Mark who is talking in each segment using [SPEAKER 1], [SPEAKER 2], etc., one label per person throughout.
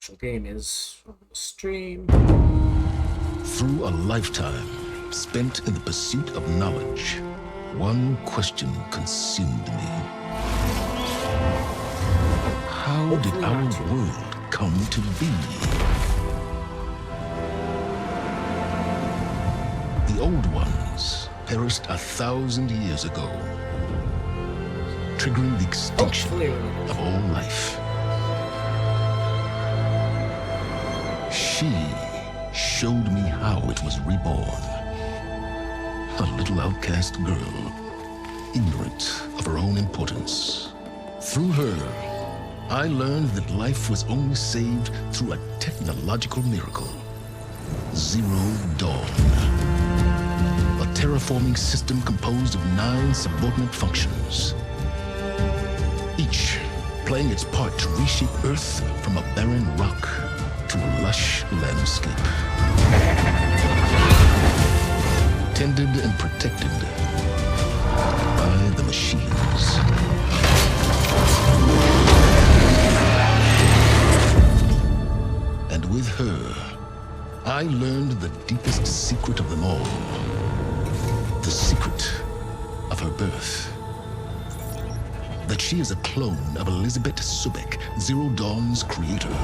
[SPEAKER 1] actual game is on the stream.
[SPEAKER 2] Through a lifetime spent in the pursuit of knowledge, one question consumed me. How did our world come to be? The old ones perished 1,000 years ago, triggering the extinction of all life. She showed me how it was reborn. A little outcast girl, ignorant of her own importance. Through her, I learned that life was only saved through a technological miracle. Zero Dawn. A terraforming system composed of 9 subordinate functions, each playing its part to reshape Earth from a barren rock to a lush landscape. Tended and protected by the machines. And with her, I learned the deepest secret of them all. The secret of her birth. That she is a clone of Elizabeth Sobek, Zero Dawn's creator.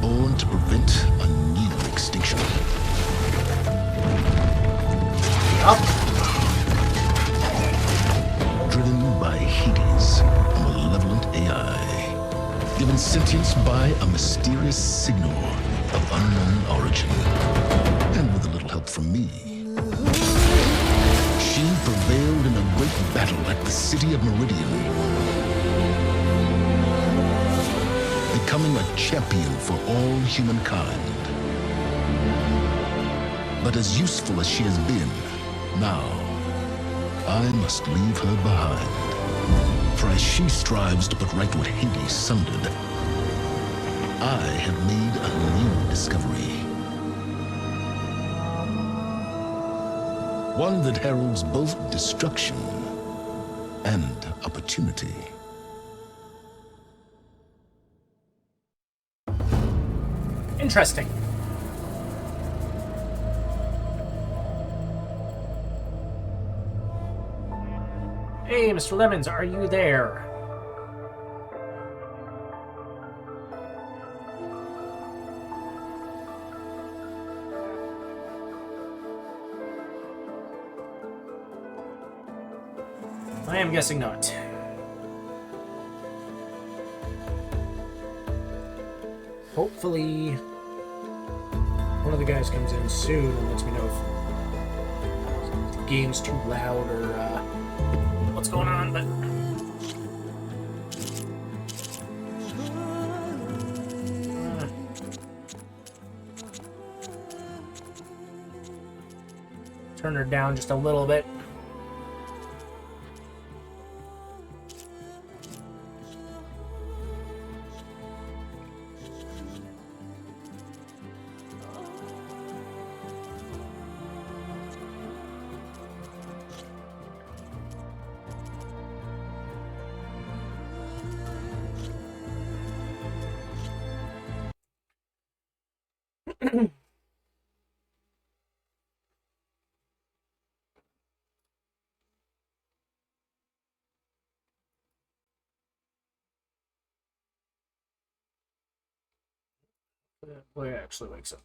[SPEAKER 2] Born to prevent a new extinction. Driven by Hades, a malevolent AI. Given sentience by a mysterious signal of unknown origin. And with a little help from me. She prevailed in a great battle at the city of Meridian. Becoming a champion for all humankind. But as useful as she has been, now, I must leave her behind. For as she strives to put right what Hades sundered, I have made a new discovery. One that heralds both destruction and opportunity.
[SPEAKER 1] Interesting. Hey, Mr. Lemons, are you there? I am guessing not. Hopefully, one of the guys comes in soon and lets me know if the game's too loud or what's going on, but turn her down just a little bit. Boy actually wakes up.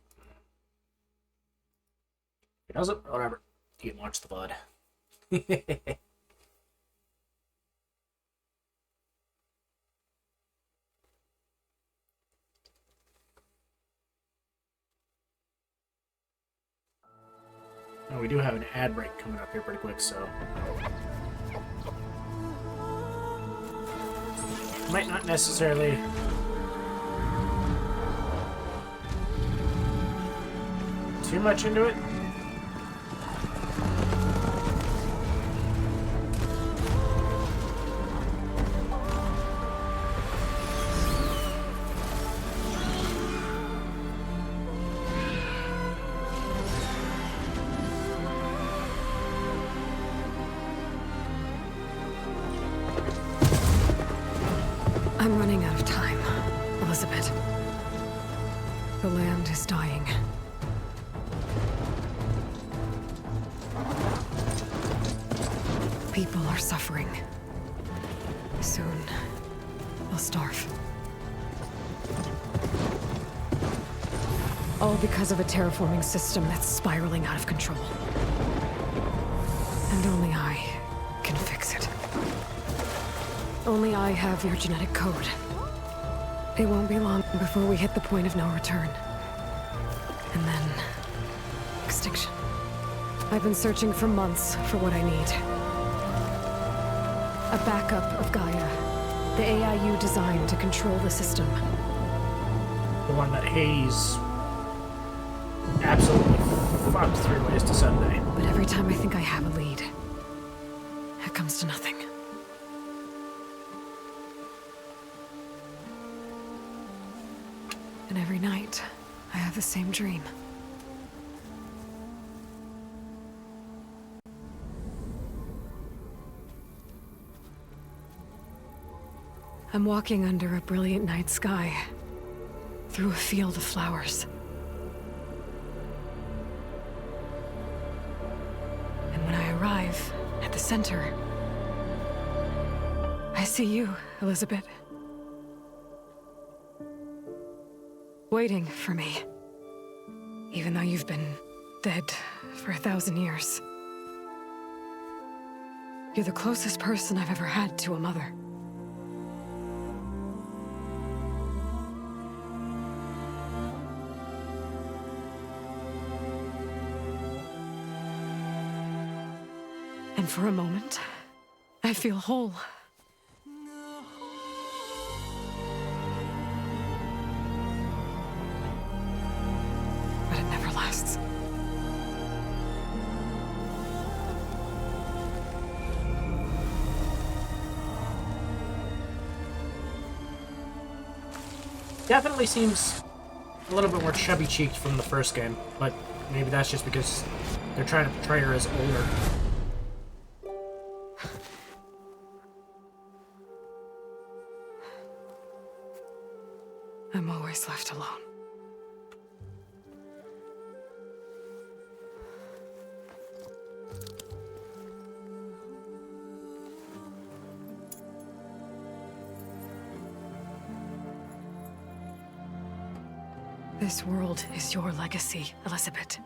[SPEAKER 1] He doesn't? Whatever. You can watch the VOD. Oh, we do have an ad break coming up here pretty quick, so might not necessarily too much into it.
[SPEAKER 3] I'm running out of time, Elizabeth. The land is dying. People are suffering. Soon, they'll starve. All because of a terraforming system that's spiraling out of control. And only I can fix it. Only I have your genetic code. It won't be long before we hit the point of no return. And then... extinction. I've been searching for months for what I need. A backup of Gaia. The AIU designed to control the system.
[SPEAKER 1] The one that Hades absolutely fucked 3 ways to Sunday.
[SPEAKER 3] But every time I think I have a lead, it comes to nothing. And every night, I have the same dream. I'm walking under a brilliant night sky, through a field of flowers. And when I arrive at the center, I see you, Elizabeth. Waiting for me. Even though you've been dead for 1,000 years. You're the closest person I've ever had to a mother. And for a moment, I feel whole. But it never lasts.
[SPEAKER 1] Definitely seems a little bit more chubby-cheeked from the first game, but maybe that's just because they're trying to portray her as older.
[SPEAKER 3] I'm always left alone. This world is your legacy, Elizabeth.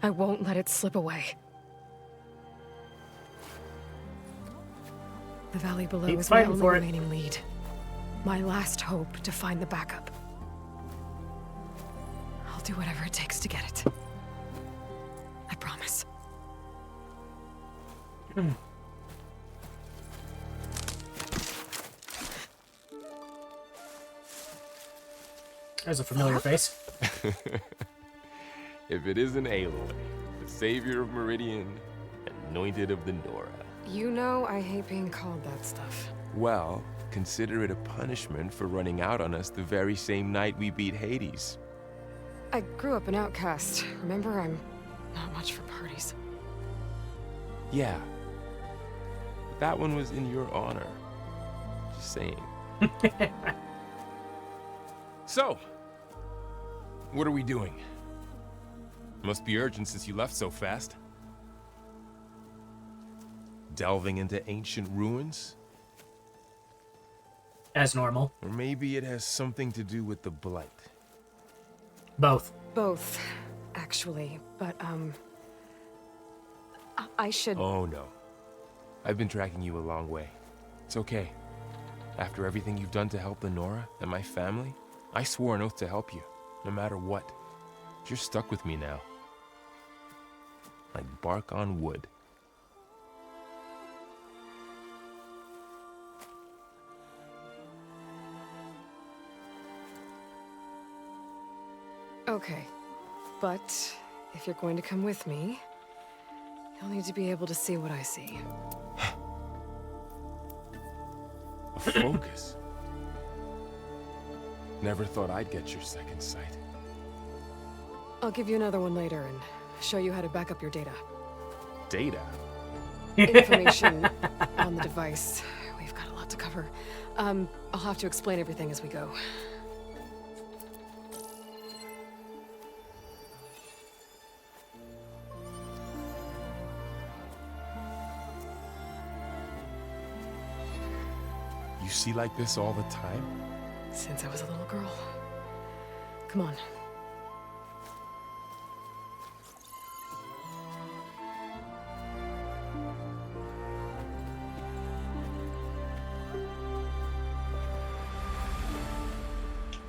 [SPEAKER 3] I won't let it slip away. The valley below
[SPEAKER 1] Keep
[SPEAKER 3] is my
[SPEAKER 1] fighting
[SPEAKER 3] only
[SPEAKER 1] for it.
[SPEAKER 3] remaining lead. My last hope to find the backup. I'll do whatever it takes to get it. I promise.
[SPEAKER 1] There's a familiar face.
[SPEAKER 4] If it isn't Aloy, the savior of Meridian, anointed of the Nora.
[SPEAKER 3] You know I hate being called that stuff.
[SPEAKER 4] Well, consider it a punishment for running out on us the very same night we beat Hades.
[SPEAKER 3] I grew up an outcast. Remember, I'm not much for parties.
[SPEAKER 4] Yeah. But that one was in your honor. Just saying. So, what are we doing? Must be urgent since you left so fast. Delving into ancient ruins?
[SPEAKER 1] As normal.
[SPEAKER 4] Or maybe it has something to do with the Blight.
[SPEAKER 1] Both.
[SPEAKER 3] Both, actually. But, I should...
[SPEAKER 4] Oh no. I've been tracking you a long way. It's okay. After everything you've done to help the Nora and my family, I swore an oath to help you, no matter what. You're stuck with me now. Like bark on wood.
[SPEAKER 3] Okay. But, if you're going to come with me, you'll need to be able to see what I see.
[SPEAKER 4] A focus. Never thought I'd get your second sight.
[SPEAKER 3] I'll give you another one later and show you how to back up your data.
[SPEAKER 4] Data?
[SPEAKER 3] Information on the device. We've got a lot to cover. I'll have to explain everything as we go.
[SPEAKER 4] see like this all the time?
[SPEAKER 3] Since I was a little girl. Come on.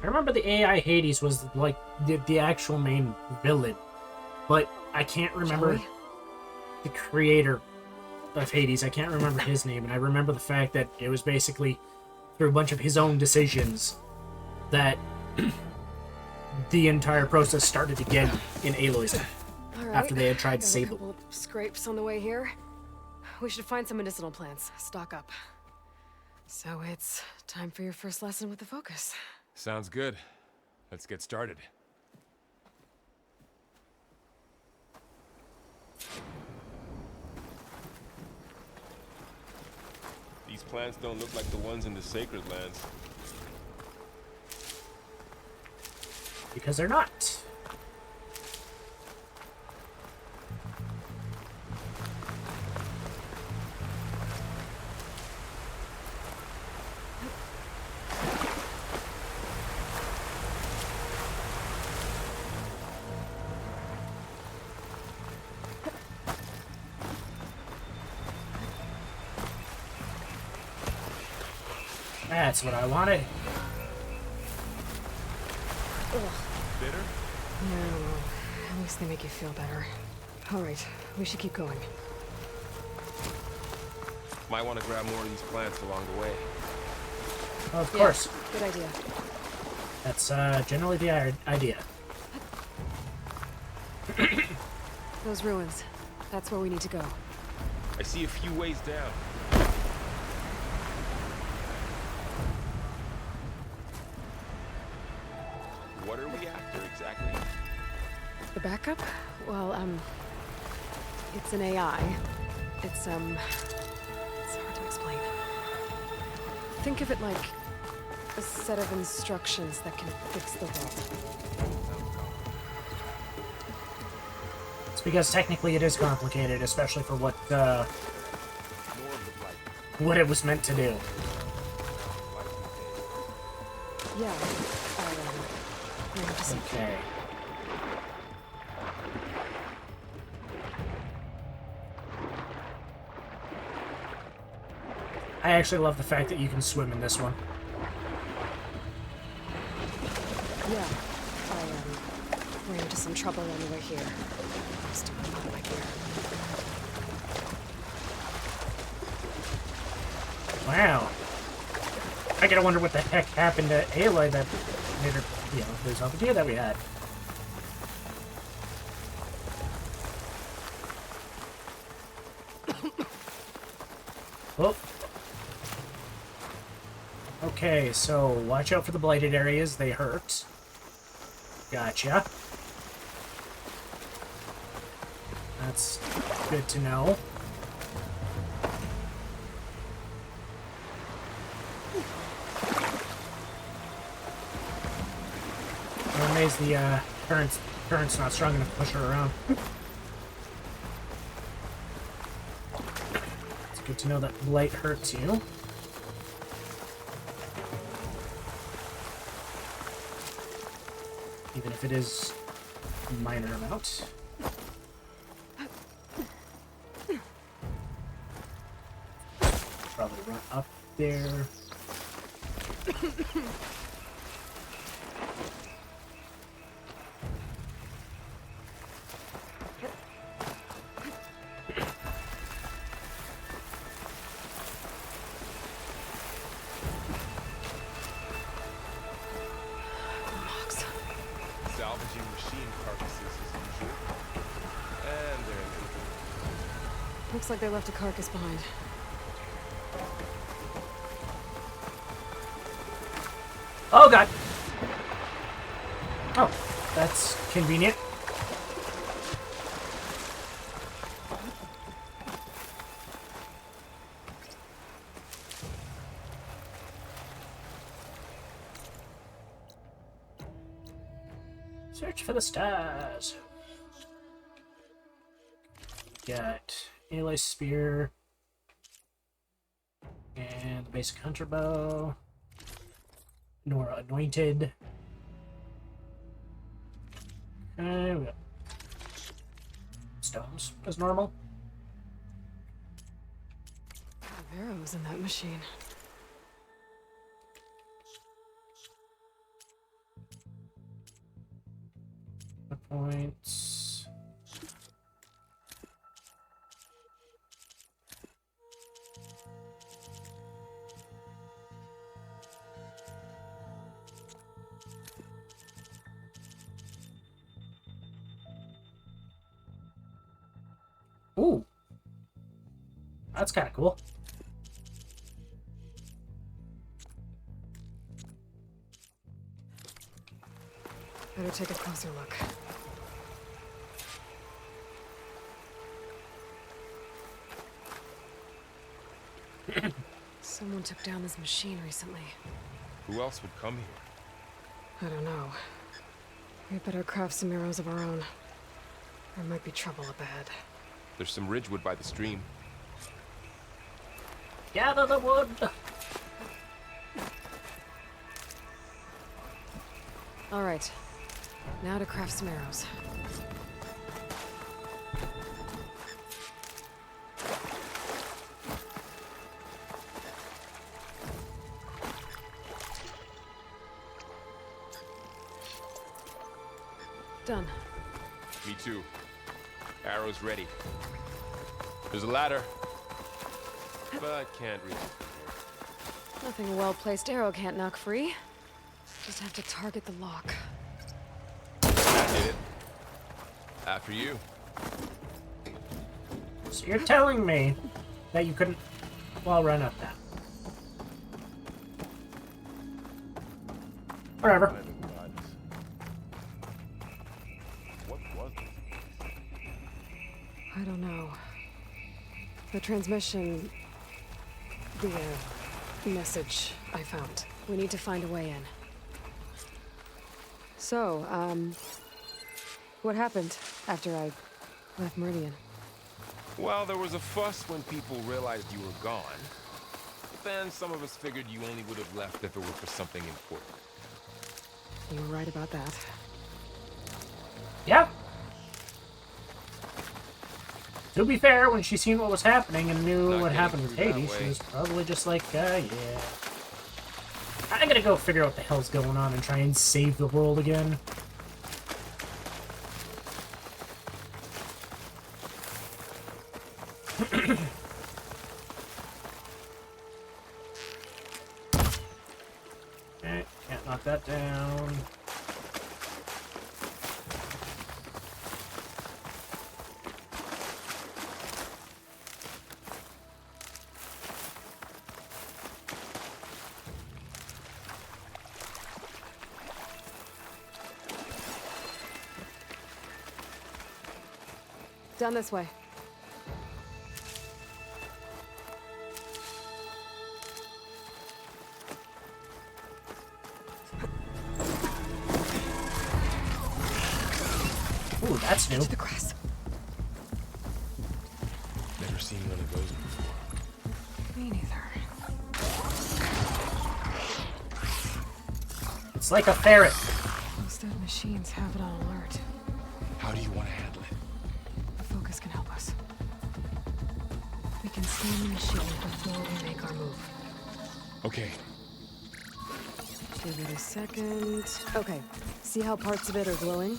[SPEAKER 1] I remember the AI Hades was like the actual main villain, but I can't remember
[SPEAKER 3] Joey?
[SPEAKER 1] the creator of Hades. I can't remember his name, and I remember the fact that it was basically through a bunch of his own decisions that the entire process started again in Aloy's
[SPEAKER 3] All right.
[SPEAKER 1] after they had tried to
[SPEAKER 3] Got
[SPEAKER 1] save
[SPEAKER 3] a
[SPEAKER 1] him.
[SPEAKER 3] couple of scrapes on the way here. We should find some medicinal plants. Stock up. So it's time for your first lesson with the Focus.
[SPEAKER 4] Sounds good. Let's get started. These plants don't look like the ones in the Sacred Lands.
[SPEAKER 1] Because they're not. That's what I wanted.
[SPEAKER 4] Bitter?
[SPEAKER 3] No, at least they make you feel better. All right, we should keep going.
[SPEAKER 4] Might want to grab more of these plants along the way.
[SPEAKER 1] Of course.
[SPEAKER 3] Good idea.
[SPEAKER 1] That's generally the idea.
[SPEAKER 3] Those ruins. That's where we need to go.
[SPEAKER 4] I see a few ways down. What are we after exactly?
[SPEAKER 3] The backup? Well, it's an AI. It's hard to explain. Think of it like a set of instructions that can fix the world.
[SPEAKER 1] It's because technically it is complicated, especially for what
[SPEAKER 4] More of the blight.
[SPEAKER 1] what it was meant to do.
[SPEAKER 3] Yeah, bring it to some
[SPEAKER 1] Okay. I actually love the fact that you can swim in this one.
[SPEAKER 3] Yeah, I ran into some trouble on the way here. Just a lot of my gear.
[SPEAKER 1] Wow. I gotta wonder what the heck happened to Aloy that made her, lose all the gear that we had. Oh. Okay, so watch out for the blighted areas. They hurt. Gotcha. That's good to know. I'm amazed the current's not strong enough to push her around. It's good to know that blight hurts you. Even if it is a minor amount. Probably run up there.
[SPEAKER 3] Logs.
[SPEAKER 4] Salvaging machine carcasses as usual. And they're empty.
[SPEAKER 3] Looks like they left a carcass behind.
[SPEAKER 1] Oh god! Oh, that's convenient. Search for the stars. Got Aloy's spear. And the basic hunter bow. Nora anointed. Okay, we got stones as normal.
[SPEAKER 3] Arrows in that machine.
[SPEAKER 1] Points. Ooh. That's kind of cool.
[SPEAKER 3] Better take a closer look. Someone took down this machine recently.
[SPEAKER 4] Who else would come here?
[SPEAKER 3] I don't know. We better craft some arrows of our own. There might be trouble up ahead.
[SPEAKER 4] There's some ridgewood by the stream.
[SPEAKER 1] Gather the wood!
[SPEAKER 3] All right. Now to craft some arrows. Done.
[SPEAKER 4] Me too. Arrows ready. There's a ladder, but can't reach it.
[SPEAKER 3] Nothing a well-placed arrow can't knock free. Just have to target the lock.
[SPEAKER 4] That did it. After you.
[SPEAKER 1] So you're telling me that you couldn't well run up that. Whatever.
[SPEAKER 4] What was this?
[SPEAKER 3] I don't know. The transmission... the, message I found. We need to find a way in. So, what happened after I left Meridian?
[SPEAKER 4] Well, there was a fuss when people realized you were gone. But then some of us figured you only would have left if it were for something important.
[SPEAKER 3] You were right about that.
[SPEAKER 1] Yeah. To be fair, when she seen what was happening and knew
[SPEAKER 4] Not
[SPEAKER 1] what
[SPEAKER 4] getting
[SPEAKER 1] happened with
[SPEAKER 4] through that
[SPEAKER 1] Hades, she
[SPEAKER 4] way.
[SPEAKER 1] was probably just like, yeah. I gotta go figure out what the hell's going on and try and save the world again. Okay, can't knock that down.
[SPEAKER 3] Down this way.
[SPEAKER 1] Ooh, that's new.
[SPEAKER 3] To the grass.
[SPEAKER 4] Never seen one of those before.
[SPEAKER 3] Me neither.
[SPEAKER 1] It's like a ferret.
[SPEAKER 3] Those dead machines have it on alert.
[SPEAKER 4] How do you want to handle it?
[SPEAKER 3] The focus can help us. We can scan the machine before we make our move.
[SPEAKER 4] Okay.
[SPEAKER 3] Give it a second. Okay. See how parts of it are glowing?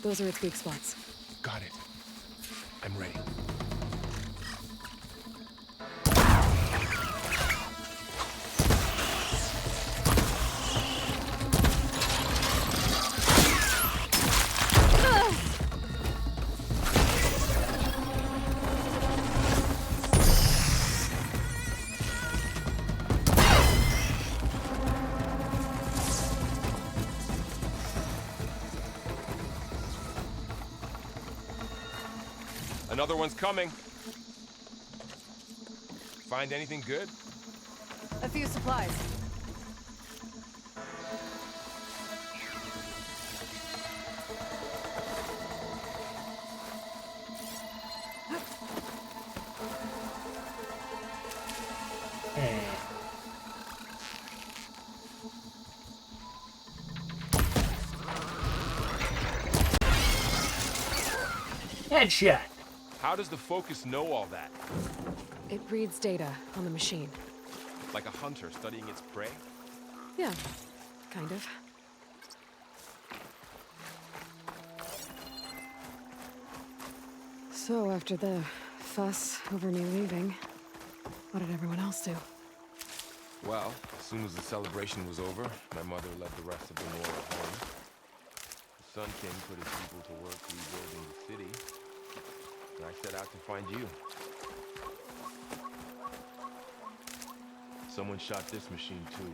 [SPEAKER 3] Those are its weak spots.
[SPEAKER 4] Got it. I'm ready. Another one's coming. Find anything good?
[SPEAKER 3] A few supplies.
[SPEAKER 1] Okay. Headshot.
[SPEAKER 4] How does the Focus know all that?
[SPEAKER 3] It reads data on the machine.
[SPEAKER 4] Like a hunter studying its prey?
[SPEAKER 3] Yeah, kind of. So, after the fuss over me leaving, what did everyone else do?
[SPEAKER 4] Well, as soon as the celebration was over, my mother led the rest of the Nora home. The Sun King put his people to work rebuilding the city, and I set out to find you. Someone shot this machine too.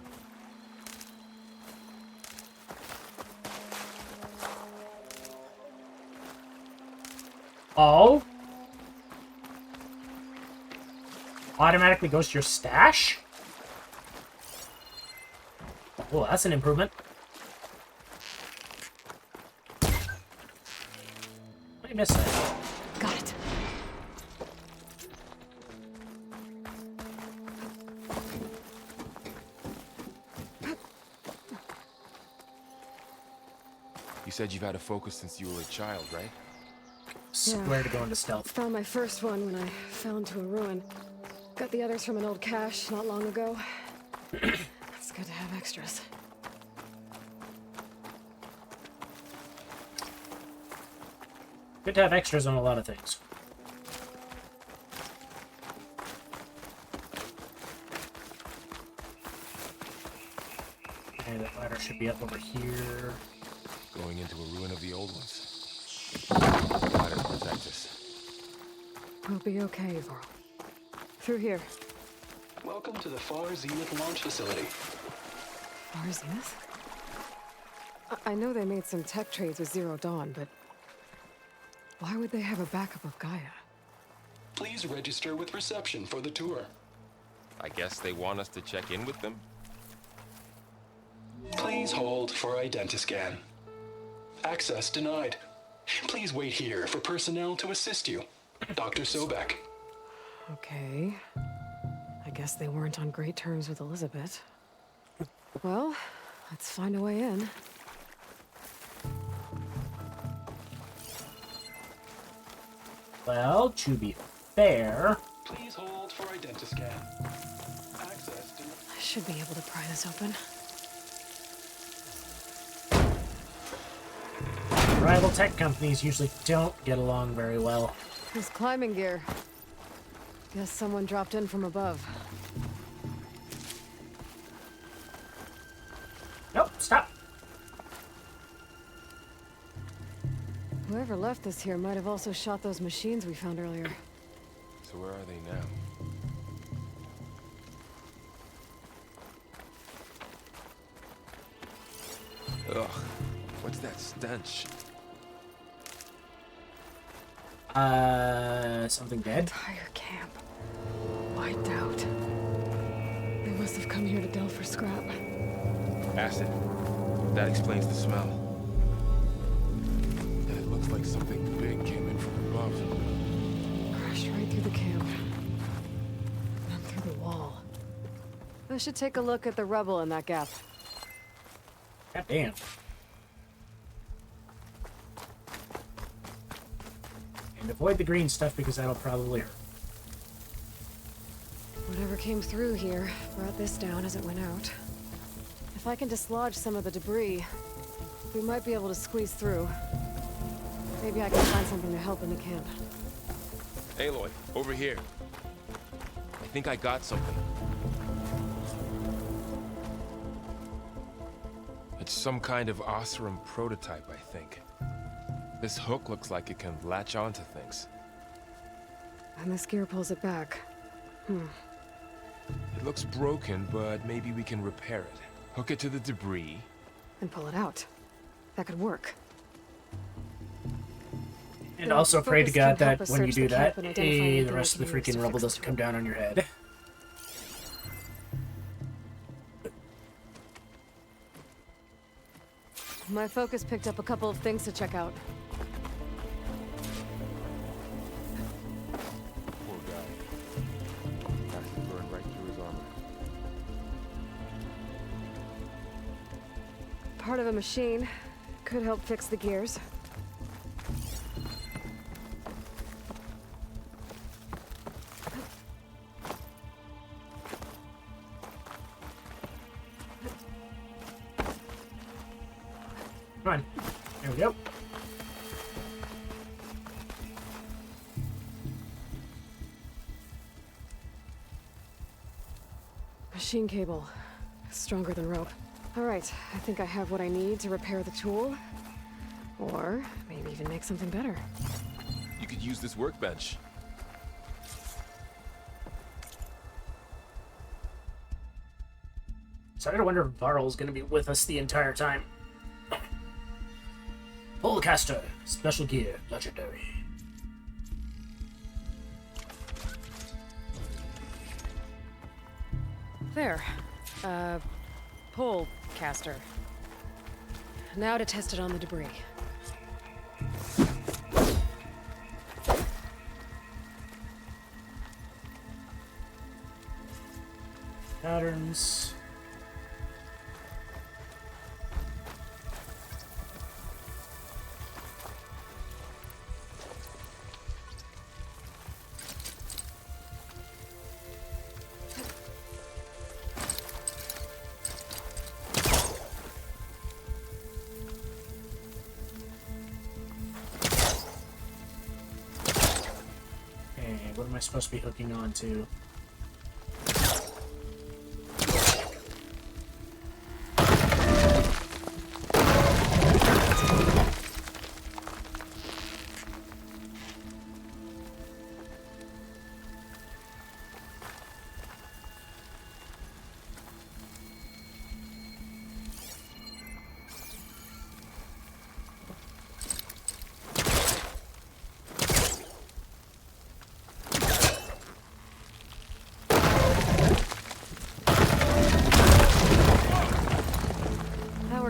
[SPEAKER 1] Oh? Automatically goes to your stash? Oh, that's an improvement. I missed that.
[SPEAKER 3] Got it.
[SPEAKER 4] You said you've had a Focus since you were a child, right?
[SPEAKER 1] Square to go into stealth.
[SPEAKER 3] Found my first one when I fell into a ruin. Got the others from an old cache not long ago. It's good to have extras.
[SPEAKER 1] Good to have extras on a lot of things. Okay, that ladder should be up over here.
[SPEAKER 4] Going into a ruin of the old ones. Ladder protects us.
[SPEAKER 3] We'll be okay, Varl. Through here.
[SPEAKER 5] Welcome to the Far Zenith launch facility.
[SPEAKER 3] Far Zenith? I know they made some tech trades with Zero Dawn, but why would they have a backup of Gaia?
[SPEAKER 5] Please register with reception for the tour.
[SPEAKER 4] I guess they want us to check in with them?
[SPEAKER 5] Please hold for identiscan. Access denied. Please wait here for personnel to assist you. Dr. Sobek.
[SPEAKER 3] Okay. I guess they weren't on great terms with Elizabeth. Well, let's find a way in.
[SPEAKER 1] Well, to be fair...
[SPEAKER 5] Please hold for identiscan. Access denied.
[SPEAKER 3] I should be able to pry this open.
[SPEAKER 1] Rival tech companies usually don't get along very well.
[SPEAKER 3] This climbing gear. Guess someone dropped in from above.
[SPEAKER 1] Nope, stop.
[SPEAKER 3] Whoever left this here might have also shot those machines we found earlier.
[SPEAKER 4] So where are they now? Ugh, what's that stench?
[SPEAKER 1] Something dead?
[SPEAKER 3] Entire camp. Wiped out. They must have come here to delve for scrap.
[SPEAKER 4] Acid. That explains the smell. And it looks like something big came in from above.
[SPEAKER 3] Crashed right through the camp. And through the wall. I should take a look at the rubble in that gap.
[SPEAKER 1] God damn. And avoid the green stuff because that'll probably hurt.
[SPEAKER 3] Whatever came through here brought this down as it went out. If I can dislodge some of the debris, we might be able to squeeze through. Maybe I can find something to help in the camp.
[SPEAKER 4] Aloy, over here. I think I got something. It's some kind of Oseram prototype, I think. This hook looks like it can latch onto things.
[SPEAKER 3] And this gear pulls it back.
[SPEAKER 4] It looks broken, but maybe we can repair it. Hook it to the debris.
[SPEAKER 3] And pull it out. That could work.
[SPEAKER 1] And
[SPEAKER 3] The
[SPEAKER 1] also pray to
[SPEAKER 3] Focus
[SPEAKER 1] God
[SPEAKER 3] can help
[SPEAKER 1] that
[SPEAKER 3] us
[SPEAKER 1] when you
[SPEAKER 3] search
[SPEAKER 1] do
[SPEAKER 3] the
[SPEAKER 1] that,
[SPEAKER 3] camp and identify anything
[SPEAKER 1] the rest of
[SPEAKER 3] we
[SPEAKER 1] the
[SPEAKER 3] can use
[SPEAKER 1] freaking
[SPEAKER 3] to
[SPEAKER 1] rubble
[SPEAKER 3] fix
[SPEAKER 1] doesn't
[SPEAKER 3] the
[SPEAKER 1] come
[SPEAKER 3] door.
[SPEAKER 1] down on your head.
[SPEAKER 3] My Focus picked up a couple of things to check out.
[SPEAKER 4] Poor guy. Acid burned right through his armor.
[SPEAKER 3] Part of a machine. Could help fix the gears.
[SPEAKER 1] Come on. There we go.
[SPEAKER 3] Machine cable. Stronger than rope. Alright, I think I have what I need to repair the tool. Or maybe even make something better.
[SPEAKER 4] You could use this workbench.
[SPEAKER 1] Starting to wonder if Varl's gonna be with us the entire time. Polecaster, special gear, legendary.
[SPEAKER 3] There. Pole caster. Now to test it on the debris.
[SPEAKER 1] Patterns. What am I supposed to be hooking on to?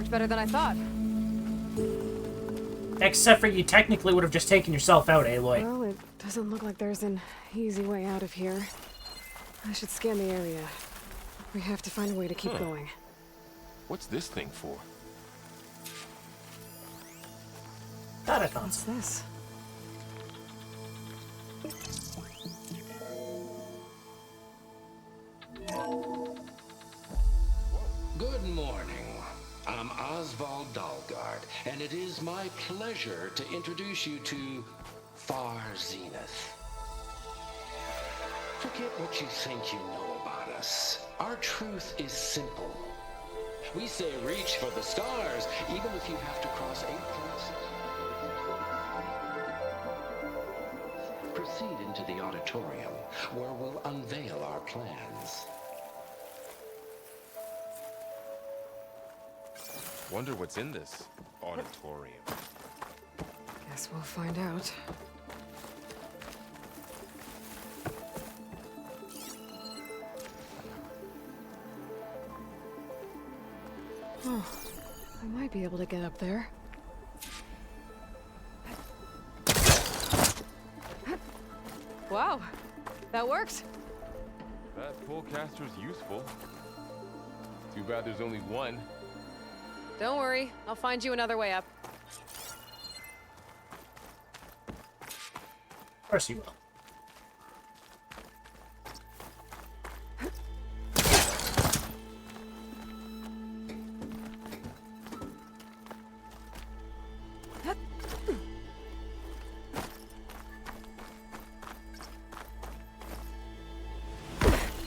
[SPEAKER 3] Better than I thought.
[SPEAKER 1] Except for you technically would have just taken yourself out, Aloy.
[SPEAKER 3] Well, it doesn't look like there's an easy way out of here. I should scan the area. We have to find a way to keep going.
[SPEAKER 4] What's this thing for?
[SPEAKER 3] What's this?
[SPEAKER 6] Good morning. I'm Oswald Dalgard, and it is my pleasure to introduce you to Far Zenith. Forget what you think you know about us. Our truth is simple. We say reach for the stars, even if you have to cross 8 planets. Proceed into the auditorium, where we'll unveil our plans.
[SPEAKER 4] Wonder what's in this auditorium.
[SPEAKER 3] Guess we'll find out. Oh, I might be able to get up there. Wow, that worked.
[SPEAKER 4] That polecaster's useful. Too bad there's only one.
[SPEAKER 3] Don't worry, I'll find you another way up.
[SPEAKER 1] Of course you will.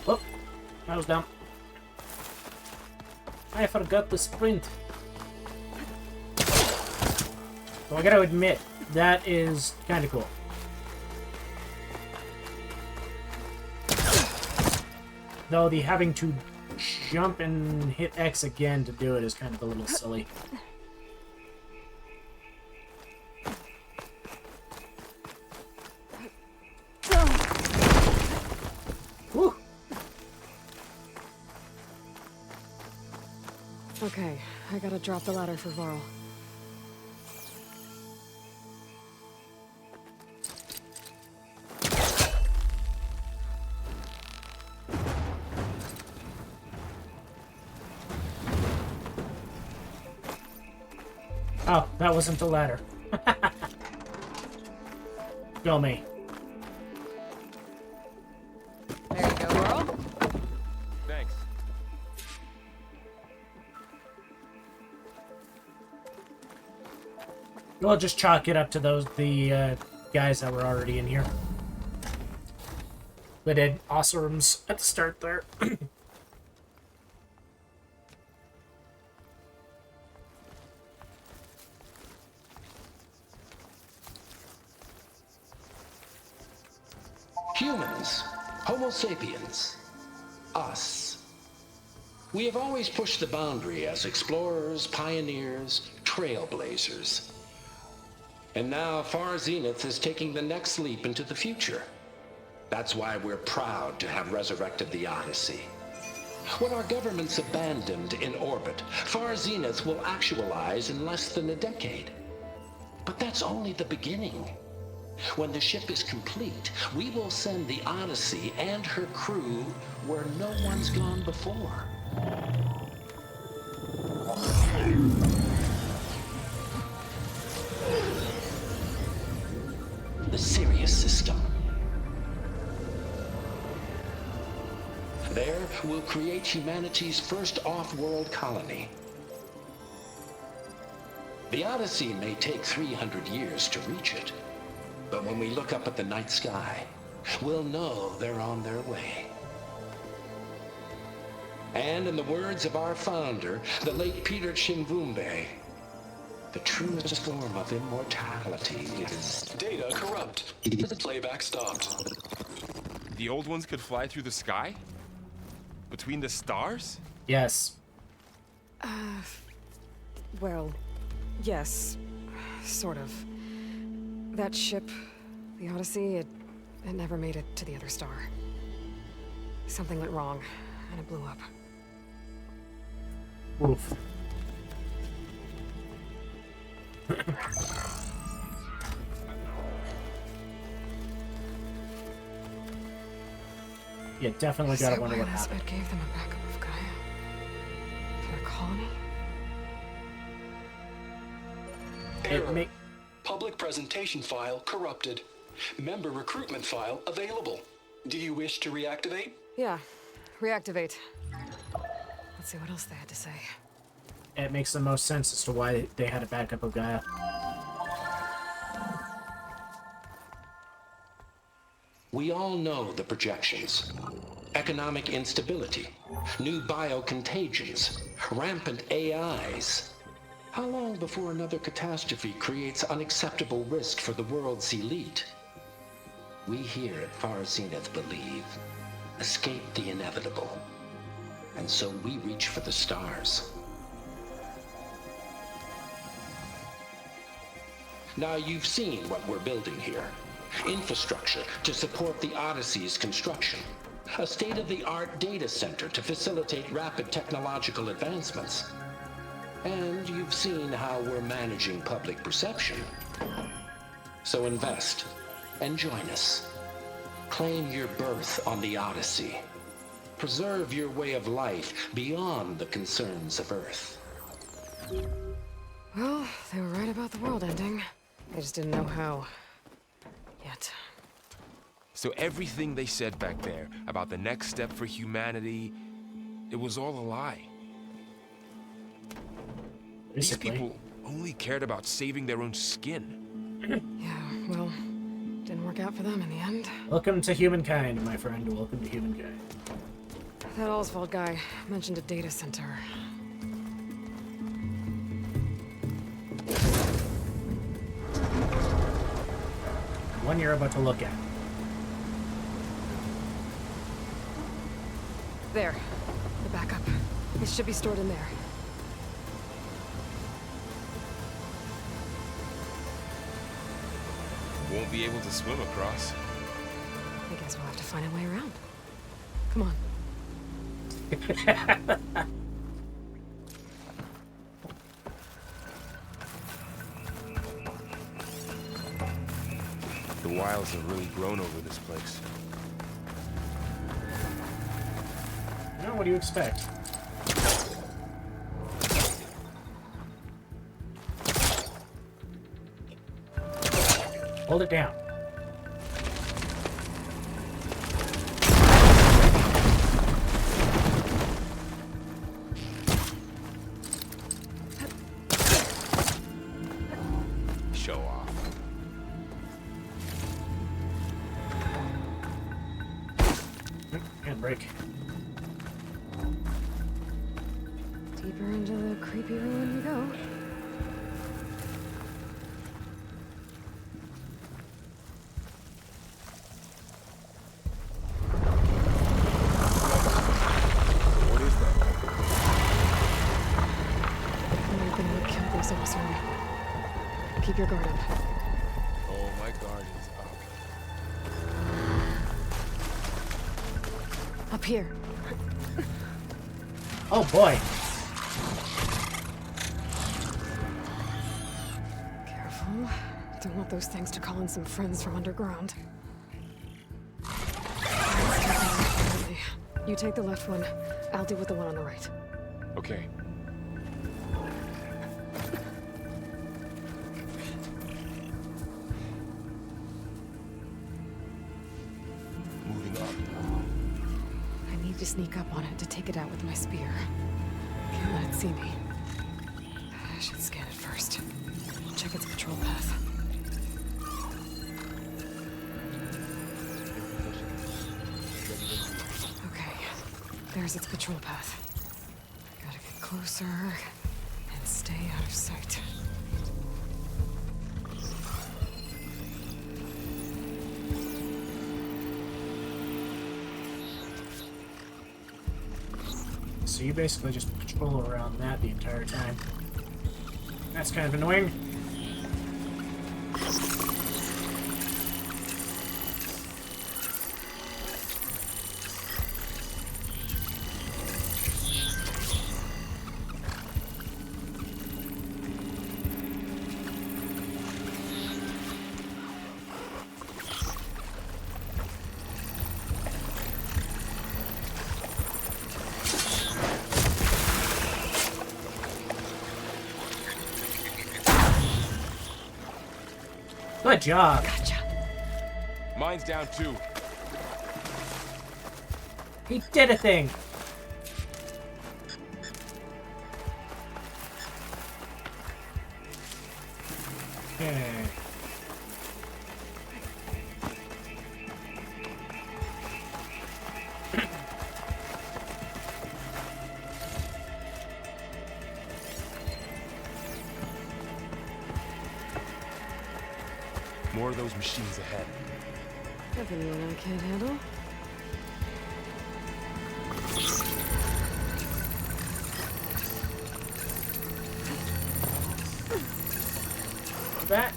[SPEAKER 1] Oh, I was down. I forgot to sprint. So I gotta admit, that is kind of cool. Though the having to jump and hit X again to do it is kind of a little silly. Whew.
[SPEAKER 3] Okay, I gotta drop the ladder for Varl.
[SPEAKER 1] Oh, that wasn't the ladder. Go me.
[SPEAKER 3] There you go, Varl.
[SPEAKER 4] Thanks.
[SPEAKER 1] We'll just chalk it up to the guys that were already in here. We did awesomes at the start there.
[SPEAKER 6] Humans, Homo sapiens, us. We have always pushed the boundary as explorers, pioneers, trailblazers. And now Far Zenith is taking the next leap into the future. That's why we're proud to have resurrected the Odyssey. What our governments abandoned in orbit, Far Zenith will actualize in less than a decade. But that's only the beginning. When the ship is complete, we will send the Odyssey and her crew where no one's gone before. The Sirius system. There, we'll create humanity's first off-world colony. The Odyssey may take 300 years to reach it, but when we look up at the night sky, we'll know they're on their way. And in the words of our founder, the late Peter Chimvumbe, the truest form of immortality is...
[SPEAKER 5] Data corrupt. Playback stopped.
[SPEAKER 4] The old ones could fly through the sky? Between the stars?
[SPEAKER 1] Yes.
[SPEAKER 3] Well, yes. Sort of. That ship, the Odyssey, it never made it to the other star. Something went wrong, and it blew up.
[SPEAKER 1] Oof. Yeah, definitely gotta wonder what happened.
[SPEAKER 3] Elizabeth gave them a backup of Gaia. For their colony?
[SPEAKER 5] Error. Public presentation file corrupted. Member recruitment file available. Do you wish to reactivate?
[SPEAKER 3] Yeah. Reactivate. Let's see what else they had to say.
[SPEAKER 1] It makes the most sense as to why they had a backup of Gaia.
[SPEAKER 6] We all know the projections. Economic instability, new biocontagions, rampant AIs. How long before another catastrophe creates unacceptable risk for the world's elite? We here at Far Zenith believe, escape the inevitable. And so we reach for the stars. Now you've seen what we're building here. Infrastructure to support the Odyssey's construction. A state-of-the-art data center to facilitate rapid technological advancements. And you've seen how we're managing public perception. So invest and join us. Claim your berth on the Odyssey. Preserve your way of life beyond the concerns of Earth.
[SPEAKER 3] Well, they were right about the world ending. They just didn't know how. Yet.
[SPEAKER 4] So everything they said back there about the next step for humanity, it was all a lie.
[SPEAKER 1] Basically.
[SPEAKER 4] These people only cared about saving their own skin.
[SPEAKER 3] Yeah, well, didn't work out for them in the end.
[SPEAKER 1] Welcome to humankind, my friend. Welcome to humankind.
[SPEAKER 3] That Oswald guy mentioned a data center.
[SPEAKER 1] One you're about to look at.
[SPEAKER 3] There. The backup. It should be stored in there.
[SPEAKER 4] Won't be able to swim across.
[SPEAKER 3] I guess we'll have to find a way around. Come on.
[SPEAKER 4] The wilds have really grown over this place.
[SPEAKER 1] Now, what do you expect? Hold it down. Handbrake.
[SPEAKER 3] Deeper into the creepy ruin we go.
[SPEAKER 4] What is that?
[SPEAKER 3] We've been able to kill those Orsoni. Keep your guard up.
[SPEAKER 4] Oh, my guard is up.
[SPEAKER 3] Up here.
[SPEAKER 1] Oh boy.
[SPEAKER 3] Careful. Don't want those things to call in some friends from underground. You take the left one. I'll deal with the one on the right.
[SPEAKER 4] Okay. Moving up.
[SPEAKER 3] I need to sneak up on it to take it out with my spear. Can't let it see me. I should scan it first. Check its patrol path. Okay, there's its patrol path. Gotta get closer and stay out of sight.
[SPEAKER 1] So you basically just patrol around that the entire time. That's kind of annoying. Good job.
[SPEAKER 3] Gotcha.
[SPEAKER 4] Mine's down too.
[SPEAKER 1] He did a thing. Okay.
[SPEAKER 4] More of those machines ahead.
[SPEAKER 3] Nothing one I can't handle.
[SPEAKER 1] That.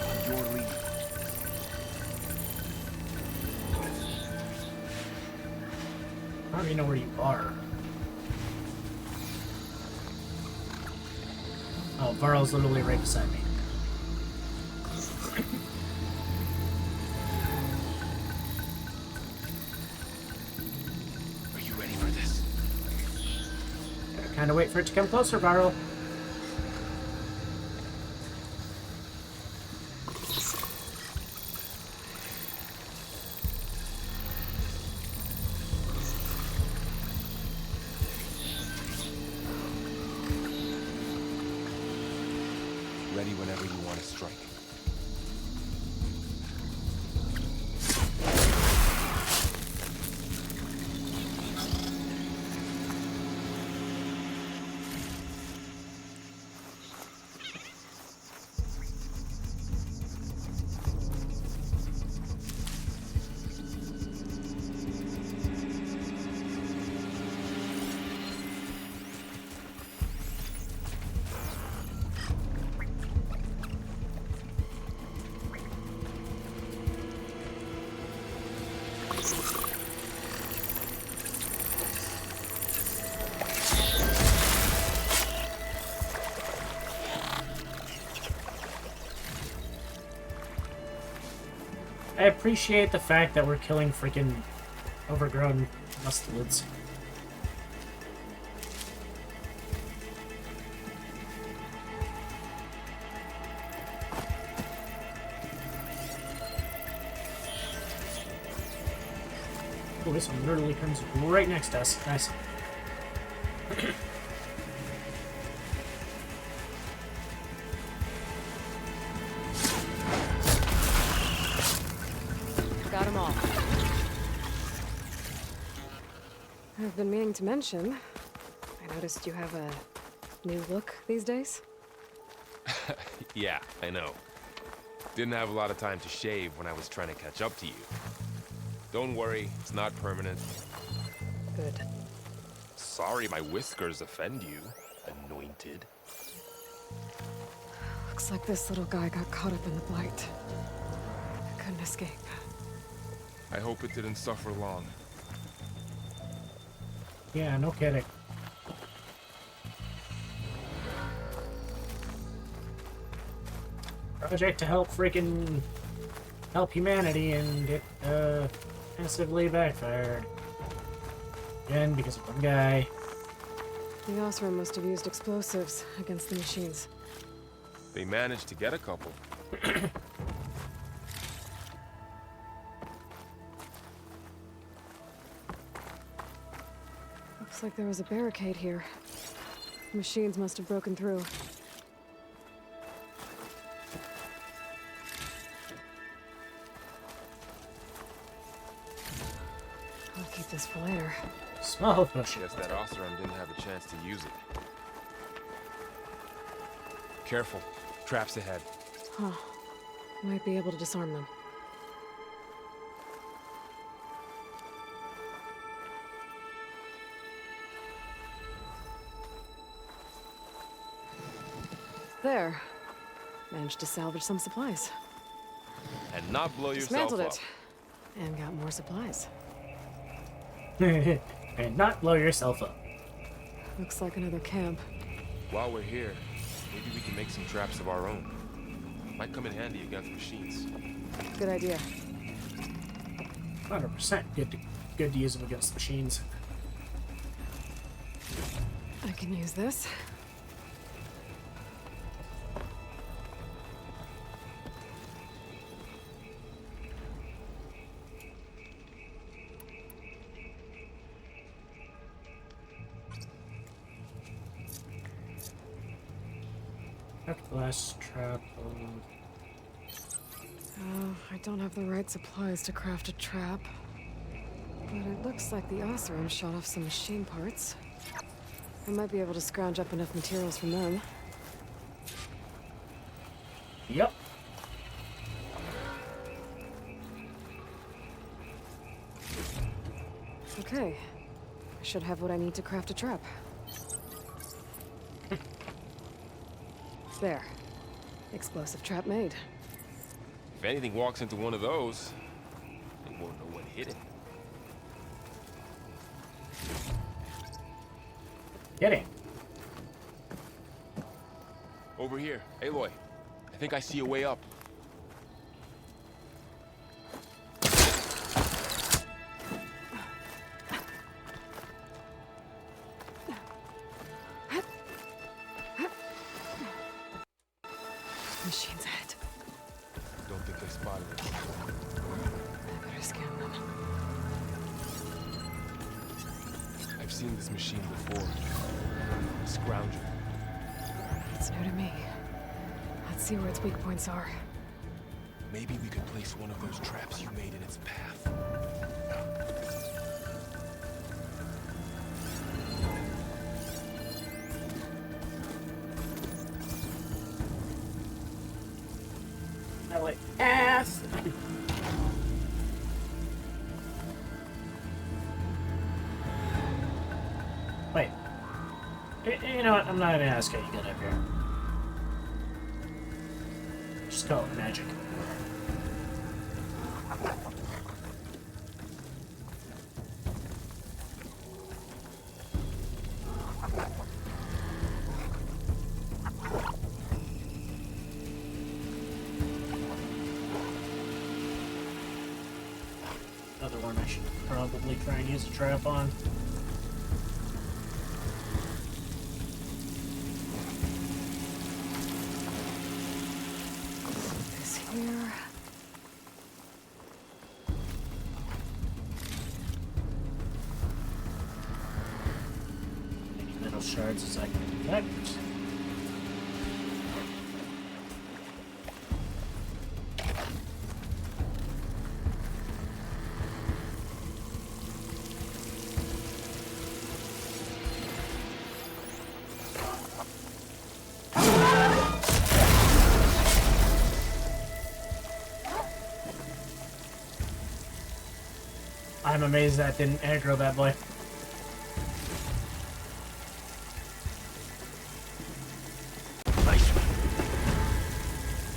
[SPEAKER 4] On your lead.
[SPEAKER 1] I don't even know where you are. Oh, Varl's literally right beside me.
[SPEAKER 4] Are you ready for this?
[SPEAKER 1] Gotta kinda wait for it to come closer, Varl.
[SPEAKER 4] Ready whenever you want to strike.
[SPEAKER 1] I appreciate the fact that we're killing freaking overgrown mustelids. Oh, this one literally comes right next to us. Nice.
[SPEAKER 3] Got them all. I've been meaning to mention, I noticed you have a new look these days.
[SPEAKER 4] Yeah, I know. Didn't have a lot of time to shave when I was trying to catch up to you. Don't worry, it's not permanent.
[SPEAKER 3] Good.
[SPEAKER 4] Sorry my whiskers offend you, anointed.
[SPEAKER 3] Looks like this little guy got caught up in the Blight. Couldn't escape.
[SPEAKER 4] I hope it didn't suffer long.
[SPEAKER 1] Yeah, no kidding. Project to help humanity, and it massively backfired. Again, because of one guy.
[SPEAKER 3] The Osram must have used explosives against the machines.
[SPEAKER 4] They managed to get a couple.
[SPEAKER 3] Looks like there was a barricade here. The machines must have broken through. I'll keep this for later.
[SPEAKER 1] Small push.
[SPEAKER 4] Guess that Oseram didn't have a chance to use it. Careful. Traps ahead.
[SPEAKER 3] Huh. Might be able to disarm them. There. Managed to salvage some supplies.
[SPEAKER 4] And not blow yourself
[SPEAKER 3] Dismantled
[SPEAKER 4] up.
[SPEAKER 3] it. And got more supplies.
[SPEAKER 1] And not blow yourself up.
[SPEAKER 3] Looks like another camp.
[SPEAKER 4] While we're here, maybe we can make some traps of our own. Might come in handy against machines.
[SPEAKER 3] Good idea.
[SPEAKER 1] 100% good to use them against machines.
[SPEAKER 3] I can use this.
[SPEAKER 1] Glass trap.
[SPEAKER 3] Oh, I don't have the right supplies to craft a trap. But it looks like the Oseram shot off some machine parts. I might be able to scrounge up enough materials from them.
[SPEAKER 1] Yep.
[SPEAKER 3] Okay. I should have what I need to craft a trap. There. Explosive trap made.
[SPEAKER 4] If anything walks into one of those, they won't know what hit it.
[SPEAKER 1] Get it.
[SPEAKER 4] Over here. Aloy, I think I see a way up.
[SPEAKER 3] Machines ahead.
[SPEAKER 4] Don't think they spotted us.
[SPEAKER 3] I better scan them.
[SPEAKER 4] I've seen this machine before. Scrounger.
[SPEAKER 3] It's new to me. Let's see where its weak points are.
[SPEAKER 4] Maybe we could place one of those traps you made in its path.
[SPEAKER 1] Ass. Wait. You know what? I'm not gonna ask how you got up here. Just call it magic. Another one I should probably try and use a trap on.
[SPEAKER 3] This here.
[SPEAKER 1] crystal shards as I can collect. I'm amazed that didn't aggro that boy.
[SPEAKER 4] Nice one.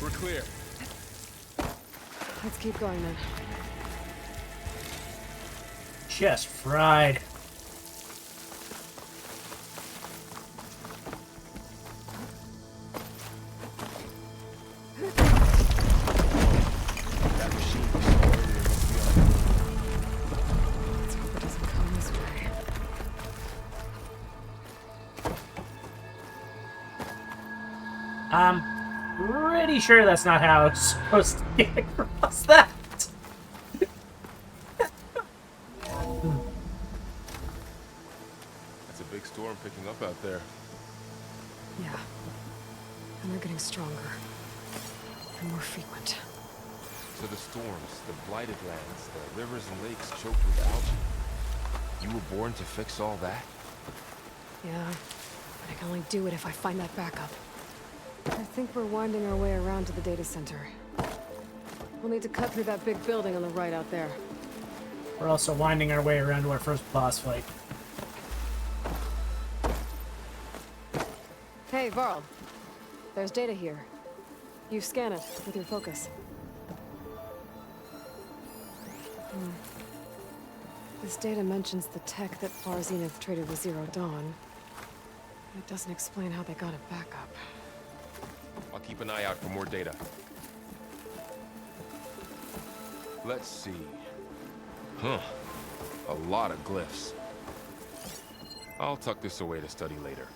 [SPEAKER 4] We're clear.
[SPEAKER 3] Let's keep going then.
[SPEAKER 1] Just fried.
[SPEAKER 4] That machine we saw earlier must be on.
[SPEAKER 3] Let's hope it doesn't come this way.
[SPEAKER 1] I'm pretty sure that's not how it's supposed to get across that.
[SPEAKER 4] That's a big storm picking up out there.
[SPEAKER 3] Yeah. And they're getting stronger. And more frequent.
[SPEAKER 4] So the storms, the blighted lands, the rivers and lakes choked with algae. You were born to fix all that?
[SPEAKER 3] Yeah. But I can only do it if I find that backup. I think we're winding our way around to the data center. We'll need to cut through that big building on the right out there.
[SPEAKER 1] We're also winding our way around to our first boss fight.
[SPEAKER 3] Hey, Varl. There's data here. You scan it with your focus. This data mentions the tech that Far Zenith traded with Zero Dawn. It doesn't explain how they got it back up.
[SPEAKER 4] I'll keep an eye out for more data. Let's see. Huh. A lot of glyphs. I'll tuck this away to study later.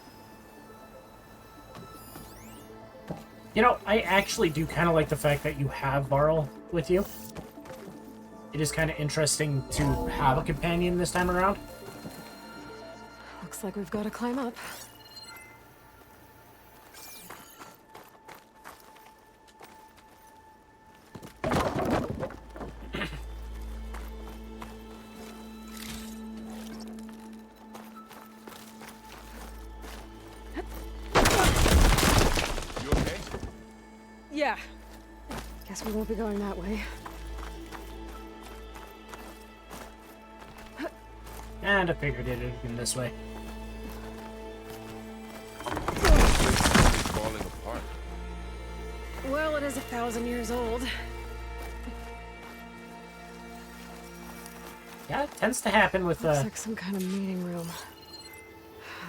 [SPEAKER 1] You know, I actually do kind of like the fact that you have Varl with you. It is kind of interesting to have a companion this time around.
[SPEAKER 3] Looks like we've got to climb up.
[SPEAKER 4] You okay?
[SPEAKER 3] Yeah. Guess we won't be going that way.
[SPEAKER 1] And I figured it would have been this way.
[SPEAKER 4] It's falling apart.
[SPEAKER 3] Well, it is 1,000 years old.
[SPEAKER 1] Yeah, it tends to happen with,
[SPEAKER 3] Looks like some kind of meeting room.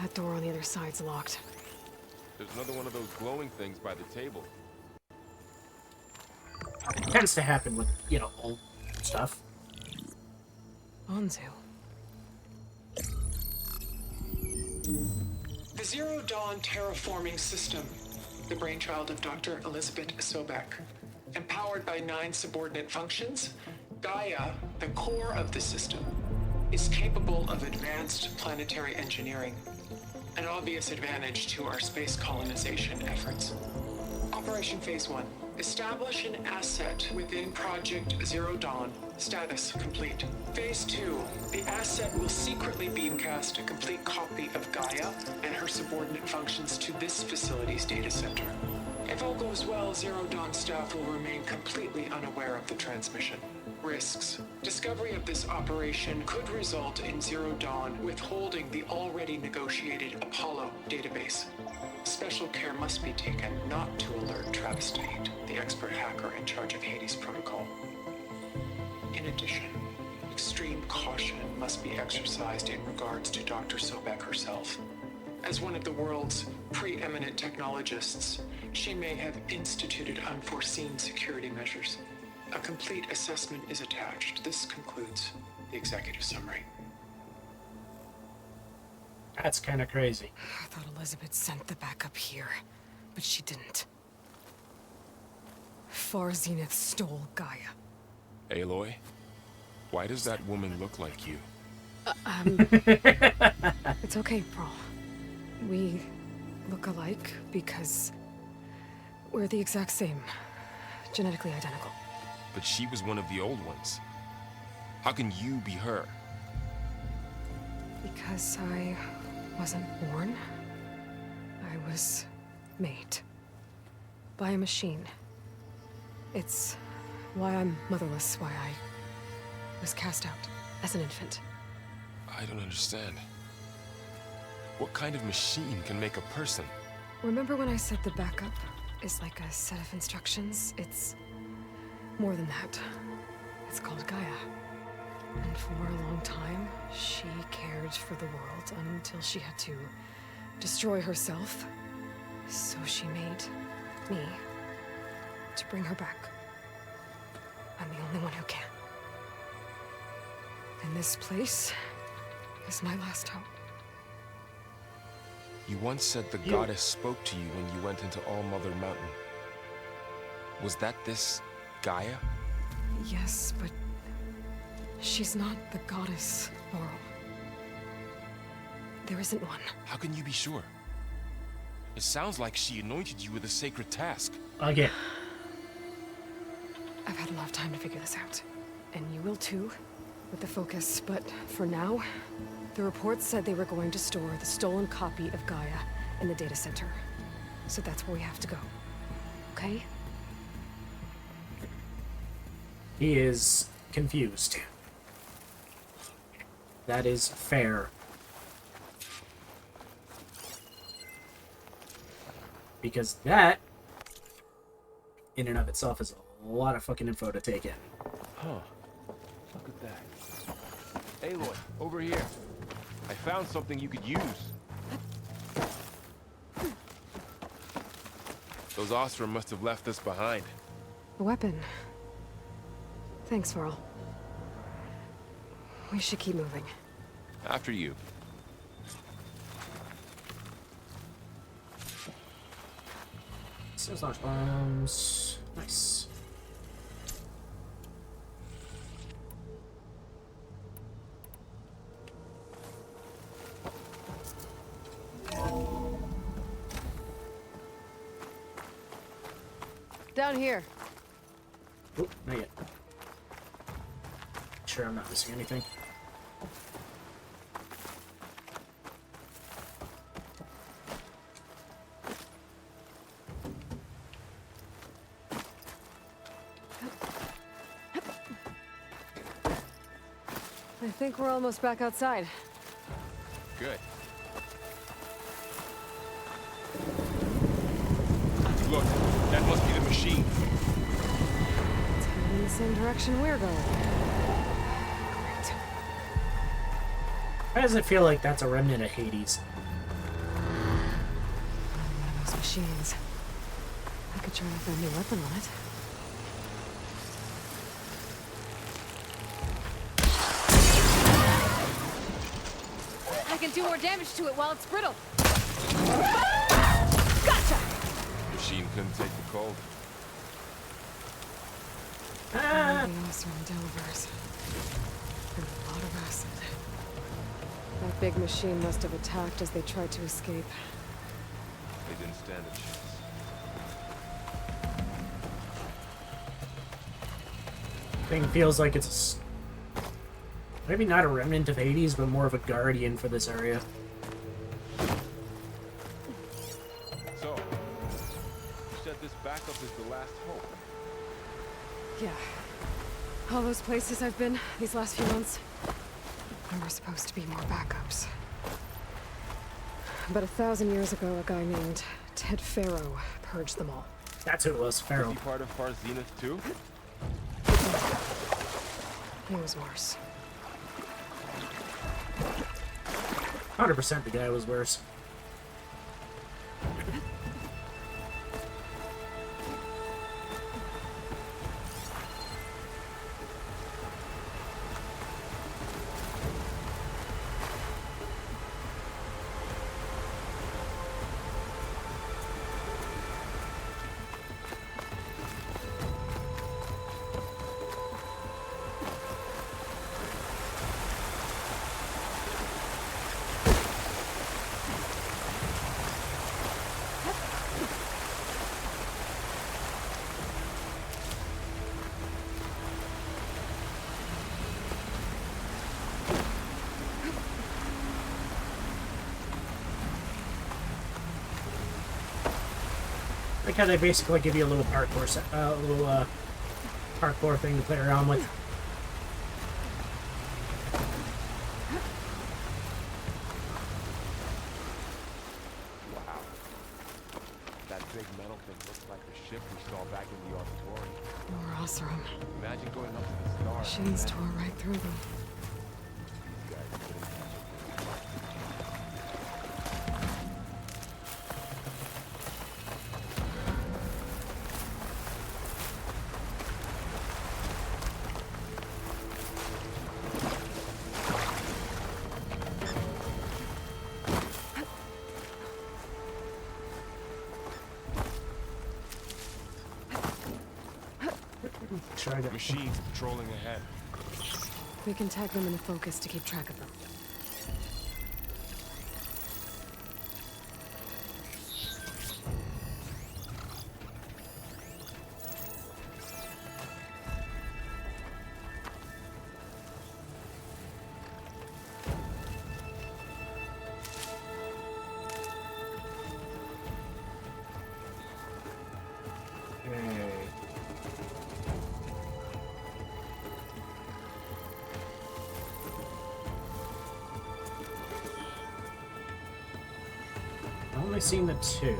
[SPEAKER 3] That door on the other side's locked.
[SPEAKER 4] There's another one of those glowing things by the table.
[SPEAKER 1] it tends to happen with, you know, old stuff.
[SPEAKER 3] Onzu.
[SPEAKER 5] The Zero Dawn terraforming system, the brainchild of Dr. Elizabeth Sobek. Empowered by 9 subordinate functions, Gaia, the core of the system, is capable of advanced planetary engineering, an obvious advantage to our space colonization efforts. Operation Phase 1. Establish an asset within Project Zero Dawn. Status complete. Phase 2. The asset will secretly beamcast a complete copy of Gaia and her subordinate functions to this facility's data center. If all goes well, Zero Dawn staff will remain completely unaware of the transmission. Risks. Discovery of this operation could result in Zero Dawn withholding the already negotiated Apollo database. Special care must be taken not to alert Travis Tate, the expert hacker in charge of Hades Protocol. In addition, extreme caution must be exercised in regards to Dr. Sobek herself. As one of the world's preeminent technologists, she may have instituted unforeseen security measures. A complete assessment is attached. This concludes the executive summary.
[SPEAKER 1] That's kind of crazy.
[SPEAKER 3] I thought Elizabeth sent the backup here, but she didn't. Far Zenith stole Gaia.
[SPEAKER 4] Aloy? Why does that woman look like you?
[SPEAKER 3] It's okay, Pearl. We look alike because we're the exact same. Genetically identical.
[SPEAKER 4] But she was one of the old ones. How can you be her?
[SPEAKER 3] Because I wasn't born. I was made. By a machine. It's why I'm motherless, why I was cast out as an infant.
[SPEAKER 4] I don't understand. What kind of machine can make a person?
[SPEAKER 3] Remember when I said the backup is like a set of instructions? It's more than that. It's called Gaia. And for a long time, she cared for the world until she had to destroy herself. So she made me to bring her back. I'm the only one who can. And this place is my last hope.
[SPEAKER 4] You once said the goddess spoke to you when you went into All-Mother Mountain. Was that this Gaia?
[SPEAKER 3] Yes, but she's not the goddess, Laurel. There isn't one.
[SPEAKER 4] How can you be sure? It sounds like she anointed you with a sacred task.
[SPEAKER 1] Again.
[SPEAKER 3] I've had a lot of time to figure this out. And you will too, with the focus. But for now, the reports said they were going to store the stolen copy of Gaia in the data center. So that's where we have to go. Okay?
[SPEAKER 1] He is confused. That is fair. Because that, in and of itself, is a lot of fucking info to take in.
[SPEAKER 4] Huh. Look at that. Aloy, over here. I found something you could use. Those Ostrom must have left this behind.
[SPEAKER 3] A weapon. Thanks, Varl. We should keep moving.
[SPEAKER 4] After you.
[SPEAKER 1] Six launch bombs. Nice.
[SPEAKER 3] Down here.
[SPEAKER 1] Oh, not yet. Sure I'm not missing anything.
[SPEAKER 3] I think we're almost back outside.
[SPEAKER 4] Good. Look, that must be the machine.
[SPEAKER 3] It's heading in the same direction we're going. Great.
[SPEAKER 1] Why does it feel like that's a remnant of Hades?
[SPEAKER 3] One of those machines. I could try out that new weapon on it. I can do more damage to it while it's brittle. Gotcha!
[SPEAKER 4] Machine couldn't take the cold.
[SPEAKER 1] Ah!
[SPEAKER 3] The Ostrom Delvers. And a lot of acid. That big machine must have attacked as they tried to escape.
[SPEAKER 4] They didn't stand a chance.
[SPEAKER 1] Thing feels like it's maybe not a remnant of Hades, but more of a guardian for this area.
[SPEAKER 4] So, you said this backup is the last hope.
[SPEAKER 3] Yeah. All those places I've been these last few months, there were supposed to be more backups. But 1,000 years ago, a guy named Ted Faro purged them all.
[SPEAKER 1] That's who it was,
[SPEAKER 4] Is
[SPEAKER 1] Pharaoh.
[SPEAKER 4] he part of Far Zenith too?
[SPEAKER 3] He was worse.
[SPEAKER 1] 100% the guy was worse. Like how they basically give you a little parkour thing to play around with.
[SPEAKER 4] Wow. That big metal thing looks like the ship we saw back in the auditorium.
[SPEAKER 3] More Oseram.
[SPEAKER 4] Imagine going up to the stars.
[SPEAKER 3] Machines tore right through them.
[SPEAKER 1] Try to.
[SPEAKER 4] Machines patrolling ahead.
[SPEAKER 3] We can tag them into focus to keep track of them.
[SPEAKER 1] I've only seen the two.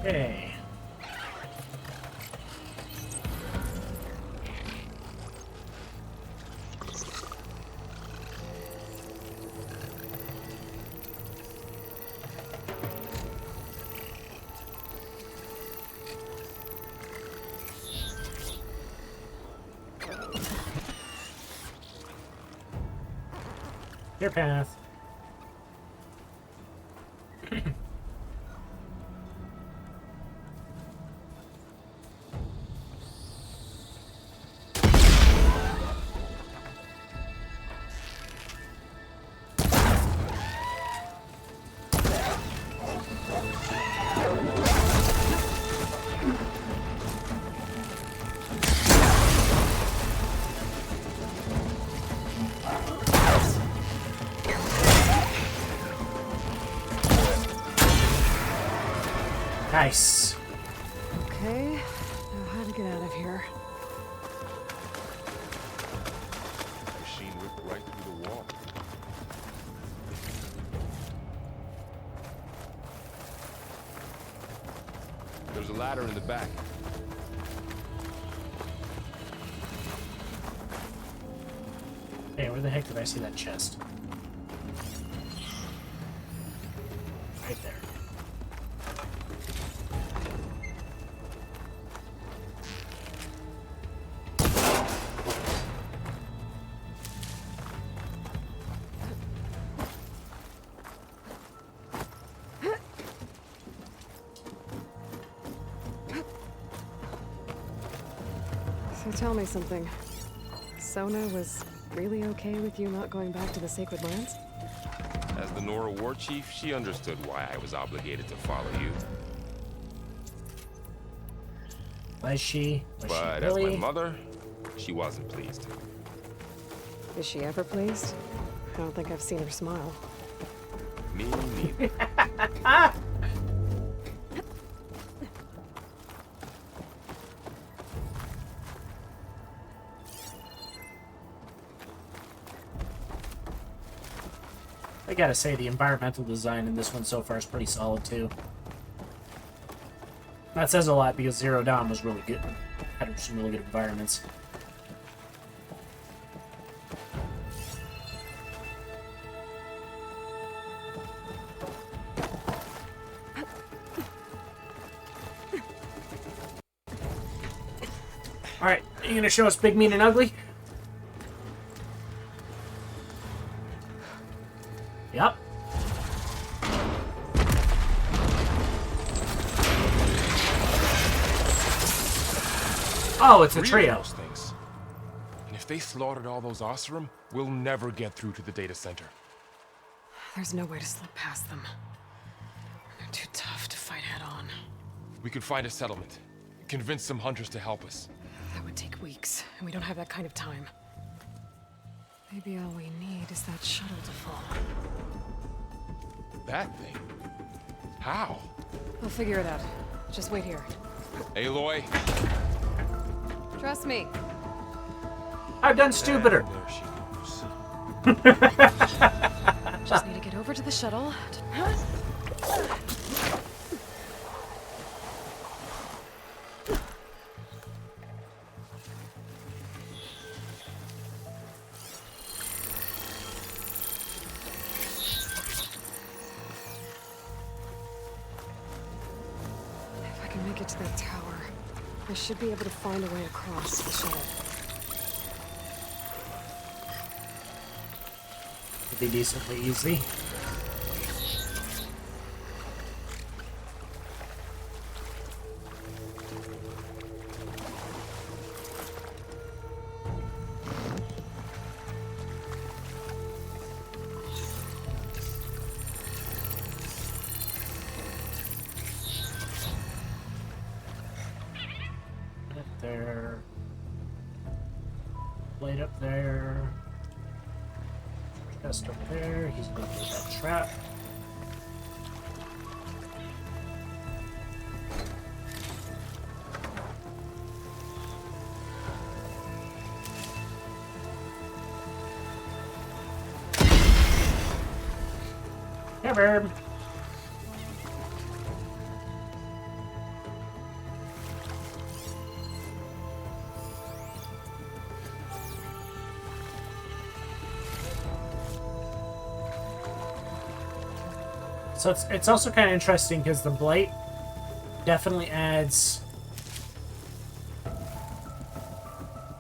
[SPEAKER 1] Okay. Your path. Nice.
[SPEAKER 3] Okay, now how to get out of here.
[SPEAKER 4] Machine ripped right through the wall. There's a ladder in the back.
[SPEAKER 1] Hey, where the heck did I see that chest? Right there.
[SPEAKER 3] So tell me something. Sona was really okay with you not going back to the Sacred Lands?
[SPEAKER 4] As the Nora war chief, she understood why I was obligated to follow you.
[SPEAKER 1] Was she? Was
[SPEAKER 4] But
[SPEAKER 1] she
[SPEAKER 4] as
[SPEAKER 1] really?
[SPEAKER 4] my mother, she wasn't pleased.
[SPEAKER 3] Is she ever pleased? I don't think I've seen her smile.
[SPEAKER 4] Me neither.
[SPEAKER 1] I gotta say, the environmental design in this one so far is pretty solid, too. That says a lot because Zero Dawn was really good. Had some really good environments. You gonna show us big, mean, and ugly? Yep. Oh, it's a
[SPEAKER 4] 3 of
[SPEAKER 1] trio.
[SPEAKER 4] those things. And if they slaughtered all those Oseram, we'll never get through to the data center.
[SPEAKER 3] There's no way to slip past them. They're too tough to fight head on.
[SPEAKER 4] We could find a settlement. Convince some hunters to help us.
[SPEAKER 3] That would take weeks, and we don't have that kind of time. Maybe all we need is that shuttle to fall.
[SPEAKER 4] That thing? How?
[SPEAKER 3] We'll figure it out. Just wait here.
[SPEAKER 4] Aloy?
[SPEAKER 3] Trust me.
[SPEAKER 1] I've done stupider.
[SPEAKER 4] And there she goes.
[SPEAKER 3] Just need to get over to the shuttle. If I can make it to that tower, I should be able to find a way across the shuttle.
[SPEAKER 1] It'll be decently easy. Up there. Blade up there. Chest up there. He's gonna do that trap. Cover. So it's also kind of interesting because the Blight definitely adds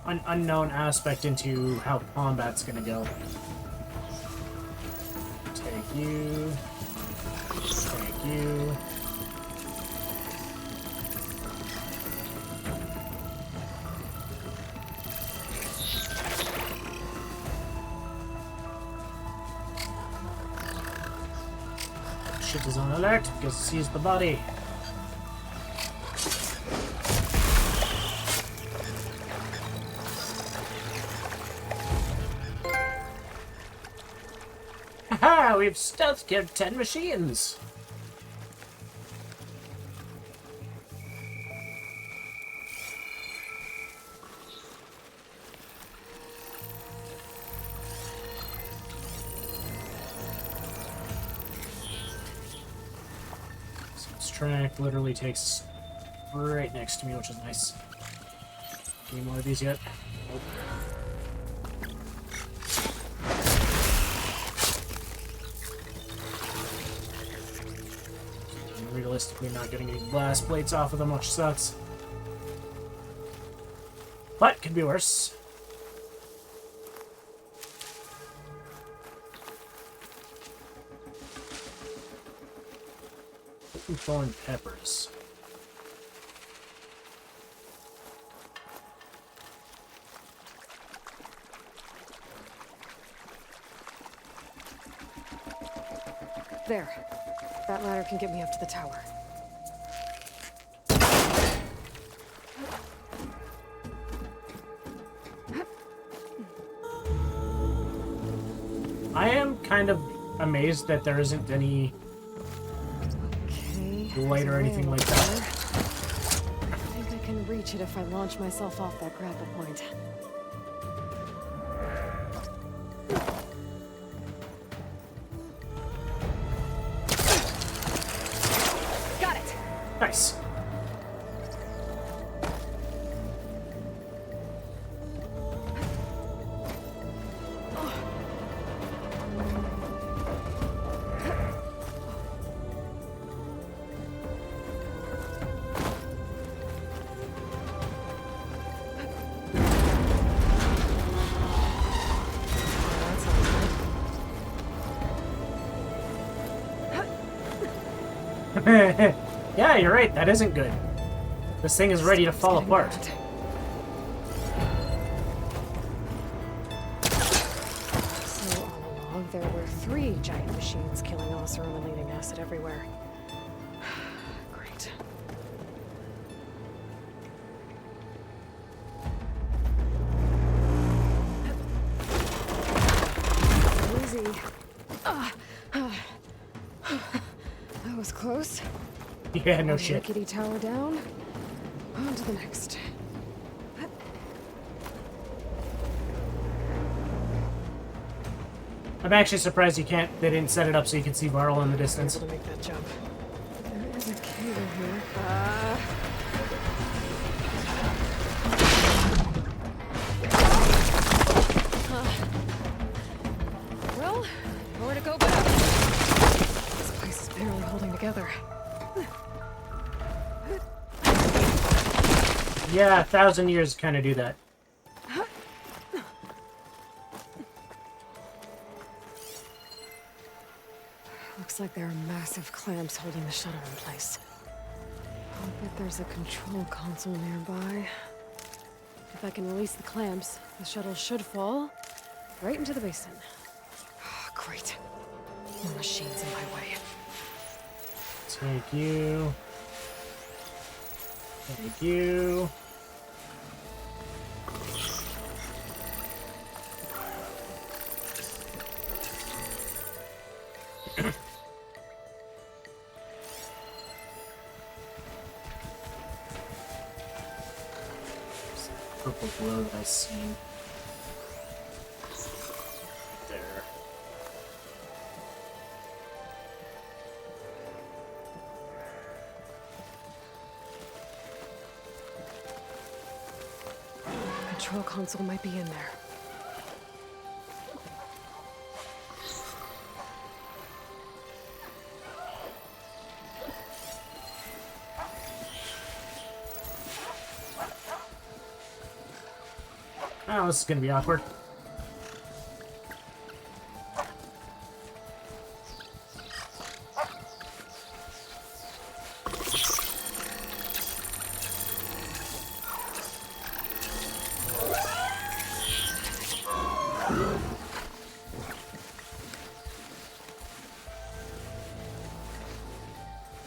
[SPEAKER 1] an unknown aspect into how combat's gonna go. Take you. Take you. Shit is on alert because it sees the body. Haha, we've stealth killed 10 machines. This track literally takes right next to me, which is nice. Any more of these yet? Nope. Realistically not getting any blast plates off of them, which sucks. But could be worse. Thorn peppers.
[SPEAKER 3] There. That ladder can get me up to the tower.
[SPEAKER 1] I am kind of amazed that there isn't any
[SPEAKER 3] Okay.
[SPEAKER 1] light or anything like that.
[SPEAKER 3] I think I can reach it if I launch myself off that grapple point. Got it!
[SPEAKER 1] Nice. Yeah, you're right. That isn't good. This thing is ready to fall
[SPEAKER 3] Getting
[SPEAKER 1] apart.
[SPEAKER 3] bad. So all along, there were 3 giant machines killing Oseram and leaving acid everywhere. Great. Easy. That was close.
[SPEAKER 1] Yeah, no shit.
[SPEAKER 3] Rickety tower down. On to the next.
[SPEAKER 1] I'm actually surprised they didn't set it up so you can see Varl in the distance.
[SPEAKER 3] Able to make that jump. There is a cable here. Well, nowhere to go but up. This place is barely holding together.
[SPEAKER 1] Yeah, 1,000 years kind of do that.
[SPEAKER 3] Looks like there are massive clamps holding the shuttle in place. I'll bet there's a control console nearby. If I can release the clamps, the shuttle should fall right into the basin. Great. More machines in my way.
[SPEAKER 1] Thank you. Thank you. Purple glow that I see there.
[SPEAKER 3] Control console might be in there.
[SPEAKER 1] Oh, this is gonna be awkward.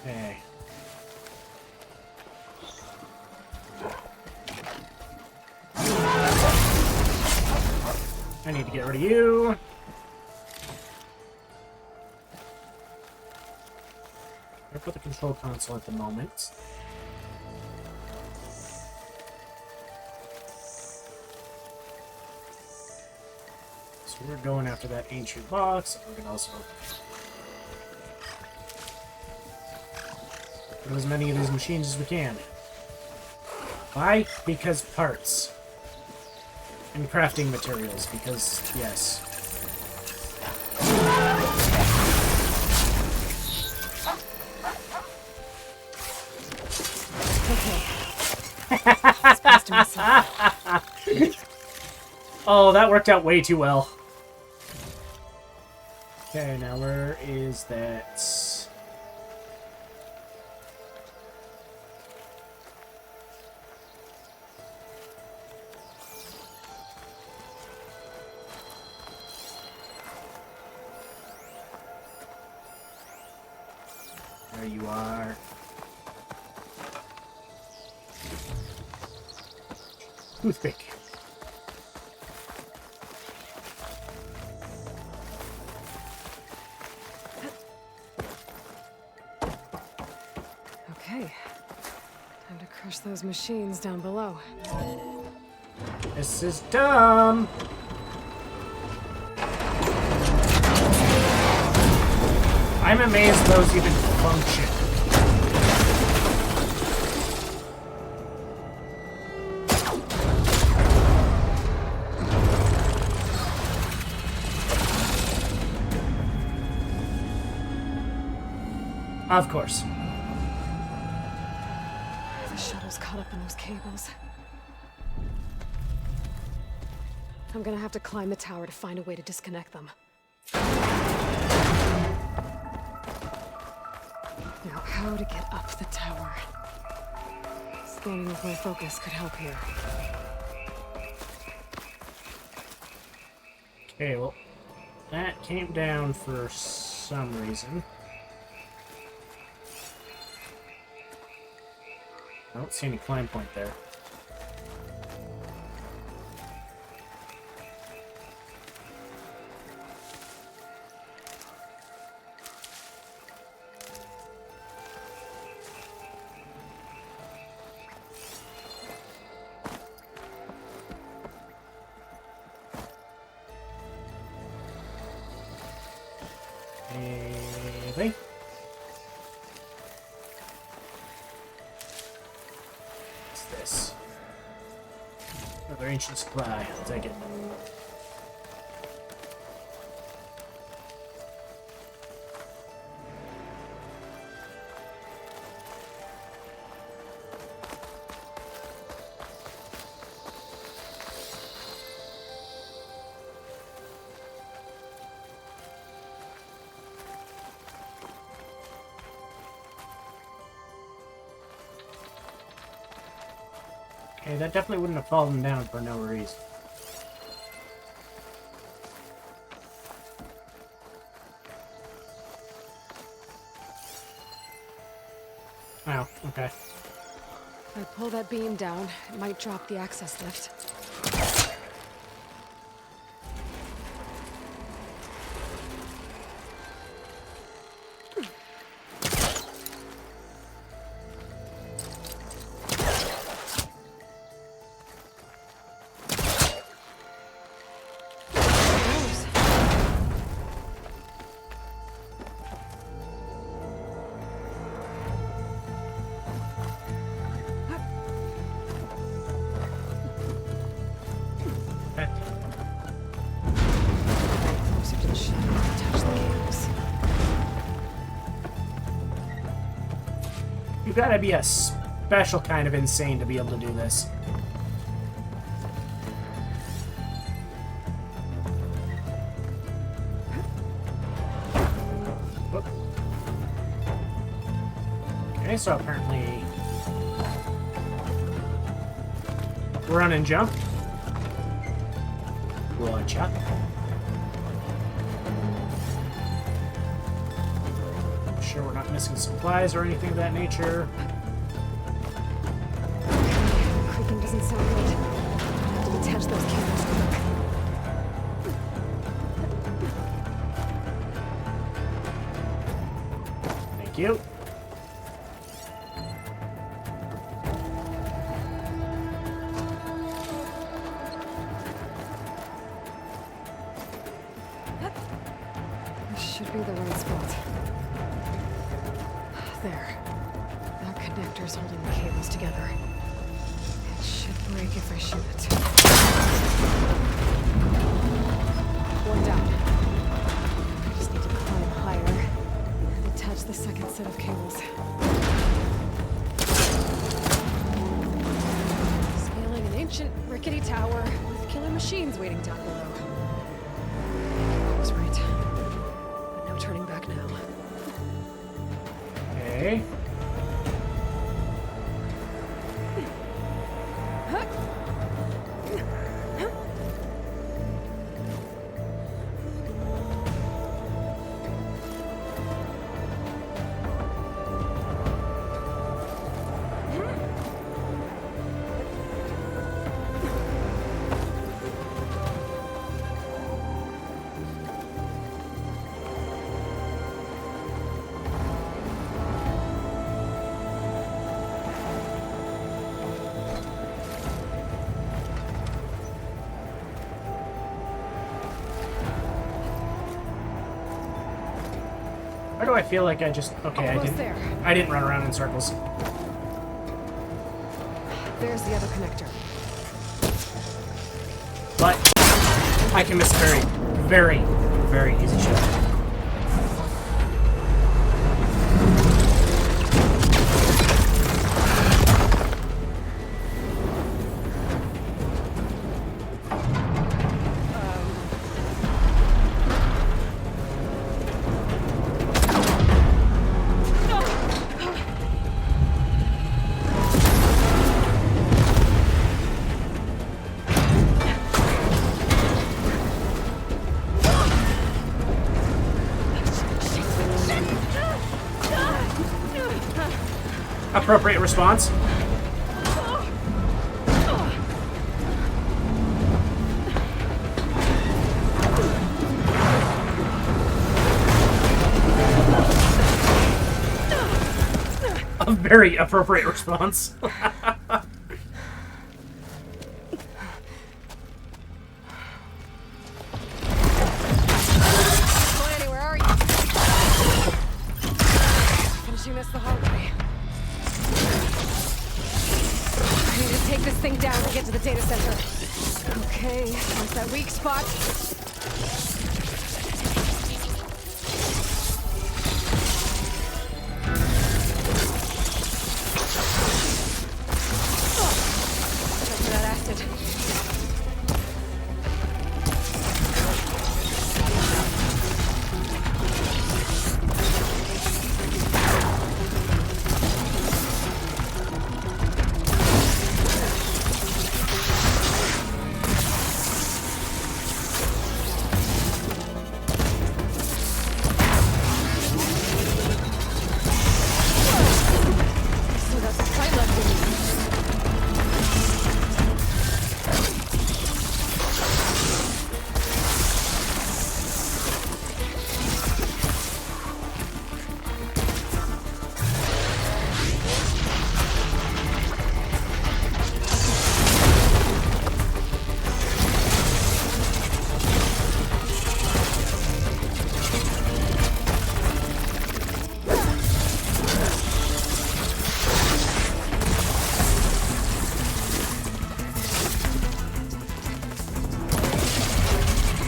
[SPEAKER 1] Okay. I need to get rid of you. I put the control console at the moment. So we're going after that ancient box. We're gonna also get as many of these machines as we can. Why? Because parts. And crafting materials, because, yes.
[SPEAKER 3] Okay. Supposed to miss something.
[SPEAKER 1] Oh, that worked out way too well. Okay, now where is that? There you are. Toothpick.
[SPEAKER 3] Okay. Time to crush those machines down below.
[SPEAKER 1] This is dumb. I'm amazed those even function. Of course.
[SPEAKER 3] The shuttle's caught up in those cables. I'm gonna have to climb the tower to find a way to disconnect them. out how to get up the tower. Scanning with my focus could help here.
[SPEAKER 1] Okay, well, that came down for some reason. I don't see any climb point there. Anything? What's this? Another ancient supply. I'll take it. Okay, that definitely wouldn't have fallen down for no reason. Oh, okay.
[SPEAKER 3] If I pull that beam down, it might drop the access lift. Closer to the shadow to touch the cables.
[SPEAKER 1] You gotta be a special kind of insane to be able to do this. Whoop. Okay, so apparently run and jump. Launch up. I'm sure we're not missing supplies or anything of that nature.
[SPEAKER 3] Creaking doesn't sound good. I have to detach those cables quick.
[SPEAKER 1] Thank you.
[SPEAKER 3] This should be the right spot. There. That connector's holding the cables together. It should break if I shoot it. One down. I just need to climb higher and attach the second set of cables. Scaling an ancient, rickety tower with killer machines waiting down below. I was right. But no turning back now.
[SPEAKER 1] Okay. Why do I feel like I just... Okay,
[SPEAKER 3] Almost there.
[SPEAKER 1] I didn't run around in circles.
[SPEAKER 3] There's the other connector.
[SPEAKER 1] But I can miss very, very, very easy shot. Appropriate response. A very appropriate response.
[SPEAKER 3] Lanny, where are you? Finishing this the hard way. I need to take this thing down to get to the data center. Okay, once that weak spot. Check for that acid. So that's a fight left in me.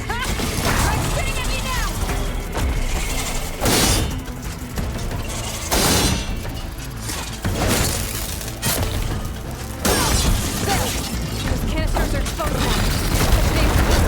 [SPEAKER 3] I'm spitting at me now! There! Those canisters are exposed now. That's dangerous.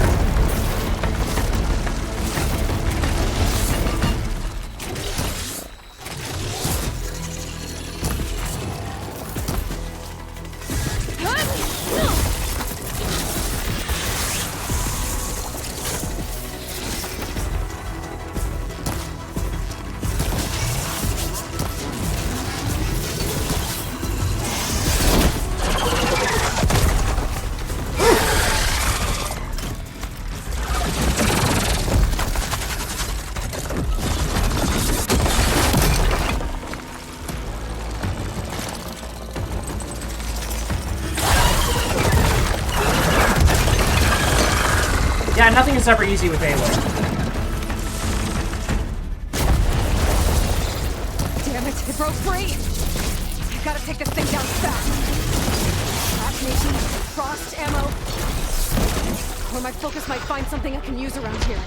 [SPEAKER 1] Yeah, nothing is ever easy with Aloy.
[SPEAKER 3] Damn it, it broke free! I gotta take this thing down fast. Fascination, frost, ammo. Or my focus might find something I can use around here.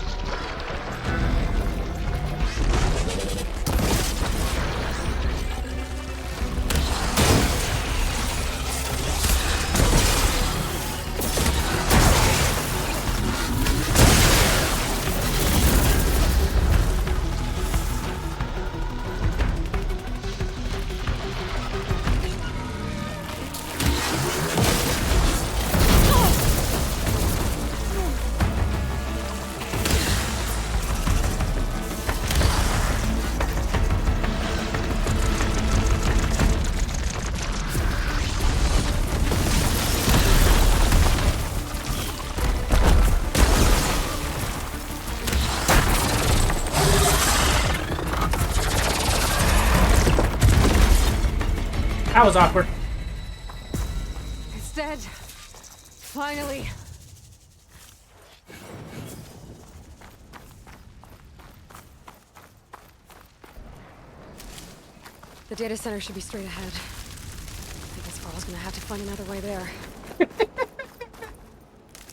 [SPEAKER 1] That was awkward.
[SPEAKER 3] It's dead. Finally. The data center should be straight ahead. I guess Varl's gonna have to find another way there.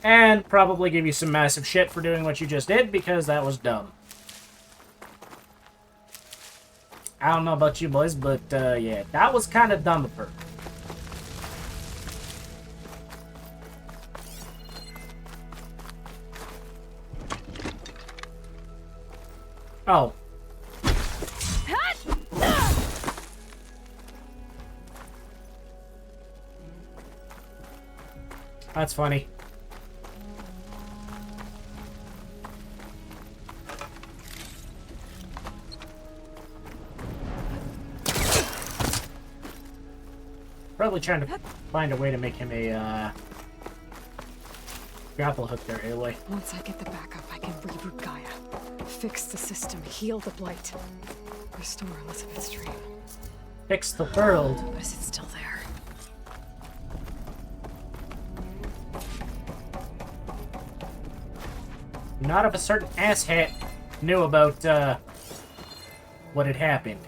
[SPEAKER 1] And probably give you some massive shit for doing what you just did, because that was dumb. I don't know about you boys, but yeah, that was kind of dumb of her. Oh. That's funny. probably trying to find a way to make him a grapple hook there, Aloy.
[SPEAKER 3] Once I get the backup, I can reboot Gaia. Fix the system, heal the blight. Restore Elizabeth's dream.
[SPEAKER 1] Fix the world.
[SPEAKER 3] But is it still there?
[SPEAKER 1] Not if a certain asshat knew about, what had happened.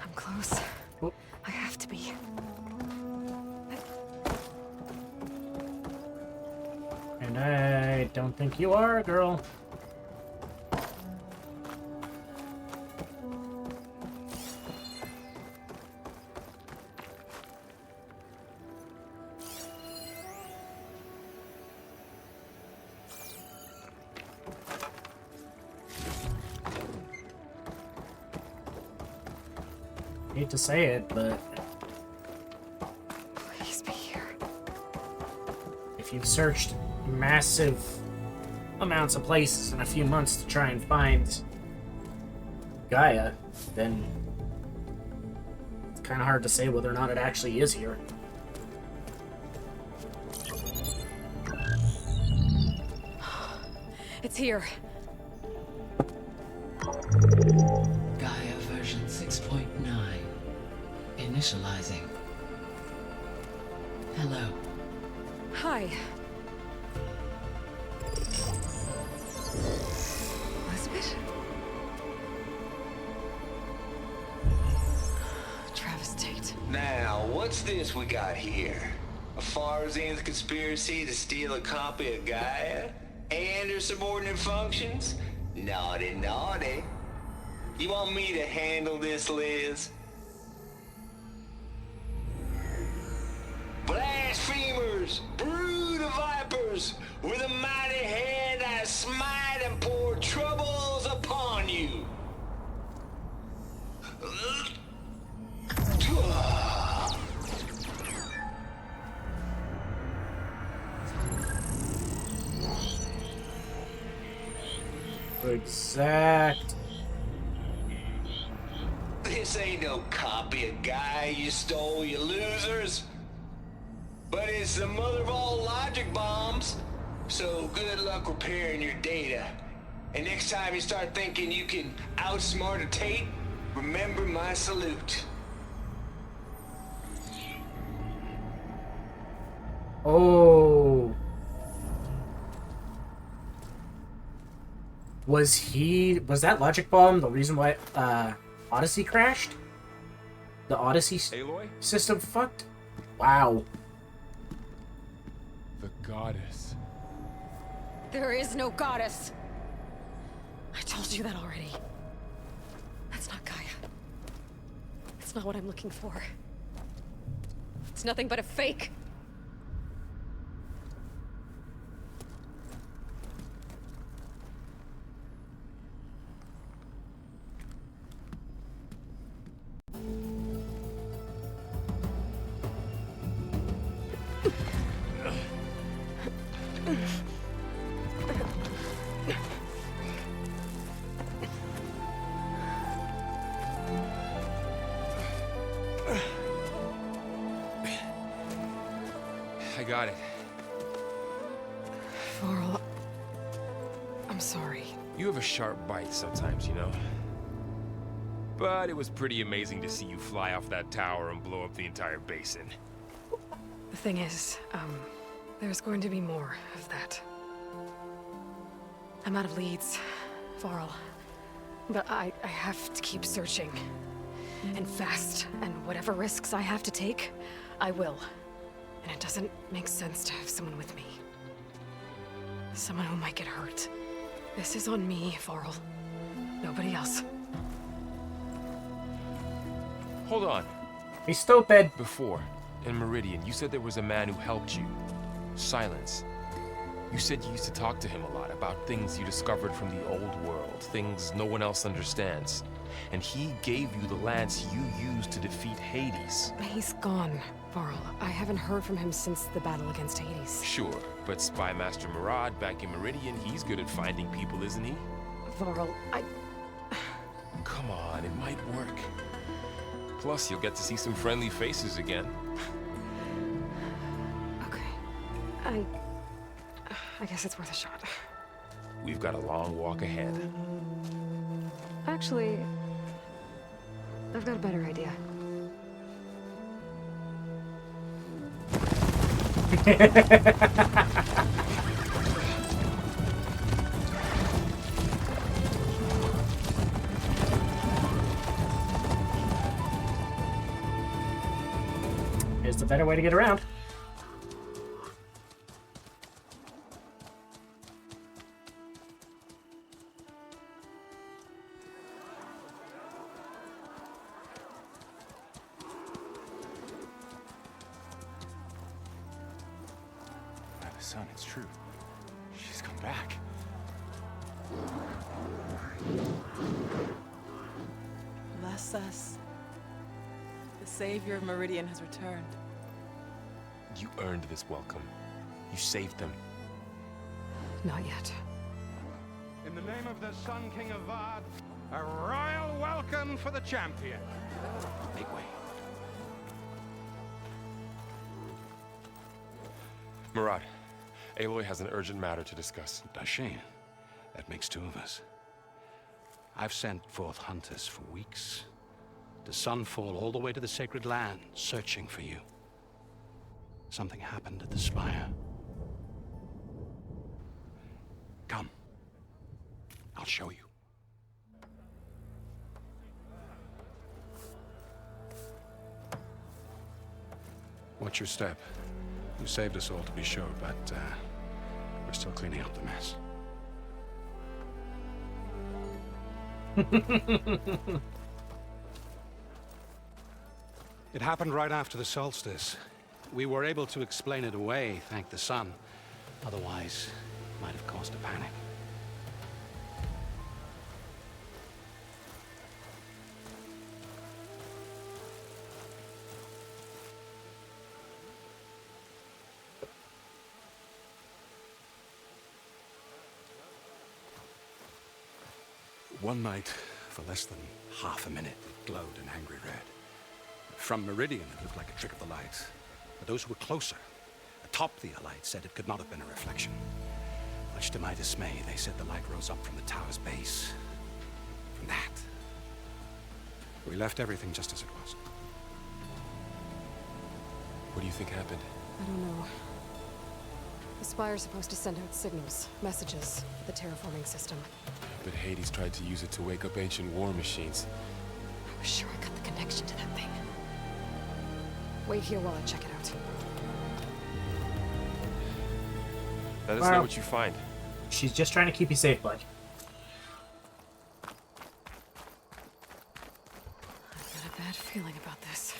[SPEAKER 3] I'm close.
[SPEAKER 1] Oh.
[SPEAKER 3] I have to be.
[SPEAKER 1] And I don't think you are, girl. Hate to say it, but
[SPEAKER 3] Please be here.
[SPEAKER 1] if you've searched massive amounts of places in a few months to try and find Gaia, then it's kind of hard to say whether or not it actually is here.
[SPEAKER 3] It's here.
[SPEAKER 7] Gaia version 6.9. Initializing. Hello.
[SPEAKER 3] Hi. Elizabeth? Travis Tate.
[SPEAKER 8] Now, what's this we got here? A Farzan's conspiracy to steal a copy of Gaia? And her subordinate functions? Naughty, naughty. You want me to handle this, Liz? Blasphemers! Brood of vipers! With a mighty hand I smite and pour troubles upon you!
[SPEAKER 1] Exact.
[SPEAKER 8] This ain't no copy of Gaia you stole, you losers. But it's the mother of all logic bombs. So good luck repairing your data. And next time you start thinking you can outsmart a Tate, remember my salute.
[SPEAKER 1] Oh. Was that logic bomb the reason why Odyssey crashed? The Odyssey
[SPEAKER 4] Aloy?
[SPEAKER 1] system fucked? Wow.
[SPEAKER 4] The goddess.
[SPEAKER 3] There is no goddess. I told you that already. That's not Gaia. It's not what I'm looking for. It's nothing but a fake.
[SPEAKER 4] I got it.
[SPEAKER 3] Varl, I'm sorry.
[SPEAKER 4] You have a sharp bite sometimes, you know? But it was pretty amazing to see you fly off that tower and blow up the entire basin.
[SPEAKER 3] The thing is, there's going to be more of that. I'm out of leads, Varl. But I have to keep searching. And fast. And whatever risks I have to take, I will. And it doesn't make sense to have someone with me. Someone who might get hurt. This is on me, Varl. Nobody else.
[SPEAKER 4] Hold on.
[SPEAKER 1] Hey, stupid.
[SPEAKER 4] Before, in Meridian, you said there was a man who helped you. Silence. You said you used to talk to him a lot about things you discovered from the old world, things no one else understands. And he gave you the lance you used to defeat Hades.
[SPEAKER 3] He's gone, Varl. I haven't heard from him since the battle against Hades.
[SPEAKER 4] Sure, but Spy Master Murad back in Meridian, he's good at finding people, isn't he?
[SPEAKER 3] Varl,
[SPEAKER 4] Come on, it might work. Plus, you'll get to see some friendly faces again.
[SPEAKER 3] Okay. I guess it's worth a shot.
[SPEAKER 4] We've got a long walk ahead.
[SPEAKER 3] Actually, I've got a better idea.
[SPEAKER 1] Here's the better way to get around.
[SPEAKER 9] By the sun, it's true. She's come back.
[SPEAKER 10] Bless us. The savior of Meridian has returned.
[SPEAKER 4] You earned this welcome. You saved them.
[SPEAKER 3] Not yet.
[SPEAKER 11] In the name of the Sun King of Vard, a royal welcome for the champion.
[SPEAKER 9] Make way.
[SPEAKER 4] Murad, Aloy has an urgent matter to discuss.
[SPEAKER 9] Dashane, that makes two of us. I've sent forth hunters for weeks. To Sunfall all the way to the Sacred Land, searching for you. Something happened at the Spire. Come. I'll show you. Watch your step. You saved us all, to be sure, but we're still cleaning up the mess. It happened right after the solstice. We were able to explain it away, thank the sun. Otherwise, it might have caused a panic. One night, for less than half a minute, it glowed an angry red. From Meridian, it looked like a trick of the light. But those who were closer, atop the light, said it could not have been a reflection. Much to my dismay, they said the light rose up from the tower's base. From that. We left everything just as it was.
[SPEAKER 4] What do you think happened?
[SPEAKER 3] I don't know. The Spire's supposed to send out signals, messages, for the terraforming system.
[SPEAKER 4] But Hades tried to use it to wake up ancient war machines.
[SPEAKER 3] I was sure I got the connection to that thing. Wait here while I check it out.
[SPEAKER 4] Let us
[SPEAKER 1] Wow.
[SPEAKER 4] know what you find.
[SPEAKER 1] She's just trying to keep you safe, bud.
[SPEAKER 3] I've got a bad feeling about this.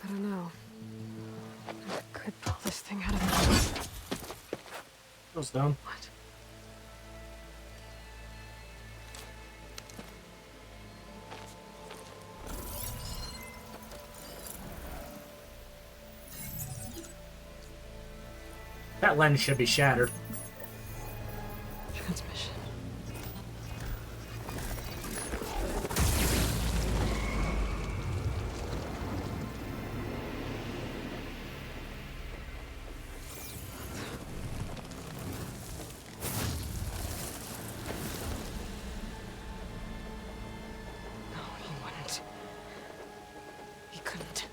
[SPEAKER 3] I don't know. I could pull this thing out of the...
[SPEAKER 1] Goes down.
[SPEAKER 3] What?
[SPEAKER 1] That lens should be shattered.
[SPEAKER 3] Transmission. No, he wouldn't. He couldn't.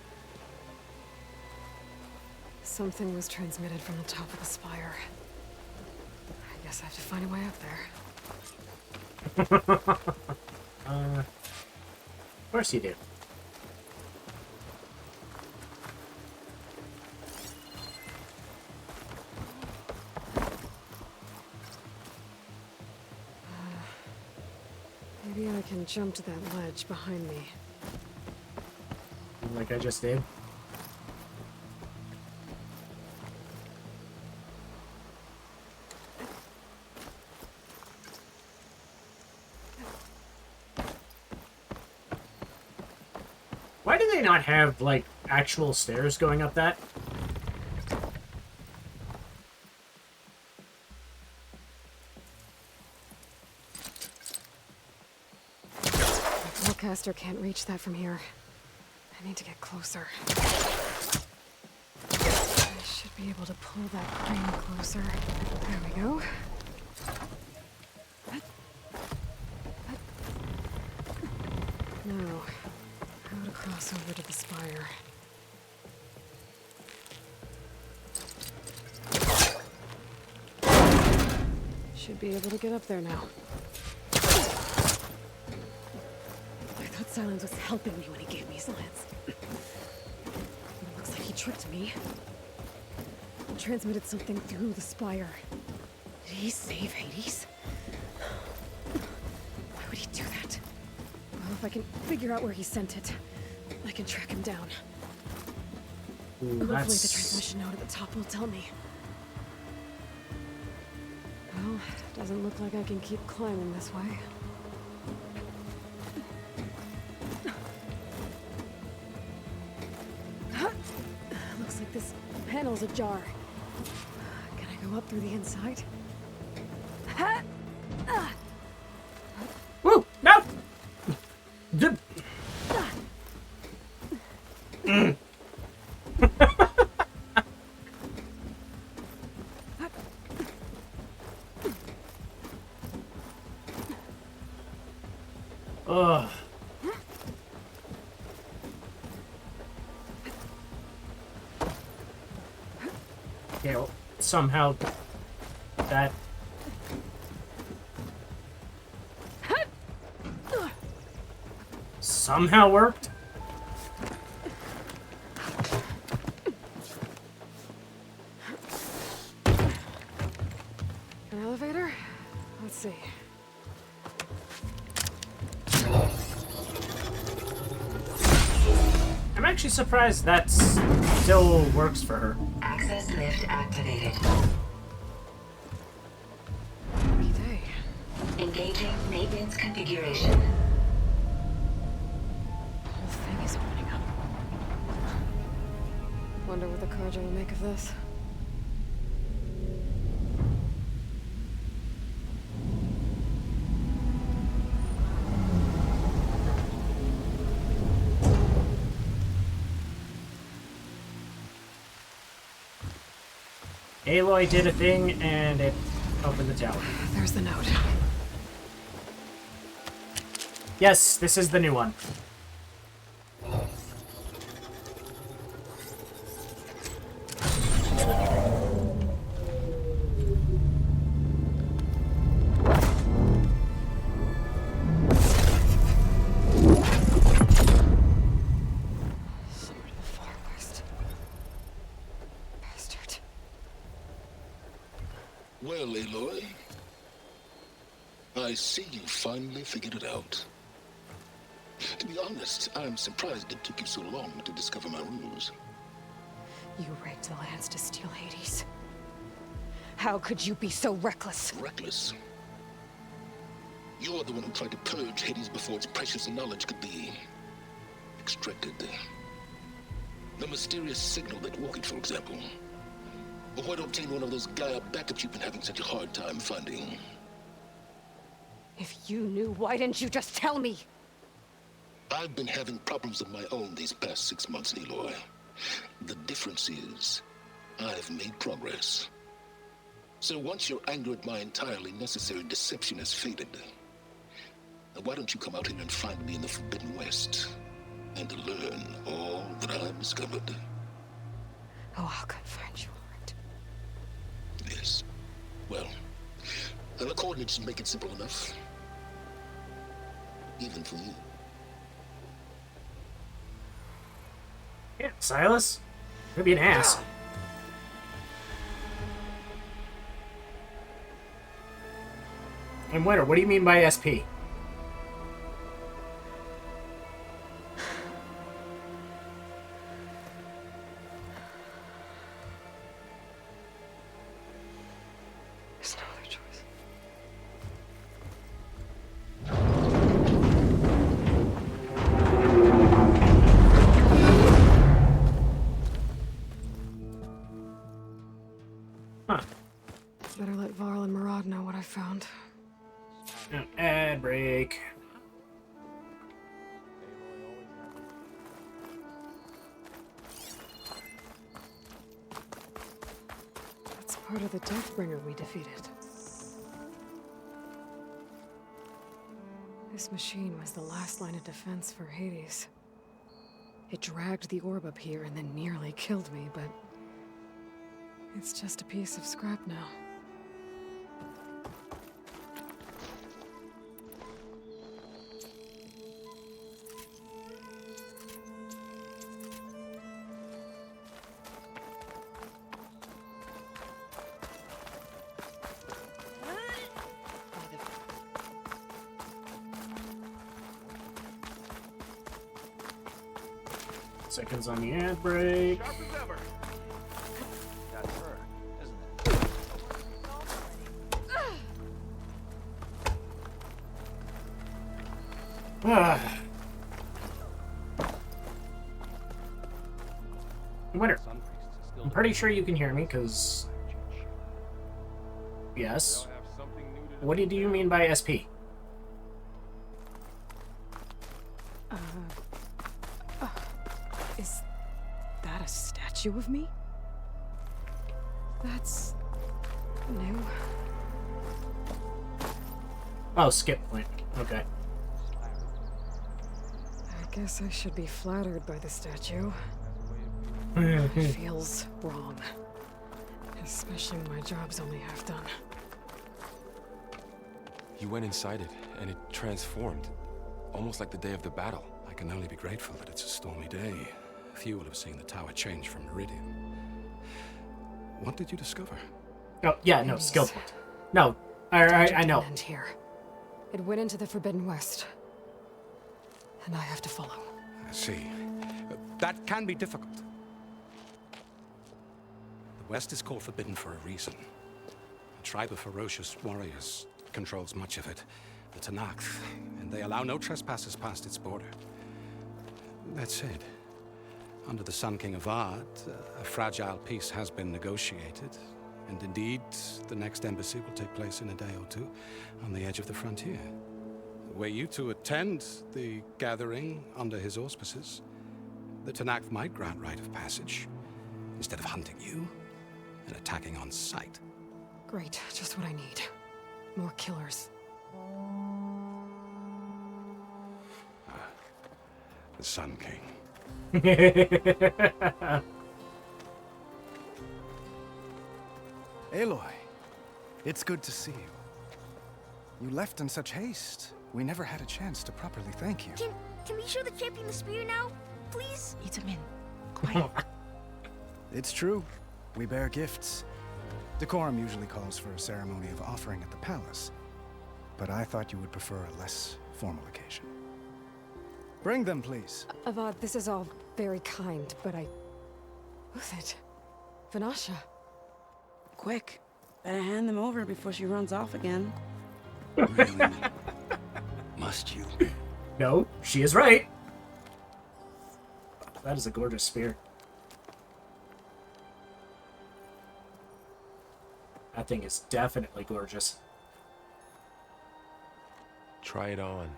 [SPEAKER 3] Something was transmitted from the top of the spire. I guess I have to find a way up there.
[SPEAKER 1] Of course you do.
[SPEAKER 3] Maybe I can jump to that ledge behind me.
[SPEAKER 1] Like I just did. Why do they not have, like, actual stairs going up that?
[SPEAKER 3] blaster can't reach that from here. I need to get closer. I should be able to pull that crane closer. There we go. Now, how to cross over to the spire. Should be able to get up there now. I thought Silence was helping me when he gave me his lance. It looks like he tricked me. He transmitted something through the spire. Did he save Hades? Why would he do that? Well, if I can figure out where he sent it, I can track him down.
[SPEAKER 1] Ooh,
[SPEAKER 3] Hopefully
[SPEAKER 1] that's...
[SPEAKER 3] the transmission node at the top will tell me. Well, doesn't look like I can keep climbing this way. Looks like this panel's ajar. Can I go up through the inside?
[SPEAKER 1] Woo! No! Dip. Ugh. Okay, well, somehow that somehow worked.
[SPEAKER 3] An elevator? Let's see.
[SPEAKER 1] I'm actually surprised that still works for her.
[SPEAKER 12] Access lift activated.
[SPEAKER 3] Lucky day.
[SPEAKER 12] Engaging maintenance configuration.
[SPEAKER 3] The whole thing is opening up. Wonder what the Carja will make of this.
[SPEAKER 1] Aloy did a thing and it opened the tower.
[SPEAKER 3] There's the note.
[SPEAKER 1] Yes, this is the new one.
[SPEAKER 3] Somewhere to the far west. Bastard.
[SPEAKER 2] Well, Aloy, I see you finally figured it out. To be honest, I'm surprised it took you so long to discover my ruse.
[SPEAKER 3] You rigged the lance to steal Hades. How could you be so reckless?
[SPEAKER 2] Reckless? You're the one who tried to purge Hades before its precious knowledge could be extracted. The mysterious signal that woke it, for example. Or why to obtain one of those Gaia backups you've been having such a hard time finding.
[SPEAKER 3] If you knew, why didn't you just tell me?
[SPEAKER 2] I've been having problems of my own these past 6 months, Aloy. The difference is, I've made progress. So once your anger at my entirely necessary deception has faded, why don't you come out here and find me in the Forbidden West, and learn all that I've discovered?
[SPEAKER 3] Oh, I'll come find you, all right.
[SPEAKER 2] Yes. Well, the coordinates make it simple enough. Even for you.
[SPEAKER 1] Yeah, Silas. Could be an ass. And Winter, what do you mean by SP?
[SPEAKER 3] There's no other choice.
[SPEAKER 1] Huh.
[SPEAKER 3] Better let Varl and Murad know what I found.
[SPEAKER 1] Ad break.
[SPEAKER 3] part of the Deathbringer we defeated. This machine was the last line of defense for Hades. It dragged the orb up here and then nearly killed me, but it's just a piece of scrap now.
[SPEAKER 1] Seconds on the ad break.
[SPEAKER 13] Sharp as ever. That's her, isn't it?
[SPEAKER 1] Winner. I'm pretty sure you can hear me, because... Yes. What do you mean by SP?
[SPEAKER 3] Is that a statue of me? That's... new.
[SPEAKER 1] Oh, skip point. Okay.
[SPEAKER 3] I guess I should be flattered by the statue. It feels wrong. Especially when my job's only half done.
[SPEAKER 4] You went inside it, and it transformed. Almost like the day of the battle.
[SPEAKER 9] I can only be grateful that it's a stormy day. Few will have seen the tower change from Meridian. What did you discover?
[SPEAKER 1] Oh, yeah, no, skill point. No, I know.
[SPEAKER 3] End here. It went into the Forbidden West. And I have to follow.
[SPEAKER 9] I see. That can be difficult. The West is called Forbidden for a reason. A tribe of ferocious warriors controls much of it. The Tenakth, and they allow no trespassers past its border. That said, under the Sun King Avad, a fragile peace has been negotiated, and indeed, the next embassy will take place in a day or two on the edge of the frontier. Were you to attend the gathering under his auspices, the Tenakth might grant right of passage, instead of hunting you and attacking on sight.
[SPEAKER 3] Great, just what I need. More killers.
[SPEAKER 9] The Sun King.
[SPEAKER 14] Aloy, it's good to see you. You left in such haste. We never had a chance to properly thank you.
[SPEAKER 15] Can we show the champion the spear now? Please?
[SPEAKER 10] Itamen, quiet.
[SPEAKER 14] It's true. We bear gifts. Decorum usually calls for a ceremony of offering at the palace. But I thought you would prefer a less formal occasion. Bring them, please.
[SPEAKER 3] Avad, this is all very kind, but who's it? Vanasha.
[SPEAKER 10] Quick. Better hand them over before she runs off again.
[SPEAKER 9] Really? Must you?
[SPEAKER 1] No, she is right. That is a gorgeous spear. That thing is definitely gorgeous.
[SPEAKER 4] Try it on.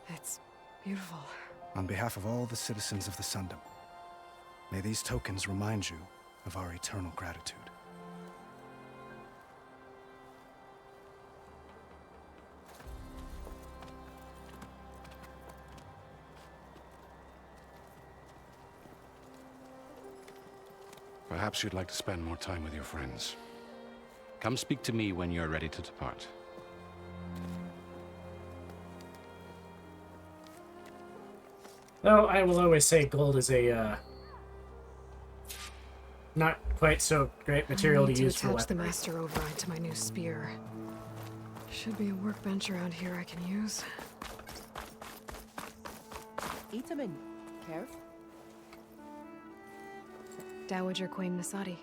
[SPEAKER 3] It's beautiful.
[SPEAKER 14] On behalf of all the citizens of the Sundom, may these tokens remind you of our eternal gratitude.
[SPEAKER 9] Perhaps you'd like to spend more time with your friends. Come speak to me when you're ready to depart.
[SPEAKER 1] Though I will always say gold is a not quite so great material to use for
[SPEAKER 3] attach the
[SPEAKER 1] weaponry.
[SPEAKER 3] master override to my new spear. Should be a workbench around here I can use.
[SPEAKER 10] Itamen, Kerf.
[SPEAKER 3] Dowager Queen Nasadi.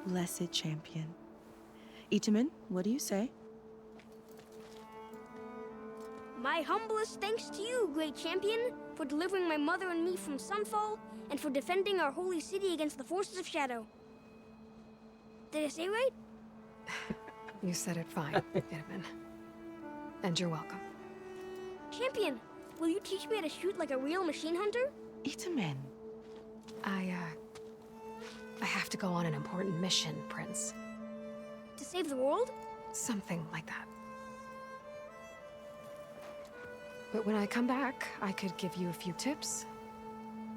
[SPEAKER 10] Blessed champion. Itamen, what do you say?
[SPEAKER 15] My humblest thanks to you, great champion, for delivering my mother and me from Sunfall, and for defending our holy city against the forces of Shadow. Did I say right?
[SPEAKER 3] You said it fine, Edmund. And you're welcome.
[SPEAKER 15] Champion, will you teach me how to shoot like a real machine hunter?
[SPEAKER 10] Itamen.
[SPEAKER 3] I have to go on an important mission, Prince.
[SPEAKER 15] To save the world?
[SPEAKER 3] Something like that. But when I come back, I could give you a few tips.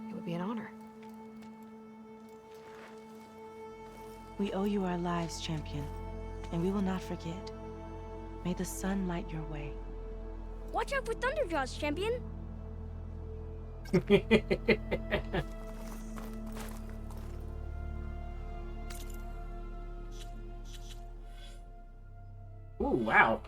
[SPEAKER 3] It would be an honor.
[SPEAKER 10] We owe you our lives, champion, and we will not forget. May the sun light your way.
[SPEAKER 15] Watch out for Thunderjaws, champion.
[SPEAKER 1] Ooh, wow.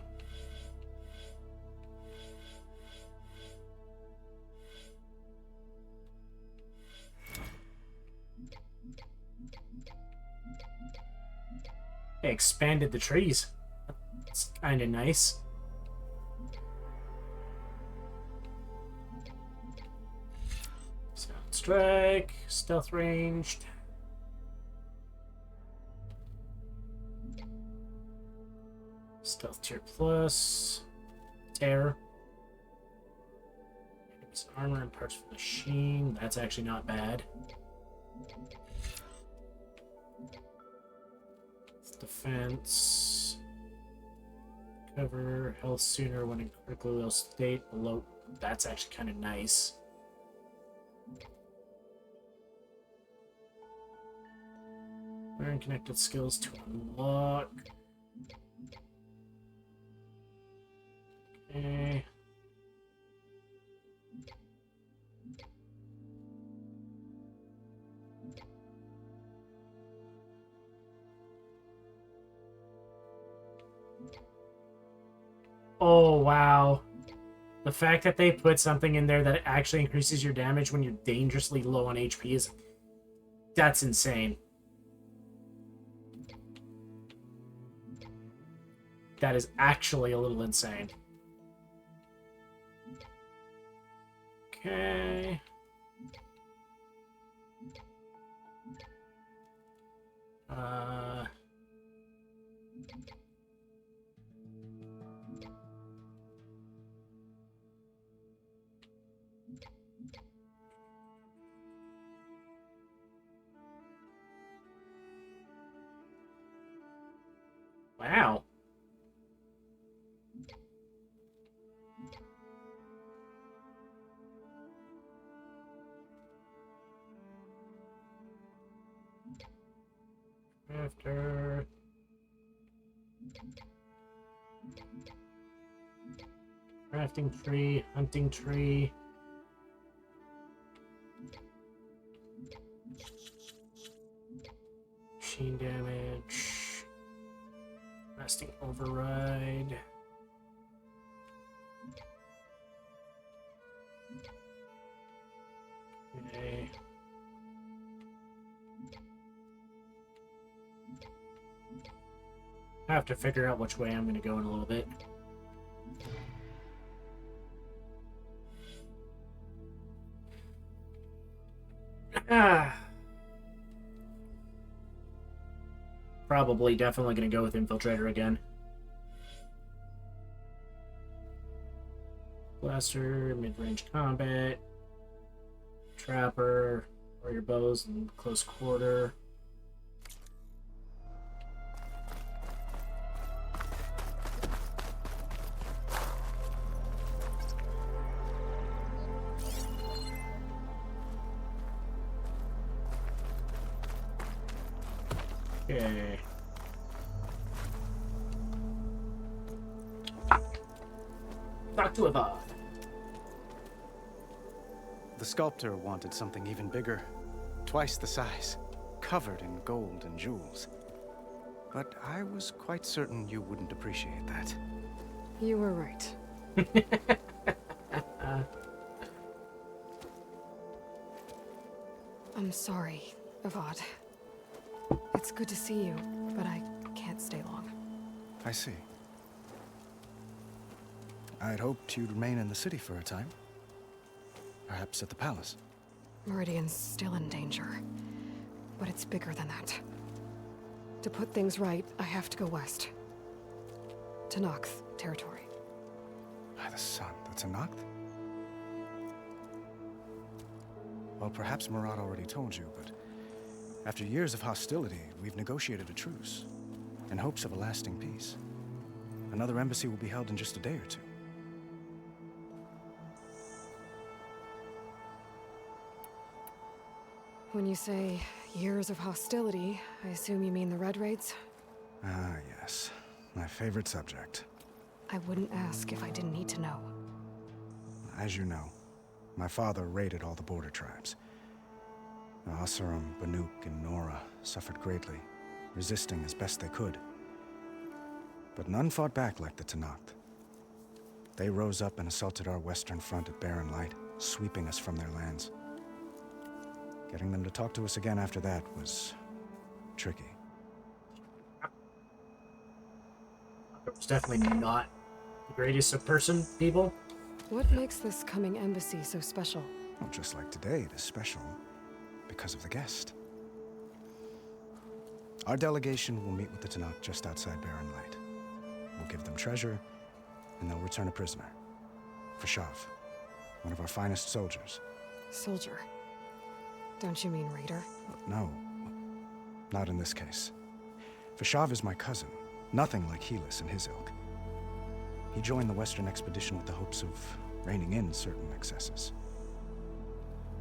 [SPEAKER 1] They expanded the trees. It's kind of nice. Sound strike, stealth ranged. Stealth tier plus. Terror. Armor and parts for the machine. That's actually not bad. Defense. Cover. Health sooner when in critically ill state. Below. That's actually kind of nice. Learn connected skills to unlock. Okay. Oh, wow. The fact that they put something in there that actually increases your damage when you're dangerously low on HP is... That's insane. That is actually a little insane. Okay. Wow. After crafting tree, hunting tree. Machine damage. Resting override. Okay. I have to figure out which way I'm going to go in a little bit. Probably definitely going to go with Infiltrator again. Blaster, mid-range combat, Trapper, or your bows in close quarter. Okay. Talk to Avad.
[SPEAKER 14] The sculptor wanted something even bigger, twice the size, covered in gold and jewels. But I was quite certain you wouldn't appreciate that.
[SPEAKER 3] You were right. I'm sorry, Avad. It's good to see you, but I can't stay long.
[SPEAKER 14] I see. I'd hoped you'd remain in the city for a time. Perhaps at the palace.
[SPEAKER 3] Meridian's still in danger, but it's bigger than that. To put things right, I have to go west. To Nox territory.
[SPEAKER 14] By the sun, that's a Nox? Well, perhaps Murad already told you, but after years of hostility, we've negotiated a truce in hopes of a lasting peace. Another embassy will be held in just a day or two.
[SPEAKER 3] When you say years of hostility, I assume you mean the Red Raids?
[SPEAKER 14] Ah, yes. My favorite subject.
[SPEAKER 3] I wouldn't ask if I didn't need to know.
[SPEAKER 14] As you know, my father raided all the border tribes. The Asurum, Banuk, and Nora suffered greatly, resisting as best they could. But none fought back like the Tenakth. They rose up and assaulted our western front at Barren Light, sweeping us from their lands. Getting them to talk to us again after that was tricky.
[SPEAKER 1] It was definitely not the greatest of people.
[SPEAKER 3] What makes this coming embassy so special?
[SPEAKER 14] Well, just like today, it is special because of the guest. Our delegation will meet with the Tenakth just outside Barren Light. We'll give them treasure, and they'll return a prisoner. Fashav, one of our finest soldiers.
[SPEAKER 3] Soldier? Don't you mean raider?
[SPEAKER 14] No, not in this case. Fashav is my cousin, nothing like Helis and his ilk. He joined the Western expedition with the hopes of reining in certain excesses.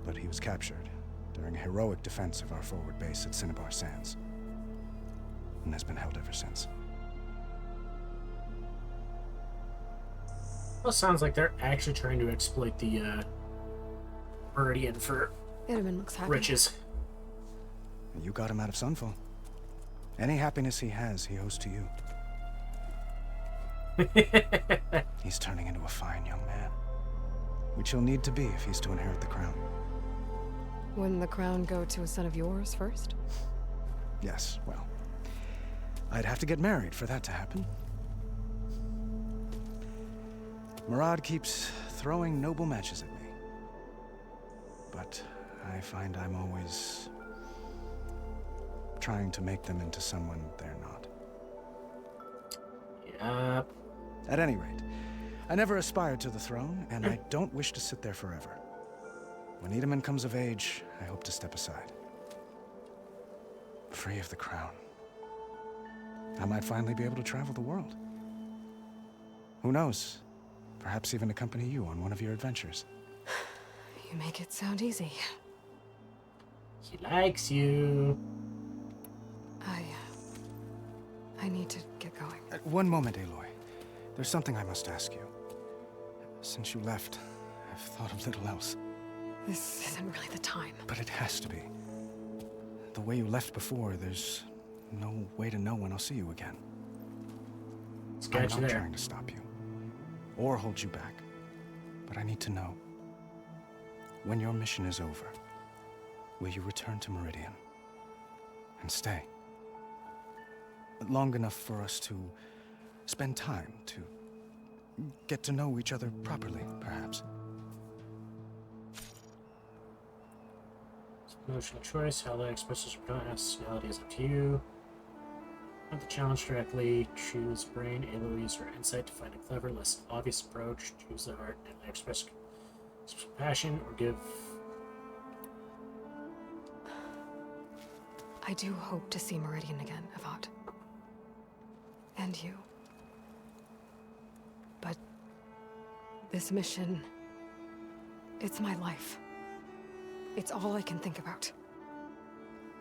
[SPEAKER 14] But he was captured during a heroic defense of our forward base at Cinnabar Sands, and has been held ever since.
[SPEAKER 1] Well, it sounds like they're actually trying to exploit the Meridian for
[SPEAKER 3] Itamen looks happy.
[SPEAKER 1] riches.
[SPEAKER 14] You got him out of Sunfall. Any happiness he has, he owes to you. He's turning into a fine young man, which he'll need to be if he's to inherit the crown.
[SPEAKER 3] Wouldn't the crown go to a son of yours first?
[SPEAKER 14] Yes, well, I'd have to get married for that to happen. Murad keeps throwing noble matches at me, but I find I'm always trying to make them into someone they're not.
[SPEAKER 1] Yep.
[SPEAKER 14] At any rate, I never aspired to the throne, and I don't wish to sit there forever. When Itamen comes of age, I hope to step aside. Free of the crown. I might finally be able to travel the world. Who knows? Perhaps even accompany you on one of your adventures.
[SPEAKER 3] You make it sound easy.
[SPEAKER 1] He likes you.
[SPEAKER 3] I need to get going.
[SPEAKER 14] One moment, Aloy. There's something I must ask you. Since you left, I've thought of little else.
[SPEAKER 3] This isn't really the time.
[SPEAKER 14] But it has to be. The way you left before, there's no way to know when I'll see you again. I'm not trying to stop you, or hold you back. But I need to know, when your mission is over, will you return to Meridian and stay? Long enough for us to spend time, to get to know each other properly, perhaps.
[SPEAKER 1] Emotional choice, how that expresses your personality is up to you. Not the challenge directly. Choose brain, abilities, or insight to find a clever, less obvious approach. Choose the heart and express passion, or give.
[SPEAKER 3] I do hope to see Meridian again, Avad. And you. But this mission, it's my life. It's all I can think about.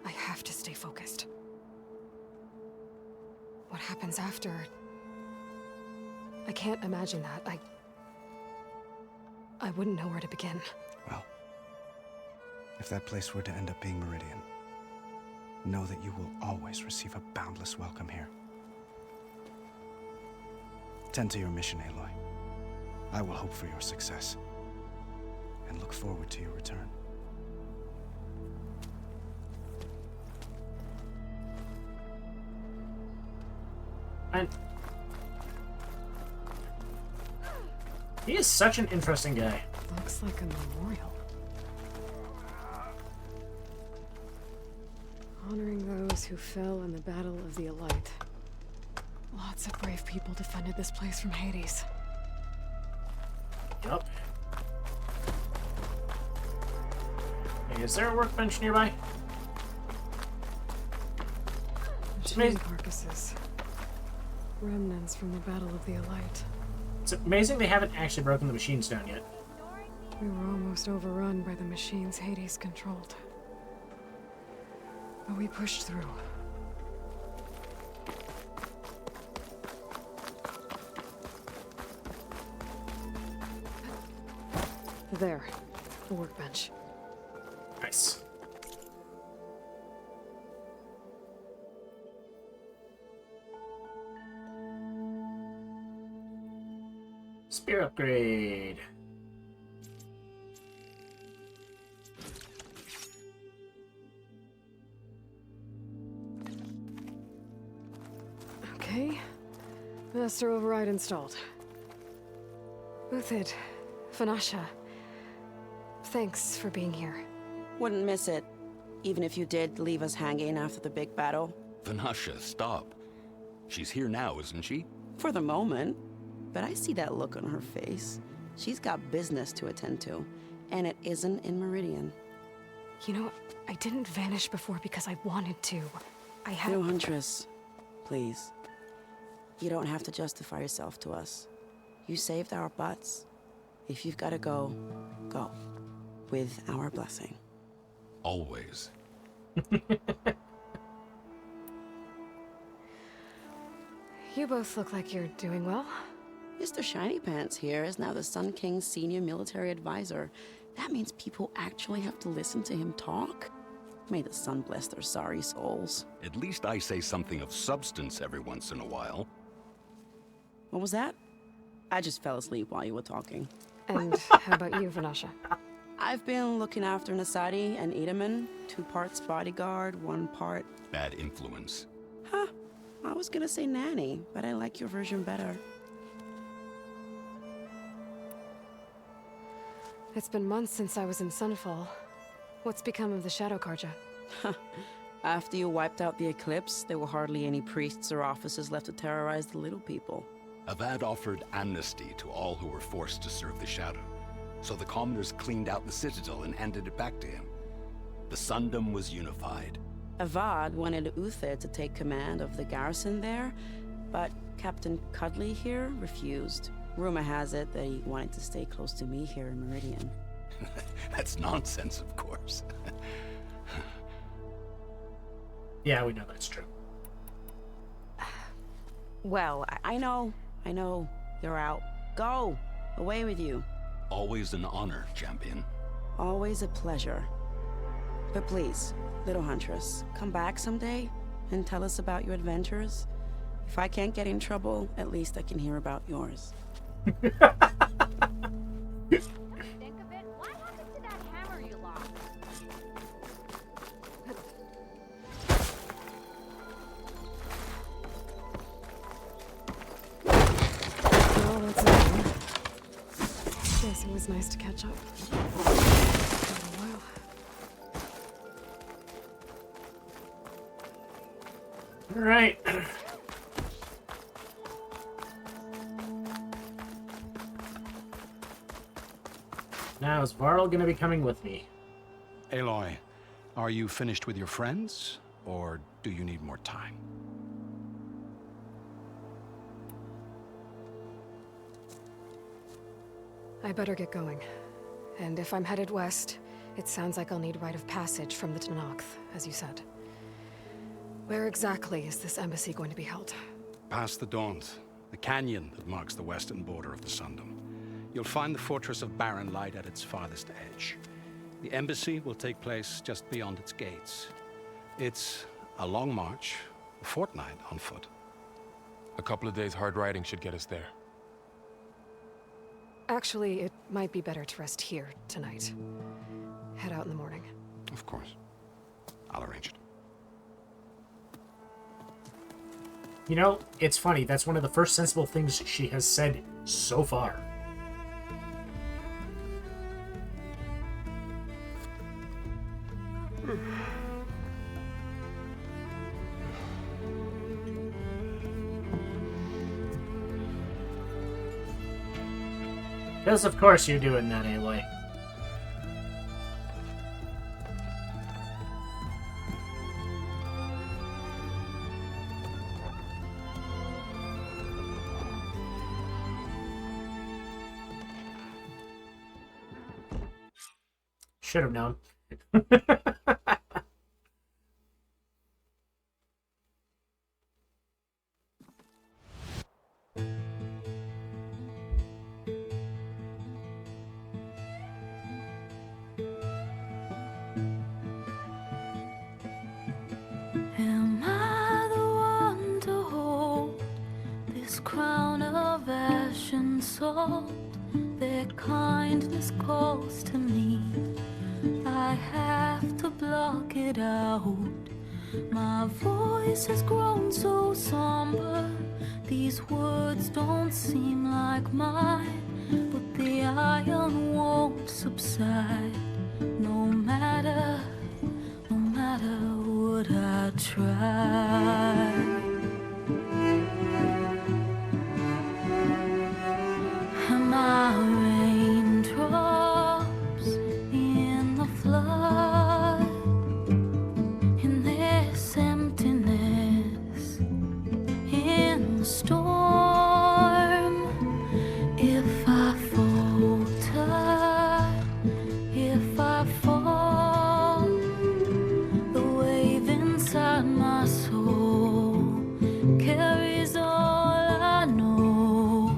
[SPEAKER 3] I have to stay focused. What happens after? I can't imagine that. I wouldn't know where to begin.
[SPEAKER 14] Well, if that place were to end up being Meridian, know that you will always receive a boundless welcome here. Tend to your mission, Aloy. I will hope for your success, and look forward to your return.
[SPEAKER 1] He is such an interesting guy.
[SPEAKER 3] Looks like a memorial. Honoring those who fell in the Battle of the Elite. Lots of brave people defended this place from Hades.
[SPEAKER 1] Yup. Is there a workbench nearby?
[SPEAKER 3] Machine carcasses. Remnants from the Battle of the Elite.
[SPEAKER 1] It's amazing they haven't actually broken the machines down yet.
[SPEAKER 3] We were almost overrun by the machines Hades controlled. But we pushed through. There. The workbench.
[SPEAKER 1] Nice. Spear upgrade.
[SPEAKER 3] Okay. Master override installed. Uthid, Vanasha. Thanks for being here.
[SPEAKER 16] Wouldn't miss it, even if you did leave us hanging after the big battle.
[SPEAKER 9] Vanasha, stop. She's here now, isn't she?
[SPEAKER 16] For the moment. But I see that look on her face. She's got business to attend to, and it isn't in Meridian.
[SPEAKER 3] You know, I didn't vanish before because I wanted to. I had...
[SPEAKER 16] No, Huntress. Please. You don't have to justify yourself to us. You saved our butts. If you've got to go, go. With our blessing.
[SPEAKER 9] Always.
[SPEAKER 3] You both look like you're doing well.
[SPEAKER 16] Mr. Shiny Pants here is now the Sun King's senior military advisor. That means people actually have to listen to him talk? May the sun bless their sorry souls.
[SPEAKER 9] At least I say something of substance every once in a while.
[SPEAKER 16] What was that? I just fell asleep while you were talking.
[SPEAKER 3] And how about you, Vanasha?
[SPEAKER 16] I've been looking after Nasadi and Edaman. 2 parts bodyguard, 1 part...
[SPEAKER 9] Bad influence.
[SPEAKER 16] Huh. I was gonna say nanny, but I like your version better.
[SPEAKER 3] It's been months since I was in Sunfall. What's become of the Shadow Carja?
[SPEAKER 16] After you wiped out the Eclipse, there were hardly any priests or officers left to terrorize the little people.
[SPEAKER 9] Avad offered amnesty to all who were forced to serve the Shadow. So the commoners cleaned out the Citadel and handed it back to him. The Sundom was unified.
[SPEAKER 16] Avad wanted Uthid to take command of the garrison there, but Captain Cudley here refused. Rumor has it that he wanted to stay close to me here in Meridian.
[SPEAKER 9] That's nonsense, of course.
[SPEAKER 1] Yeah, we know that's true.
[SPEAKER 16] Well, I know. You're out. Go! Away with you.
[SPEAKER 9] Always an honor, champion.
[SPEAKER 16] Always a pleasure. But please, little Huntress, come back someday and tell us about your adventures. If I can't get in trouble, at least I can hear about yours.
[SPEAKER 17] Think of it, what happened to that hammer you lost?
[SPEAKER 3] Well, that's it. Guess it was nice to catch up. Been a while.
[SPEAKER 1] All right. Now, is Varl gonna be coming with me?
[SPEAKER 9] Aloy, are you finished with your friends, or do you need more time?
[SPEAKER 3] I better get going. And if I'm headed west, it sounds like I'll need rite of passage from the Tenakth, as you said. Where exactly is this embassy going to be held?
[SPEAKER 9] Past the Daunt, the canyon that marks the western border of the Sundom. You'll find the fortress of Barren Light at its farthest edge. The embassy will take place just beyond its gates. It's a long march, a fortnight on foot.
[SPEAKER 4] A couple of days hard riding should get us there.
[SPEAKER 3] Actually, it might be better to rest here tonight. Head out in the morning.
[SPEAKER 9] Of course. I'll arrange it.
[SPEAKER 1] You know, it's funny. That's one of the first sensible things she has said so far. Because of course you're doing that, Aloy. should have known.
[SPEAKER 18] Am I the one to hold this crown of ash and salt? Their kindness calls to me. I have to block it out. My voice has grown so somber. These words don't seem like mine, but the iron won't subside. No matter what I try. Am I raindrops in the flood? In this emptiness, in the storm. If I falter, if I fall, the wave inside my soul carries all I know.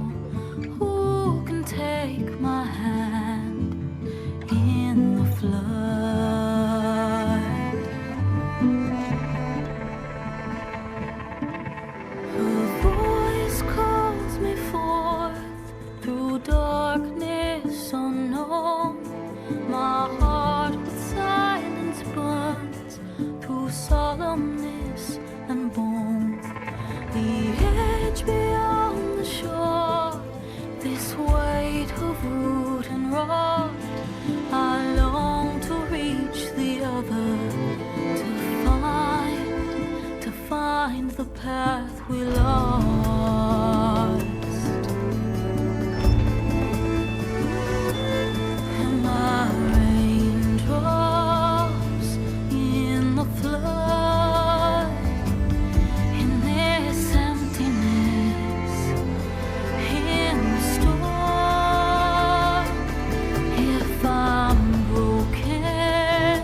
[SPEAKER 18] Who can take my hand in the flood? Her voice calls me forth through darkness unknown. My heart with silence burns through solemnness and bone. The edge beyond the shore, this weight of root and rod. I long to reach the other, to find the path we lost. Am I raindrops in the flood? In this emptiness, in the storm. If I'm broken,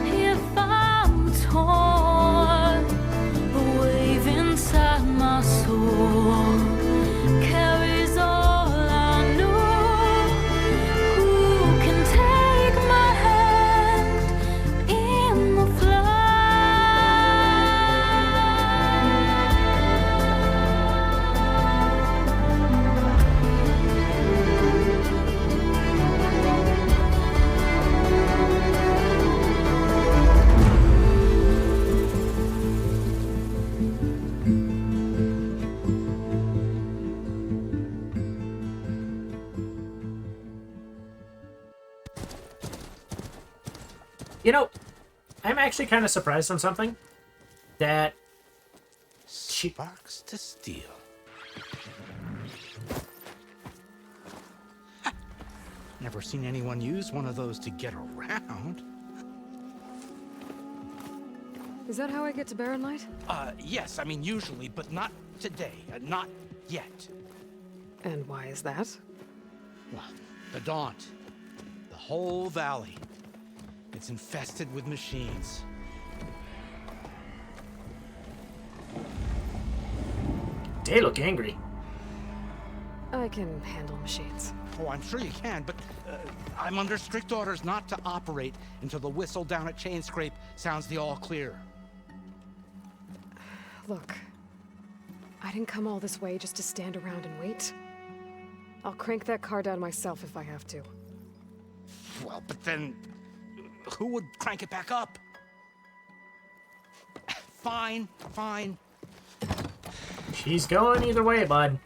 [SPEAKER 18] if I'm torn, the wave inside my soul carries all I know. Who can take my hand in the
[SPEAKER 1] You know, I'm actually kind of surprised on something. That
[SPEAKER 9] Sparks to steel. Never seen anyone use one of those to get around.
[SPEAKER 3] Is that how I get to Barren Light?
[SPEAKER 9] Yes, I mean usually, but not today. Not yet.
[SPEAKER 3] And why is that?
[SPEAKER 9] Well, the Daunt. The whole valley. It's infested with machines.
[SPEAKER 1] they look angry.
[SPEAKER 3] I can handle machines.
[SPEAKER 9] Oh, I'm sure you can, but I'm under strict orders not to operate until the whistle down at Chainscrape sounds the all clear.
[SPEAKER 3] Look, I didn't come all this way just to stand around and wait. I'll crank that car down myself if I have to.
[SPEAKER 9] Well, but then who would crank it back up? Fine, fine.
[SPEAKER 1] She's going either way, bud.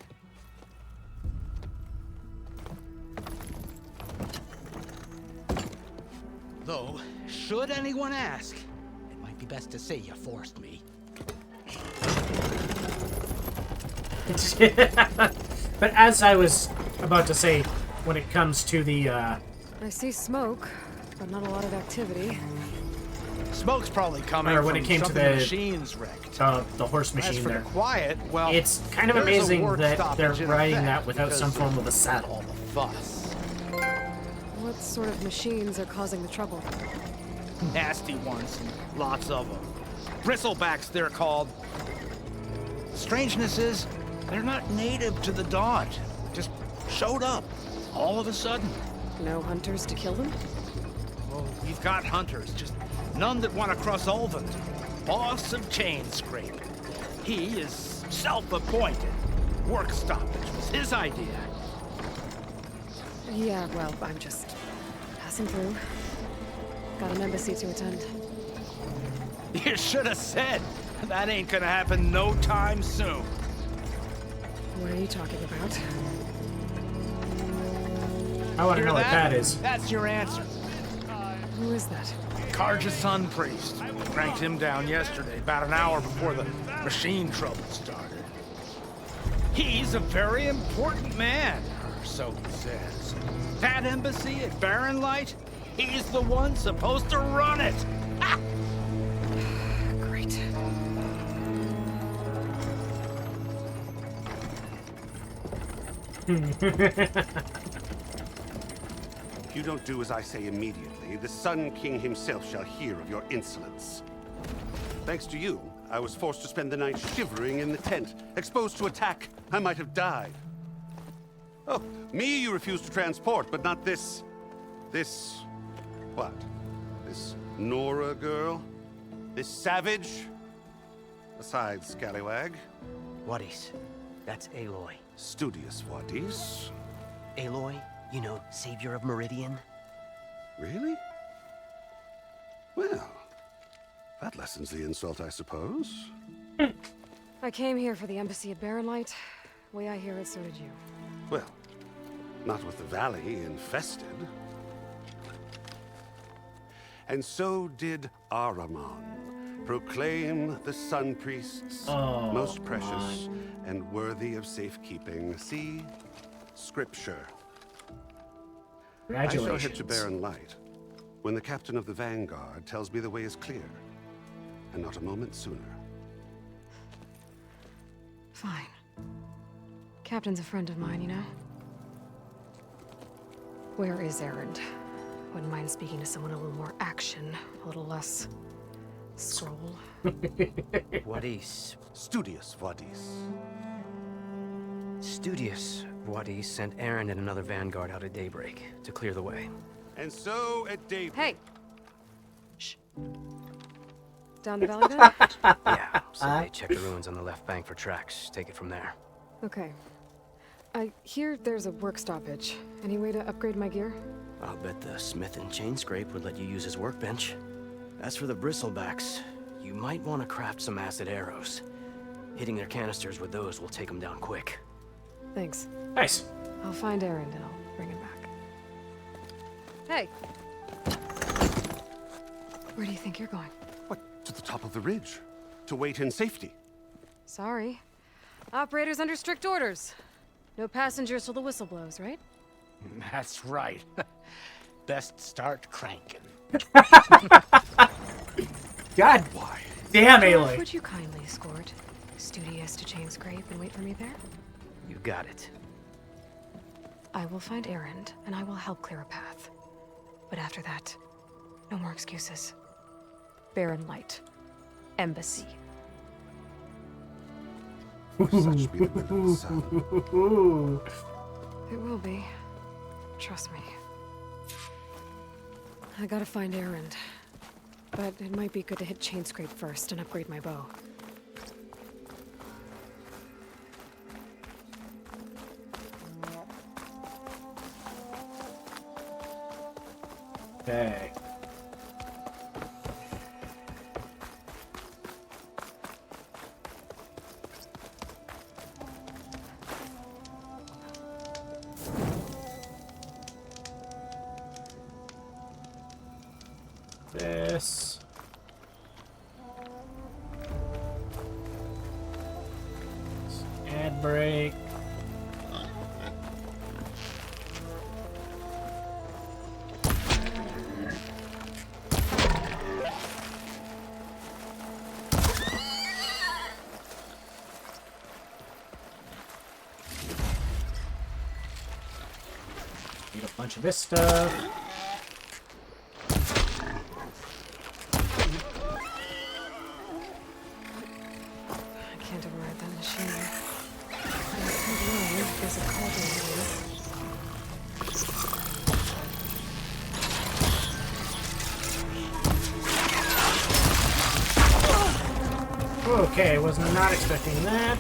[SPEAKER 9] Though, should anyone ask, it might be best to say you forced me.
[SPEAKER 1] But as I was about to say, when it comes to the,
[SPEAKER 3] I see smoke, but not a lot of activity.
[SPEAKER 14] Smoke's probably coming
[SPEAKER 1] or when
[SPEAKER 14] from
[SPEAKER 1] it came to
[SPEAKER 14] something
[SPEAKER 1] the
[SPEAKER 14] machines wrecked.
[SPEAKER 1] the horse machine
[SPEAKER 14] As for
[SPEAKER 1] there.
[SPEAKER 14] the quiet, well,
[SPEAKER 1] it's kind of
[SPEAKER 14] there's a
[SPEAKER 1] amazing
[SPEAKER 14] work
[SPEAKER 1] that they're
[SPEAKER 14] stoppage in
[SPEAKER 1] riding
[SPEAKER 14] effect
[SPEAKER 1] that without some
[SPEAKER 14] because
[SPEAKER 1] form of a saddle.
[SPEAKER 14] all the fuss.
[SPEAKER 3] What sort of machines are causing the trouble?
[SPEAKER 13] Nasty ones, and lots of them. Bristlebacks, they're called. Strangeness is, they're not native to the Dodge. Just showed up, all of a sudden.
[SPEAKER 3] No hunters to kill them?
[SPEAKER 13] Oh, we've got hunters, just none that want to cross Ulvund. Boss of chain scraping. He is self-appointed. Work stoppage was his idea.
[SPEAKER 3] Yeah, well, I'm just passing through. Got an embassy to attend.
[SPEAKER 13] You should have said. That ain't gonna happen no time soon.
[SPEAKER 3] What are you talking about?
[SPEAKER 1] I want to
[SPEAKER 13] Hear
[SPEAKER 1] know what that is.
[SPEAKER 13] That's your answer.
[SPEAKER 3] Who is that?
[SPEAKER 13] Karja Sun Priest. Cranked him down yesterday, about an hour before the machine trouble started. He's a very important man, or so he says. That embassy at Barren Light, he's the one supposed to run it. Ah!
[SPEAKER 3] Great.
[SPEAKER 9] If you don't do as I say immediately, the Sun King himself shall hear of your insolence. Thanks to you, I was forced to spend the night shivering in the tent. Exposed to attack, I might have died. Oh, me you refuse to transport, but not this... what? This Nora girl? This savage? Besides, scallywag.
[SPEAKER 19] Wadis. That's Aloy.
[SPEAKER 9] Studious Wadis.
[SPEAKER 19] Aloy, you know, savior of Meridian.
[SPEAKER 9] Really? Well, that lessens the insult, I suppose.
[SPEAKER 3] I came here for the embassy at Barren Light. Way I hear it, so did you.
[SPEAKER 9] Well, not with the valley infested. And so did Ahriman. Proclaim the Sun Priests most precious and worthy of safekeeping. See Scripture. I shall head to Barren Light when the captain of the Vanguard tells me the way is clear, and not a moment sooner.
[SPEAKER 3] Fine. Captain's a friend of mine, you know? Where is Erend? Wouldn't mind speaking to someone a little more action, a little less scroll.
[SPEAKER 19] Wadis.
[SPEAKER 9] Studious Wadis.
[SPEAKER 19] Studious Wadis sent Erend and another Vanguard out at daybreak to clear the way.
[SPEAKER 9] And so at daybreak...
[SPEAKER 3] Hey! Shh. Down the valley then?
[SPEAKER 19] Yeah, so they check the ruins on the left bank for tracks. Take it from there.
[SPEAKER 3] Okay. I hear there's a work stoppage. Any way to upgrade my gear?
[SPEAKER 19] I'll bet the smith in Chainscrape would let you use his workbench. As for the Bristlebacks, you might want to craft some acid arrows. Hitting their canisters with those will take them down quick.
[SPEAKER 3] Thanks.
[SPEAKER 1] Nice.
[SPEAKER 3] I'll find Erend and I'll bring him back. Hey! Where do you think you're going?
[SPEAKER 9] What, to the top of the ridge? To wait in safety?
[SPEAKER 3] Sorry. Operator's under strict orders. No passengers till the whistle blows, right?
[SPEAKER 13] That's right. Best start cranking.
[SPEAKER 1] God, why? Damn, Aloy.
[SPEAKER 3] Would you kindly escort Studious to Chainscrape and wait for me there?
[SPEAKER 19] You got it.
[SPEAKER 3] I will find Erend, and I will help clear a path. But after that, no more excuses. Barren Light. Embassy.
[SPEAKER 9] Such be the will of the sun.
[SPEAKER 3] It will be. Trust me. I gotta find Erend. But it might be good to hit Chainscrape first and upgrade my bow.
[SPEAKER 1] Okay. This. Ad break. Need a bunch of this stuff. Okay, was not expecting that.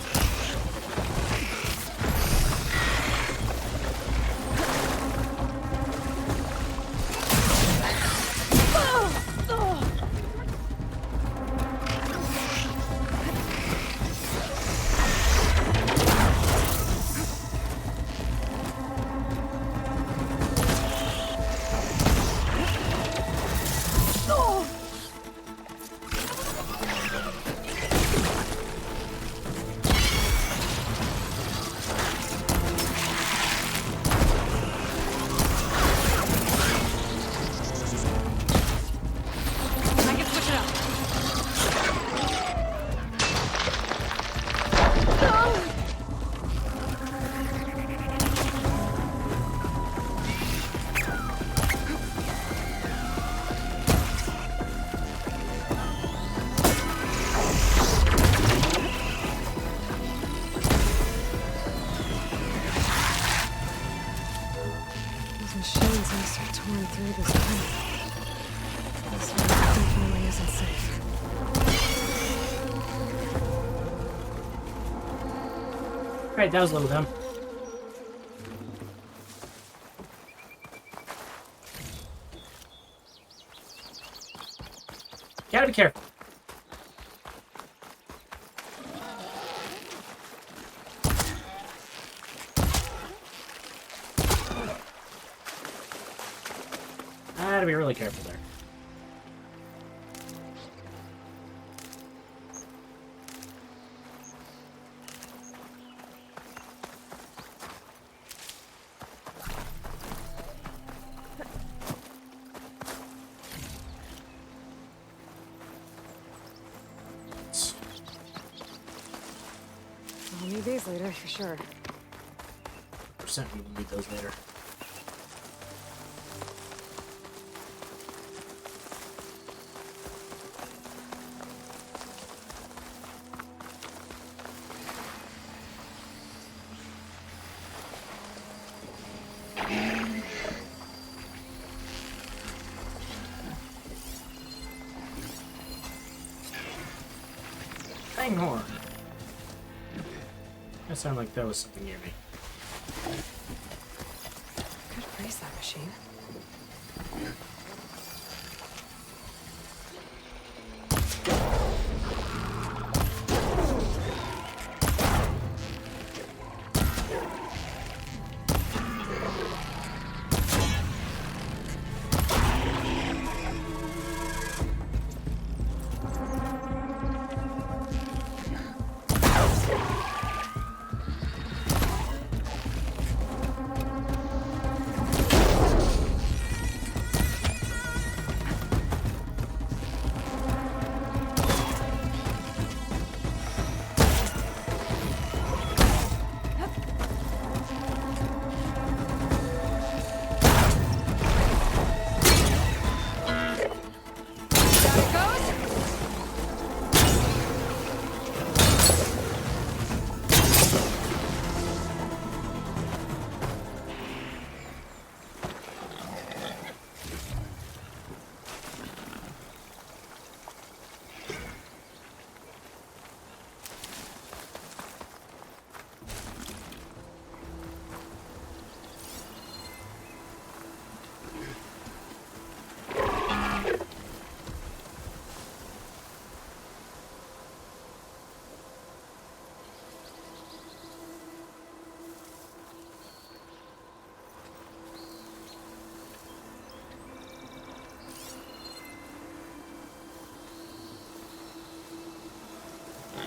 [SPEAKER 3] Machines must have torn through this tunnel. This one definitely isn't safe.
[SPEAKER 1] Alright, that was a little dumb. Gotta be careful. Gotta be really careful there.
[SPEAKER 3] I'll need these later, for sure.
[SPEAKER 1] Percent we will need those later. Fanghorn. That sounded like that was something near me.
[SPEAKER 3] Could freeze that machine.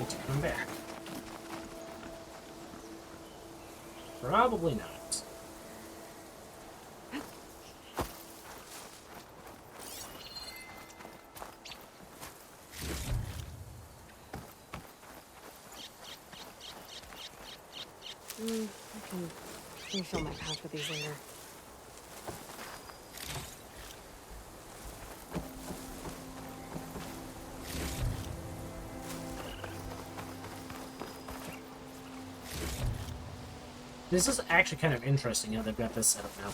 [SPEAKER 1] To come back. Probably not.
[SPEAKER 3] I can refill my pouch with these later.
[SPEAKER 1] This is actually kind of interesting how they've got this set up now.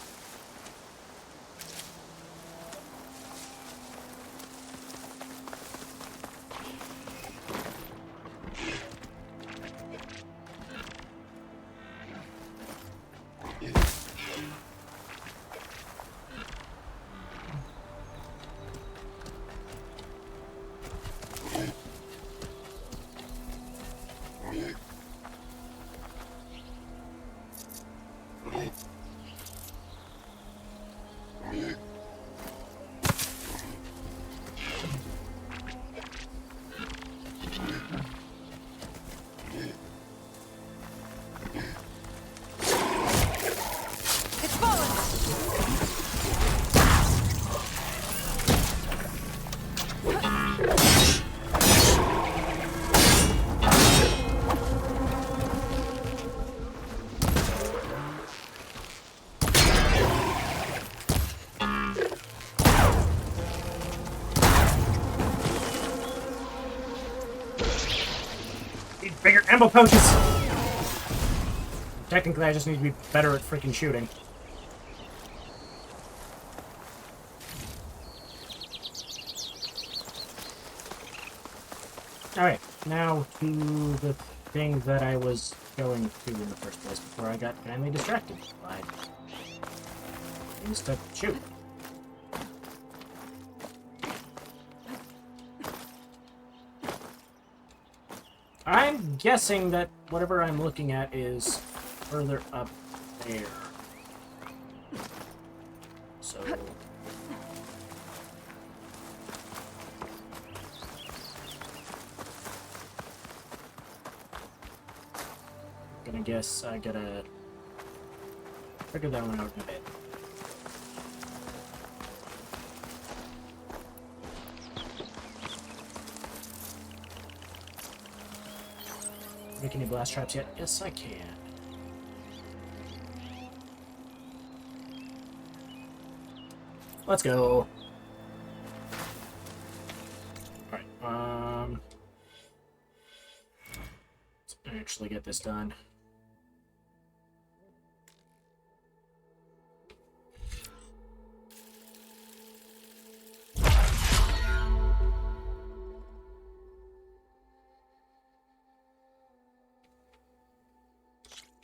[SPEAKER 1] Ammo pouches! Technically, I just need to be better at freaking shooting. Alright, now to the thing that I was going to in the first place before I got finally distracted by things to shoot. I'm guessing that whatever I'm looking at is further up there. So... gonna guess I gotta figure that one out in a bit. Make any blast traps yet? Yes, I can. Let's go. Alright, let's actually get this done.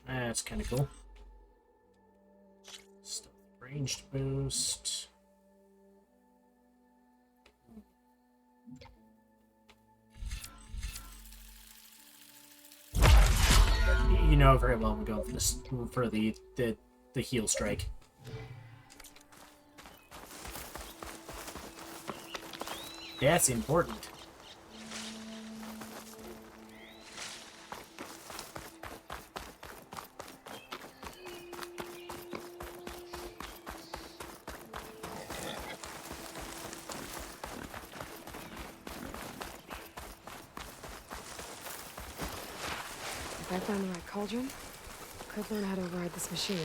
[SPEAKER 1] That's kind of cool. Stealth ranged boost. You know very well I'm going for this for the heal strike. That's important.
[SPEAKER 3] If I found the right cauldron, I could learn how to override this machine.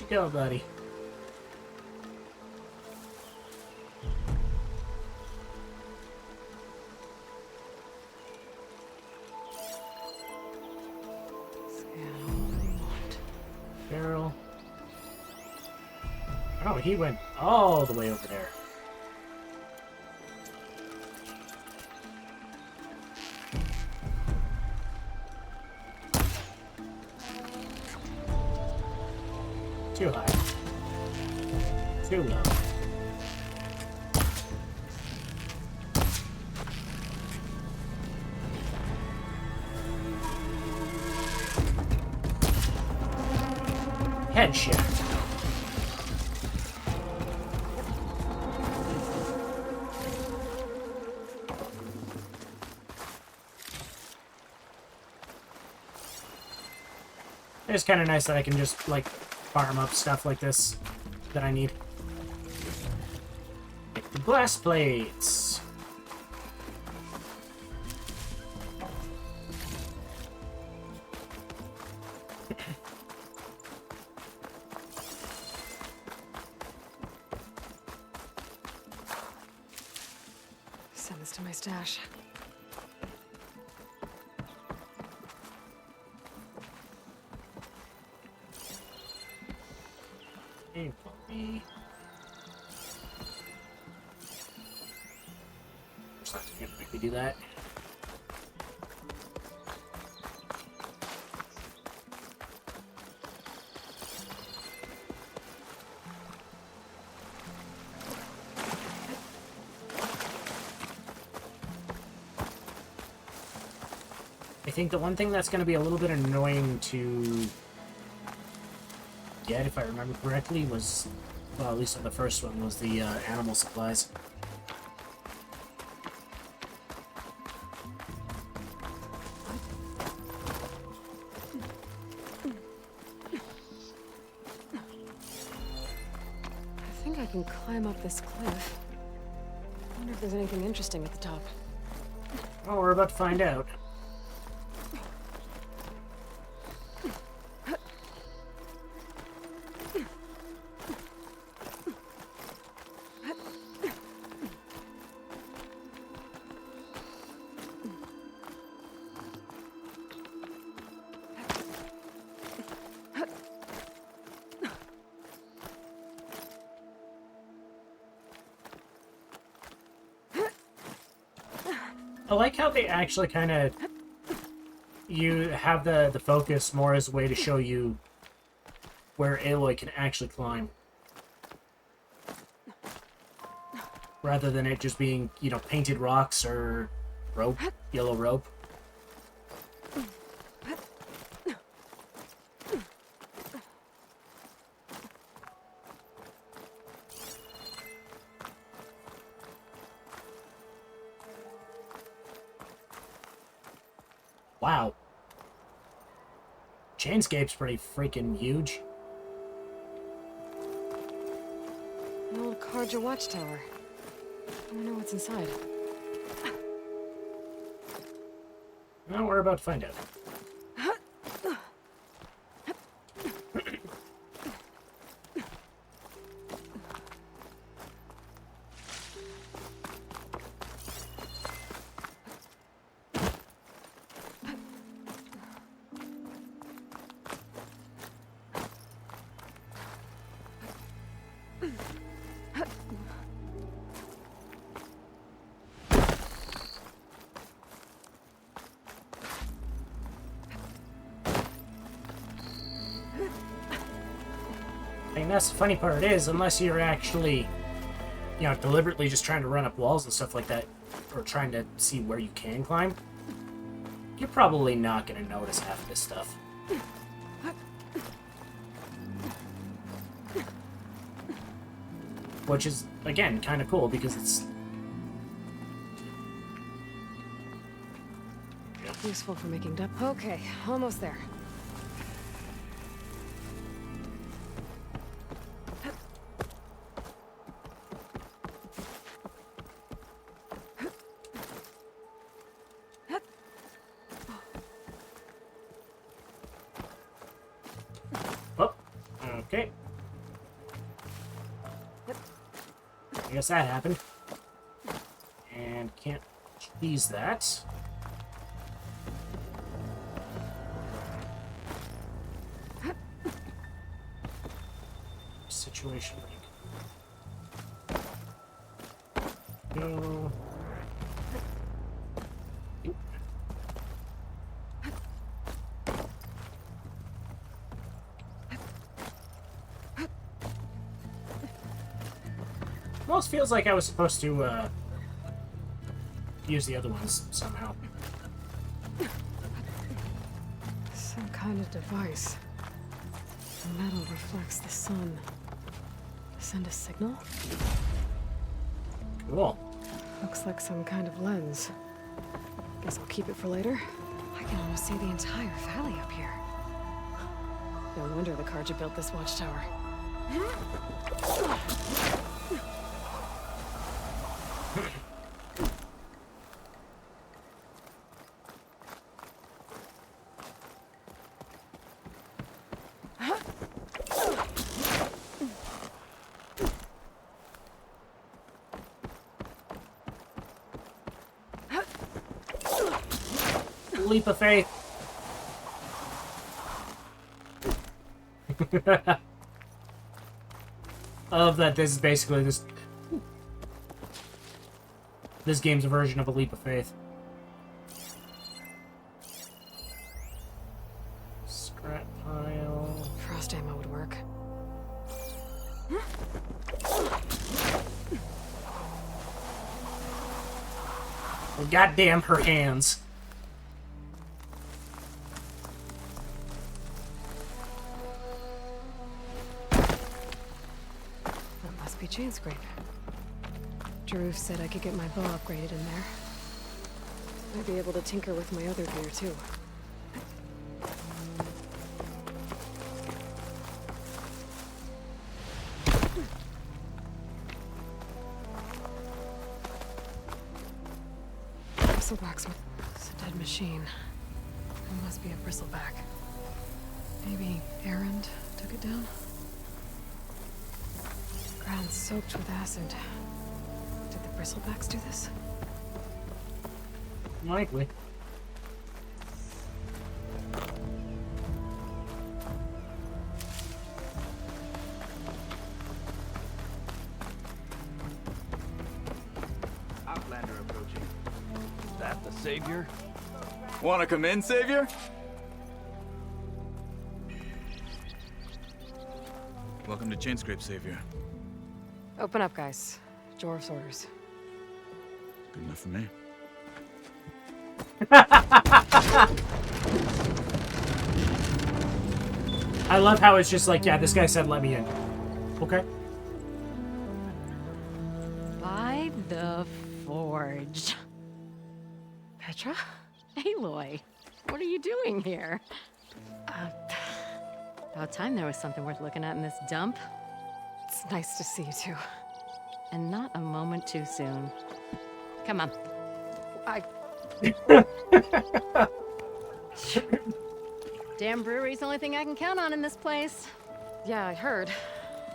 [SPEAKER 3] Go, buddy. Barrel. Oh, he went all the way over there. Too high. Too low. Headshot. It's kind of nice that I can just, like, farm up stuff like this that I need. The blast plates. Send this to my stash.
[SPEAKER 1] do that. I think the one thing that's going to be a little bit annoying to get, if I remember correctly, was, well, at least on the first one, was the animal supplies.
[SPEAKER 3] I think I can climb up this cliff. I wonder if there's anything interesting at the top.
[SPEAKER 1] Oh, we're about to find out. I like how they actually kind of, you have the focus more as a way to show you where Aloy can actually climb. Rather than it just being, you know, painted rocks or rope, yellow rope. Wow. Chainscape's pretty freaking huge.
[SPEAKER 3] An old Karja watchtower. I wonder what's inside.
[SPEAKER 1] Well, we're about to find out. And that's the funny part is, unless you're actually, you know, deliberately just trying to run up walls and stuff like that, or trying to see where you can climb, you're probably not going to notice half of this stuff. Which is, again, kind of cool, because it's...
[SPEAKER 3] Useful for making depth. Okay, almost there.
[SPEAKER 1] Oh, okay. I guess that happened. And can't cheese that. Situation like. Go. Almost feels like I was supposed to use the other ones somehow.
[SPEAKER 3] Some kind of device. The metal reflects the sun. Send a signal?
[SPEAKER 1] Cool.
[SPEAKER 3] Looks like some kind of lens. Guess I'll keep it for later. I can almost see the entire valley up here. No wonder the Karja built this watchtower.
[SPEAKER 1] Leap of faith. I love that this is basically this. This game's a version of a leap of faith. Scrap pile.
[SPEAKER 3] Frost ammo would work.
[SPEAKER 1] Oh, goddamn her hands.
[SPEAKER 3] That must be Chainscrape. Jaruf said I could get my bow upgraded in there. I'd be able to tinker with my other gear, too. Bristlebacks. It's a dead machine. It must be a bristleback. Maybe Erend took it down? Ground's soaked with acid. Did the bristlebacks do this?
[SPEAKER 1] Likely.
[SPEAKER 20] Outlander approaching. Is that the Savior? Want to come in, Savior?
[SPEAKER 21] Welcome to Chainscrape, Savior.
[SPEAKER 3] Open up, guys. Jorv's orders.
[SPEAKER 21] Good enough for me.
[SPEAKER 1] I love how it's just like, yeah, this guy said let me in. Okay.
[SPEAKER 22] By the Forge.
[SPEAKER 3] Petra?
[SPEAKER 22] Aloy, what are you doing here? About time there was something worth looking at in this dump.
[SPEAKER 3] It's nice to see you too.
[SPEAKER 22] And not a moment too soon. Come on. Damn brewery's the only thing I can count on in this place.
[SPEAKER 3] Yeah, I heard.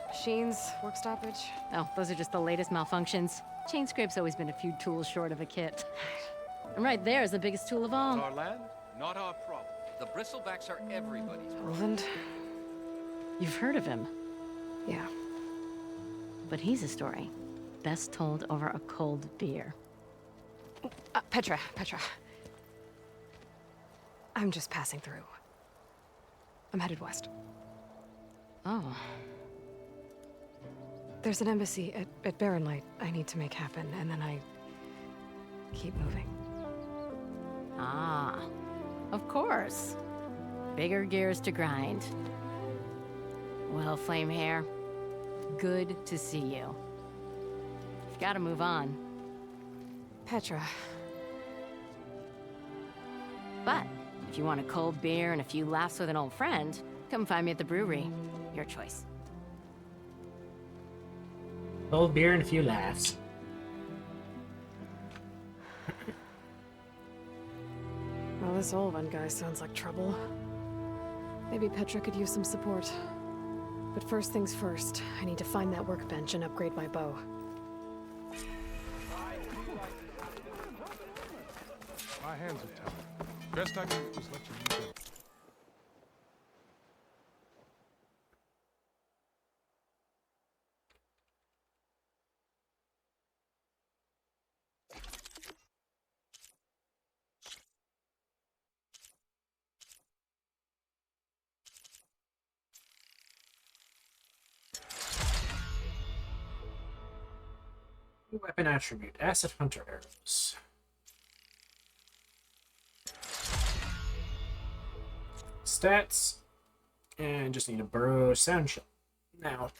[SPEAKER 3] Machines, work stoppage.
[SPEAKER 22] Oh, those are just the latest malfunctions. Chainscrape's always been a few tools short of a kit. And right there is the biggest tool of all.
[SPEAKER 11] Our land, not our problem. The bristlebacks are everybody's problem.
[SPEAKER 3] Roland?
[SPEAKER 22] You've heard of him.
[SPEAKER 3] Yeah.
[SPEAKER 22] But he's a story best told over a cold beer.
[SPEAKER 3] Petra. I'm just passing through. I'm headed west.
[SPEAKER 22] Oh.
[SPEAKER 3] There's an embassy at Barrenlight I need to make happen, and then I keep moving.
[SPEAKER 22] Ah, of course. Bigger gears to grind. Well, Flamehair, good to see you. You've got to move on.
[SPEAKER 3] Petra.
[SPEAKER 22] But if you want a cold beer and a few laughs with an old friend, come find me at the brewery. Your choice.
[SPEAKER 1] Cold beer and a few laughs.
[SPEAKER 3] Well, this Olvan guy sounds like trouble. Maybe Petra could use some support. But first things first, I need to find that workbench and upgrade my bow.
[SPEAKER 11] My hands are tied. Best I can do is let you go.
[SPEAKER 1] Weapon attribute, Acid Hunter arrows. Stats, and just need a burrow sound shell. Now,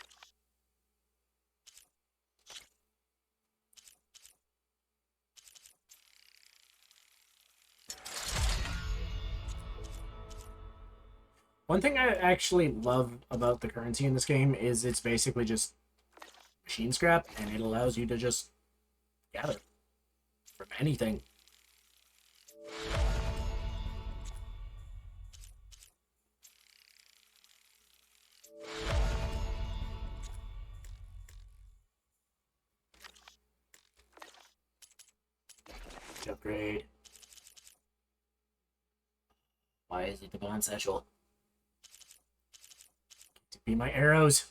[SPEAKER 1] one thing I actually love about the currency in this game is it's basically just machine scrap, and it allows you to just gather from anything. Upgrade. Why is it the bond satchel? To be my arrows.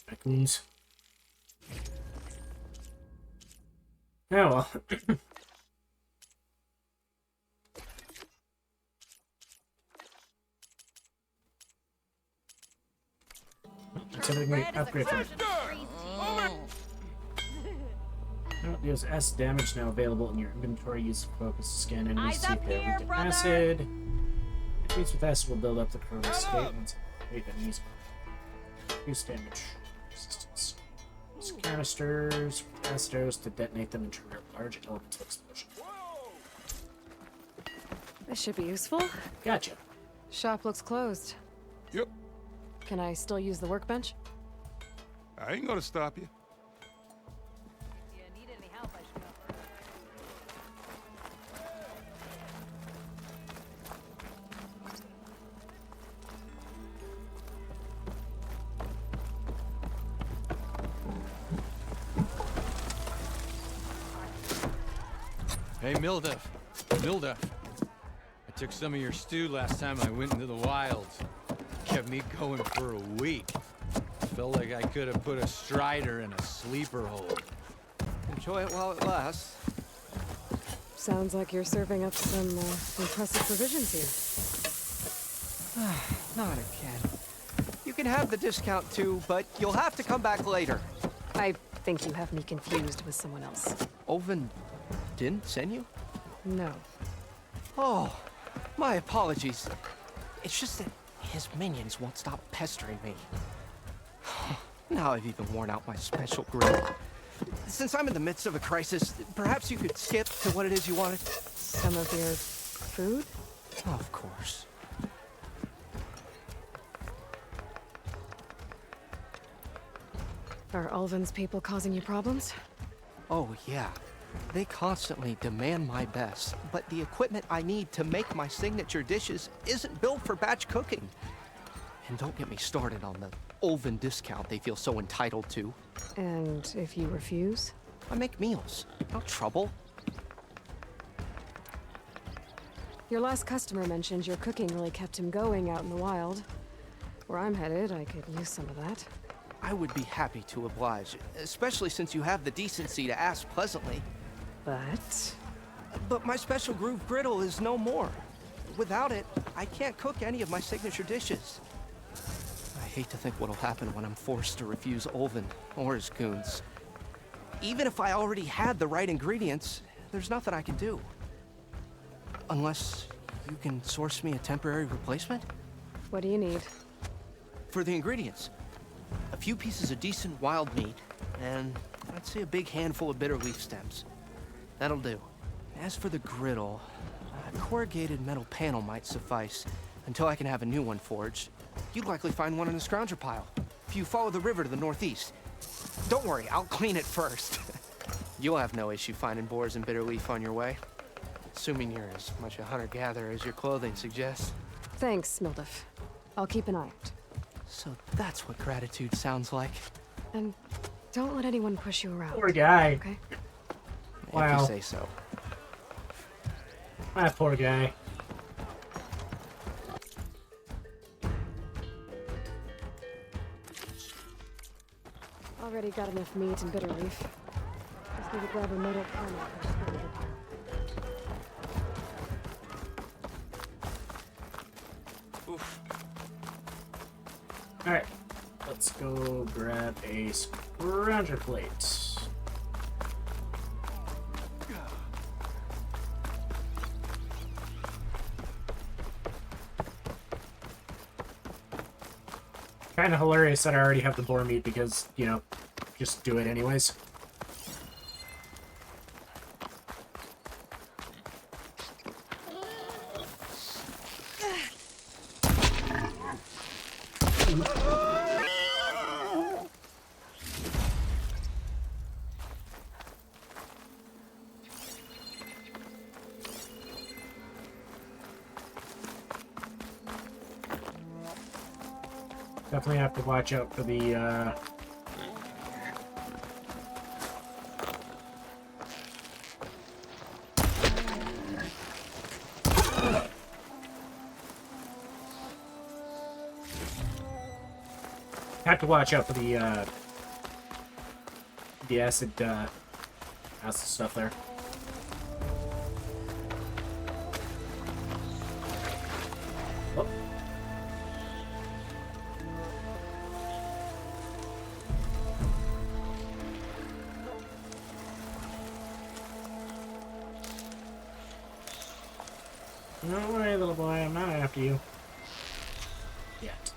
[SPEAKER 1] Raccoons. Oh well. That's everything we upgrade from. Deals acid damage now available in your inventory. Use focus to scan enemies. See if they're weak to acid. Enemies with acid will build up the corrosive state once hit enemies. Reduce damage. Resistance. Use canisters with acid arrows to detonate them and trigger large elemental explosion.
[SPEAKER 3] This should be useful.
[SPEAKER 1] Gotcha.
[SPEAKER 3] Shop looks closed.
[SPEAKER 11] Yep.
[SPEAKER 3] Can I still use the workbench?
[SPEAKER 11] I ain't gonna stop you.
[SPEAKER 5] Hey, Mildef. Mildef. I took some of your stew last time I went into the wilds. Kept me going for a week. Felt like I could have put a strider in a sleeper hole.
[SPEAKER 6] Enjoy it while it lasts.
[SPEAKER 3] Sounds like you're serving up some impressive provisions here.
[SPEAKER 6] Not again. You can have the discount too, but you'll have to come back later.
[SPEAKER 3] I think you have me confused with someone else.
[SPEAKER 6] Oven didn't send you?
[SPEAKER 3] No.
[SPEAKER 6] Oh, my apologies. It's just that his minions won't stop pestering me. Now I've even worn out my special grill. Since I'm in the midst of a crisis, perhaps you could skip to what it is you wanted?
[SPEAKER 3] Some of your food?
[SPEAKER 6] Of course.
[SPEAKER 3] Are Ulvin's people causing you problems?
[SPEAKER 6] Oh, yeah. They constantly demand my best, but the equipment I need to make my signature dishes isn't built for batch cooking. And don't get me started on the Ulvin discount they feel so entitled to.
[SPEAKER 3] And if you refuse?
[SPEAKER 6] I make meals. No trouble.
[SPEAKER 3] Your last customer mentioned your cooking really kept him going out in the wild. Where I'm headed, I could use some of that.
[SPEAKER 6] I would be happy to oblige, especially since you have the decency to ask pleasantly. But my special groove griddle is no more. Without it, I can't cook any of my signature dishes. I hate to think what'll happen when I'm forced to refuse Ulvin or his goons. Even if I already had the right ingredients, there's nothing I can do. Unless you can source me a temporary replacement?
[SPEAKER 3] What do you need?
[SPEAKER 6] For the ingredients, a few pieces of decent wild meat, and I'd say a big handful of bitter leaf stems. That'll do. As for the griddle, a corrugated metal panel might suffice until I can have a new one forged. You'd likely find one in the scrounger pile, if you follow the river to the northeast. Don't worry, I'll clean it first. You'll have no issue finding boars and bitter leaf on your way. Assuming you're as much a hunter-gatherer as your clothing suggests.
[SPEAKER 3] Thanks, Mildef. I'll keep an eye out.
[SPEAKER 6] So that's what gratitude sounds like.
[SPEAKER 3] And don't let anyone push you around.
[SPEAKER 1] Poor guy.
[SPEAKER 3] Okay?
[SPEAKER 1] Wow.
[SPEAKER 6] If you say so.
[SPEAKER 1] Ah, poor guy.
[SPEAKER 3] Already got enough meat and bitter leaf. Just need to grab a metal panel.
[SPEAKER 6] Oof.
[SPEAKER 1] Alright. Let's go grab a scrounger plate. Kind of hilarious that I already have the boar meat because, you know, just do it anyways. Definitely have to watch out for the, have to watch out for the acid, That's the stuff there. Oh. Don't worry, little boy, I'm not after you. Yet.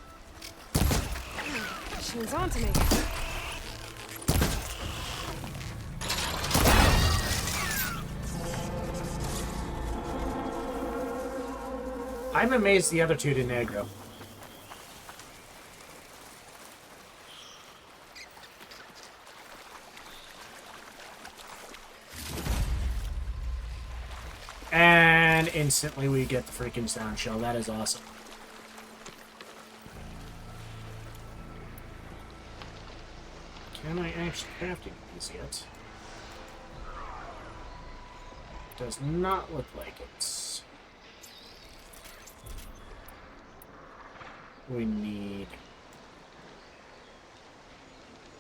[SPEAKER 3] She's on to me.
[SPEAKER 1] I'm amazed the other two didn't aggro. And instantly we get the freaking sound shell. That is awesome. Can I actually craft these yet? Does not look like it. We need...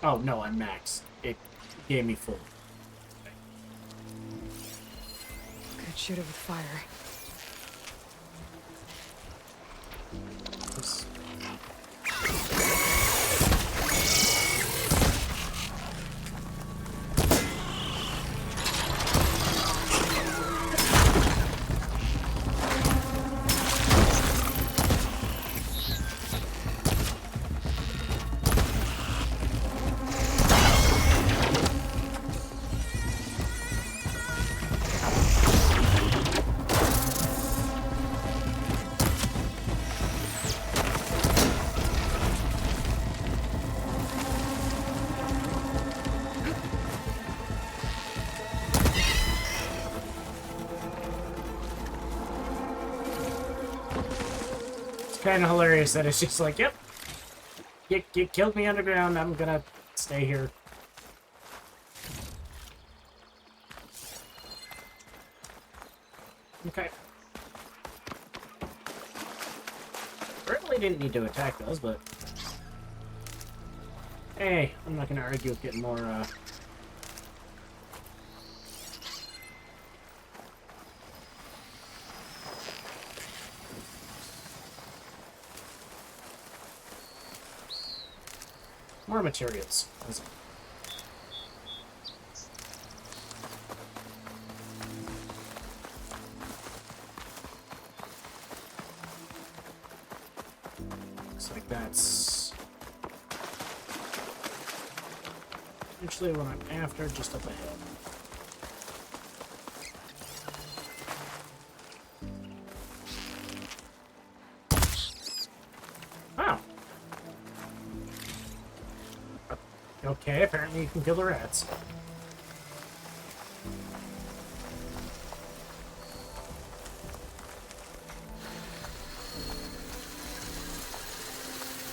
[SPEAKER 1] Oh, no, I'm maxed. It gave me full.
[SPEAKER 3] Could shoot it with fire.
[SPEAKER 1] This... kind of hilarious that it's just like, yep, you killed me underground, I'm gonna stay here. Okay. Really didn't need to attack those, but hey, I'm not gonna argue with getting more more materials. Looks like that's actually what I'm after, just up ahead. Okay, apparently you can kill the rats.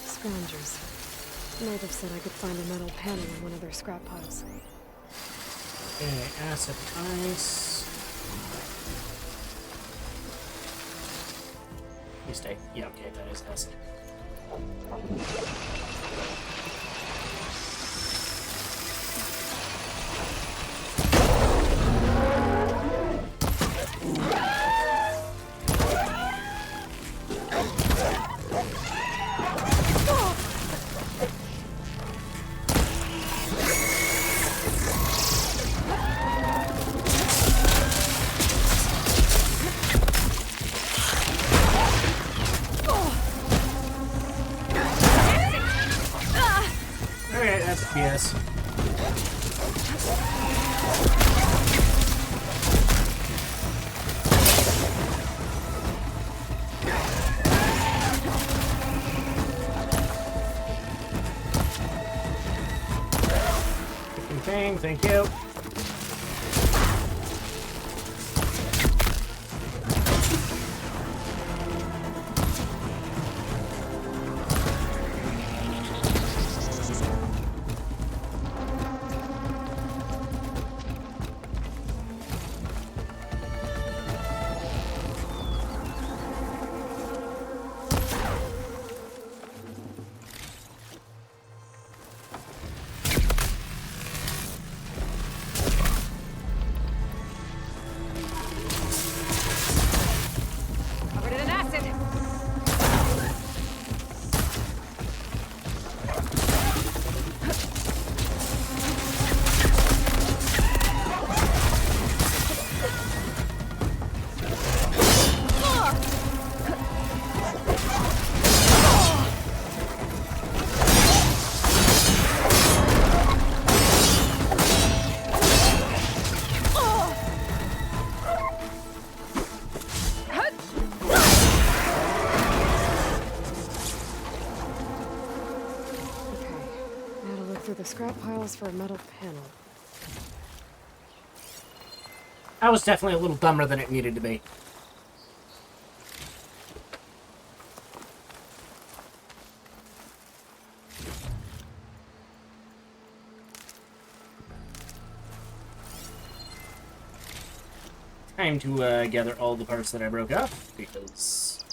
[SPEAKER 3] Scavengers. Natives said I could find a metal panel in one of their scrap piles.
[SPEAKER 1] Okay, acid ice. You stay. Yeah, okay, that is acid. Yes. Thing, thank you.
[SPEAKER 3] The scrap piles for a metal panel.
[SPEAKER 1] That was definitely a little dumber than it needed to be. Time to gather all the parts that I broke off, because...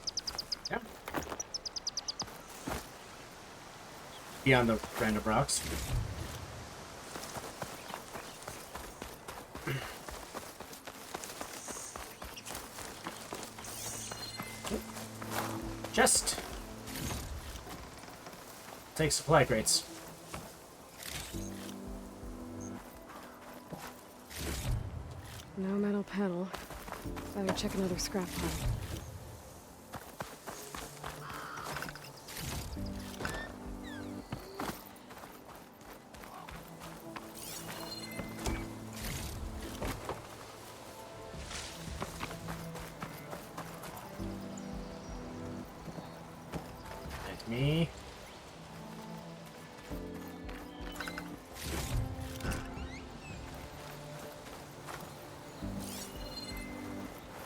[SPEAKER 1] yeah. Beyond the random rocks. Chest. Take supply crates.
[SPEAKER 3] No metal panel. Better check another scrap pile.
[SPEAKER 1] Me.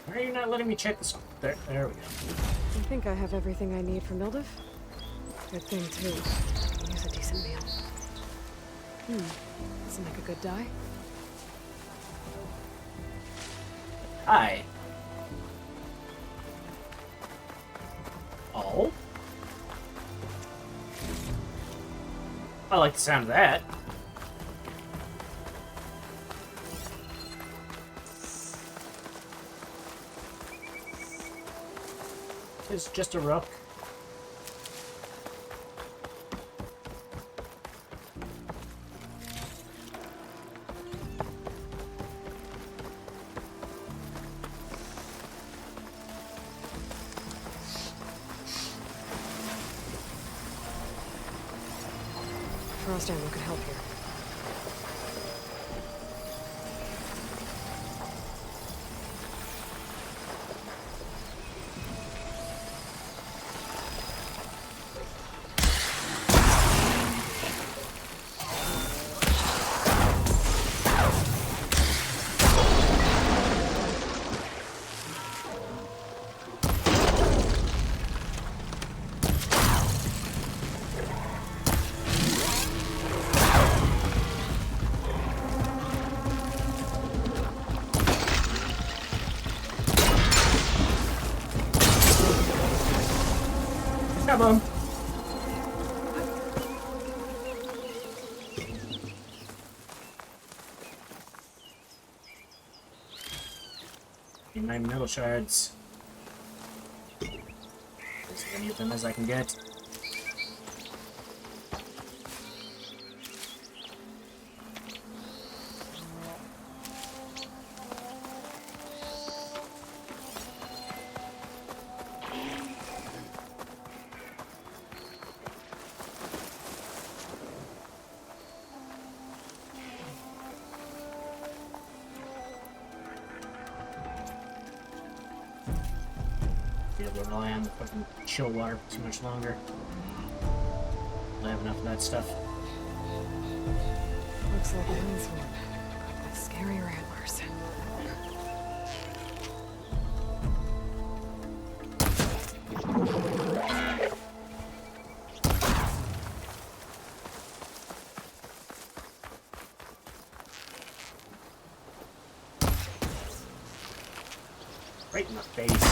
[SPEAKER 1] Why are you not letting me check this one? There we go.
[SPEAKER 3] I think I have everything I need for Mildev. Good thing, too. I can use a decent meal. This will make a good dye.
[SPEAKER 1] Hi. Oh? I like the sound of that. It's just a rook.
[SPEAKER 3] Frost ammo could help here.
[SPEAKER 1] Come on. Need my metal shards. As many of them as I can get. Be able to rely on the fucking chill water for too much longer. I have enough of that stuff.
[SPEAKER 3] Looks like a landswarm, with scarier antlers.
[SPEAKER 1] Right in the face.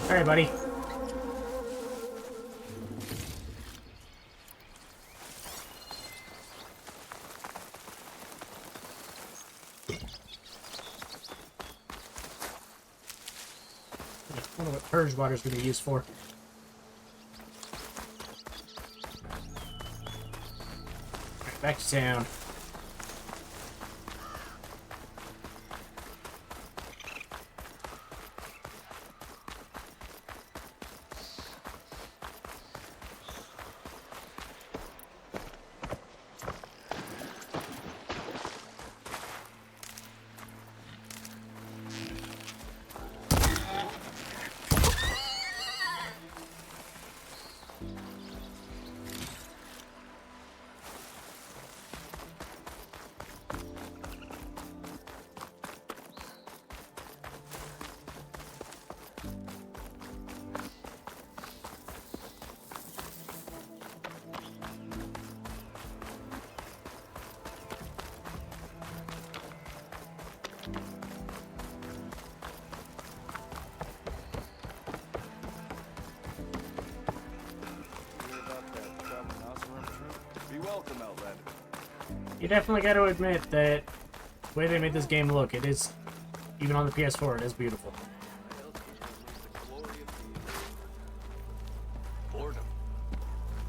[SPEAKER 1] Alright, buddy. I wonder what purge water is going to be used for. Alright, back to town. You definitely got to admit that the way they made this game look, it is, even on the PS4, it is beautiful.
[SPEAKER 4] Boredom.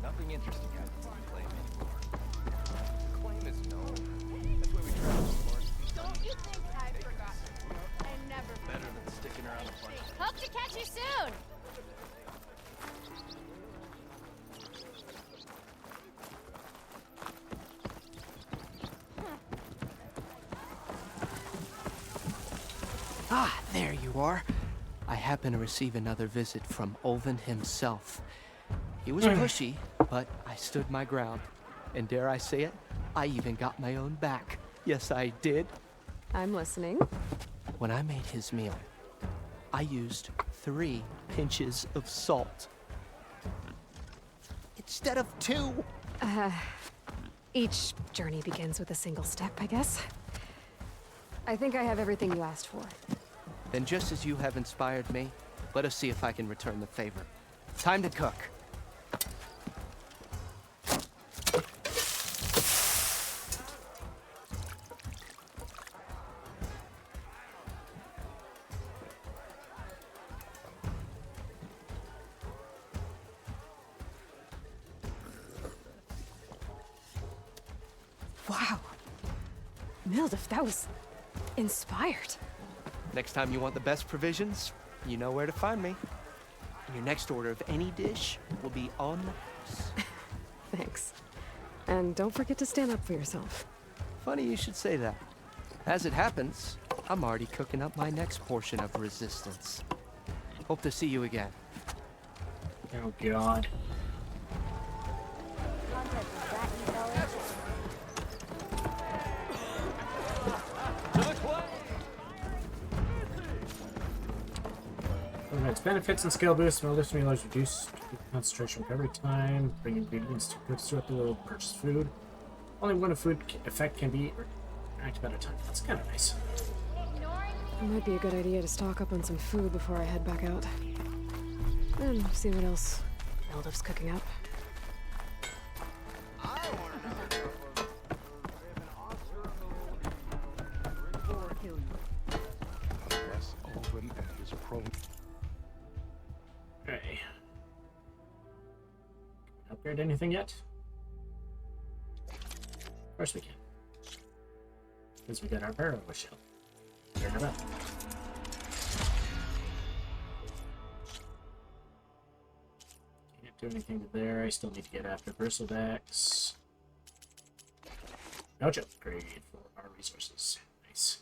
[SPEAKER 4] Nothing interesting happens when you play anymore. Claim is known. That's why we try to support.
[SPEAKER 17] Don't you think I've forgotten? I never
[SPEAKER 19] Better than sticking around a bunch.
[SPEAKER 17] Hope to catch you soon!
[SPEAKER 6] Ah, there you are. I happen to receive another visit from Olvin himself. He was pushy, but I stood my ground. And dare I say it, I even got my own back. Yes, I did.
[SPEAKER 3] I'm listening.
[SPEAKER 6] When I made his meal, I used 3 pinches of salt. Instead of 2.
[SPEAKER 3] Each journey begins with a single step, I guess. I think I have everything you asked for.
[SPEAKER 6] Then just as you have inspired me, let us see if I can return the favor. Time to cook.
[SPEAKER 3] Wow. Mildef, that was inspired.
[SPEAKER 6] Next time you want the best provisions, you know where to find me. And your next order of any dish will be on us.
[SPEAKER 3] Thanks. And don't forget to stand up for yourself.
[SPEAKER 6] Funny you should say that. As it happens, I'm already cooking up my next portion of resistance. Hope to see you again.
[SPEAKER 1] Oh, God. Its benefits and skill boosts. Mildef Simulator's reduced concentration recovery time. Bring ingredients to cooks throughout the world. Purchase food. Only one food effect can be active at a time. That's kind of nice.
[SPEAKER 3] It might be a good idea to stock up on some food before I head back out. And see what else Mildef's cooking up.
[SPEAKER 9] Yes, Olvin and his crone.
[SPEAKER 1] Okay. Upgrade anything yet? Of course we can. Because we got our barrel shield. Turn it up. Can't do anything to there. I still need to get after bristlebacks. No joke. Upgrade for our resources. Nice.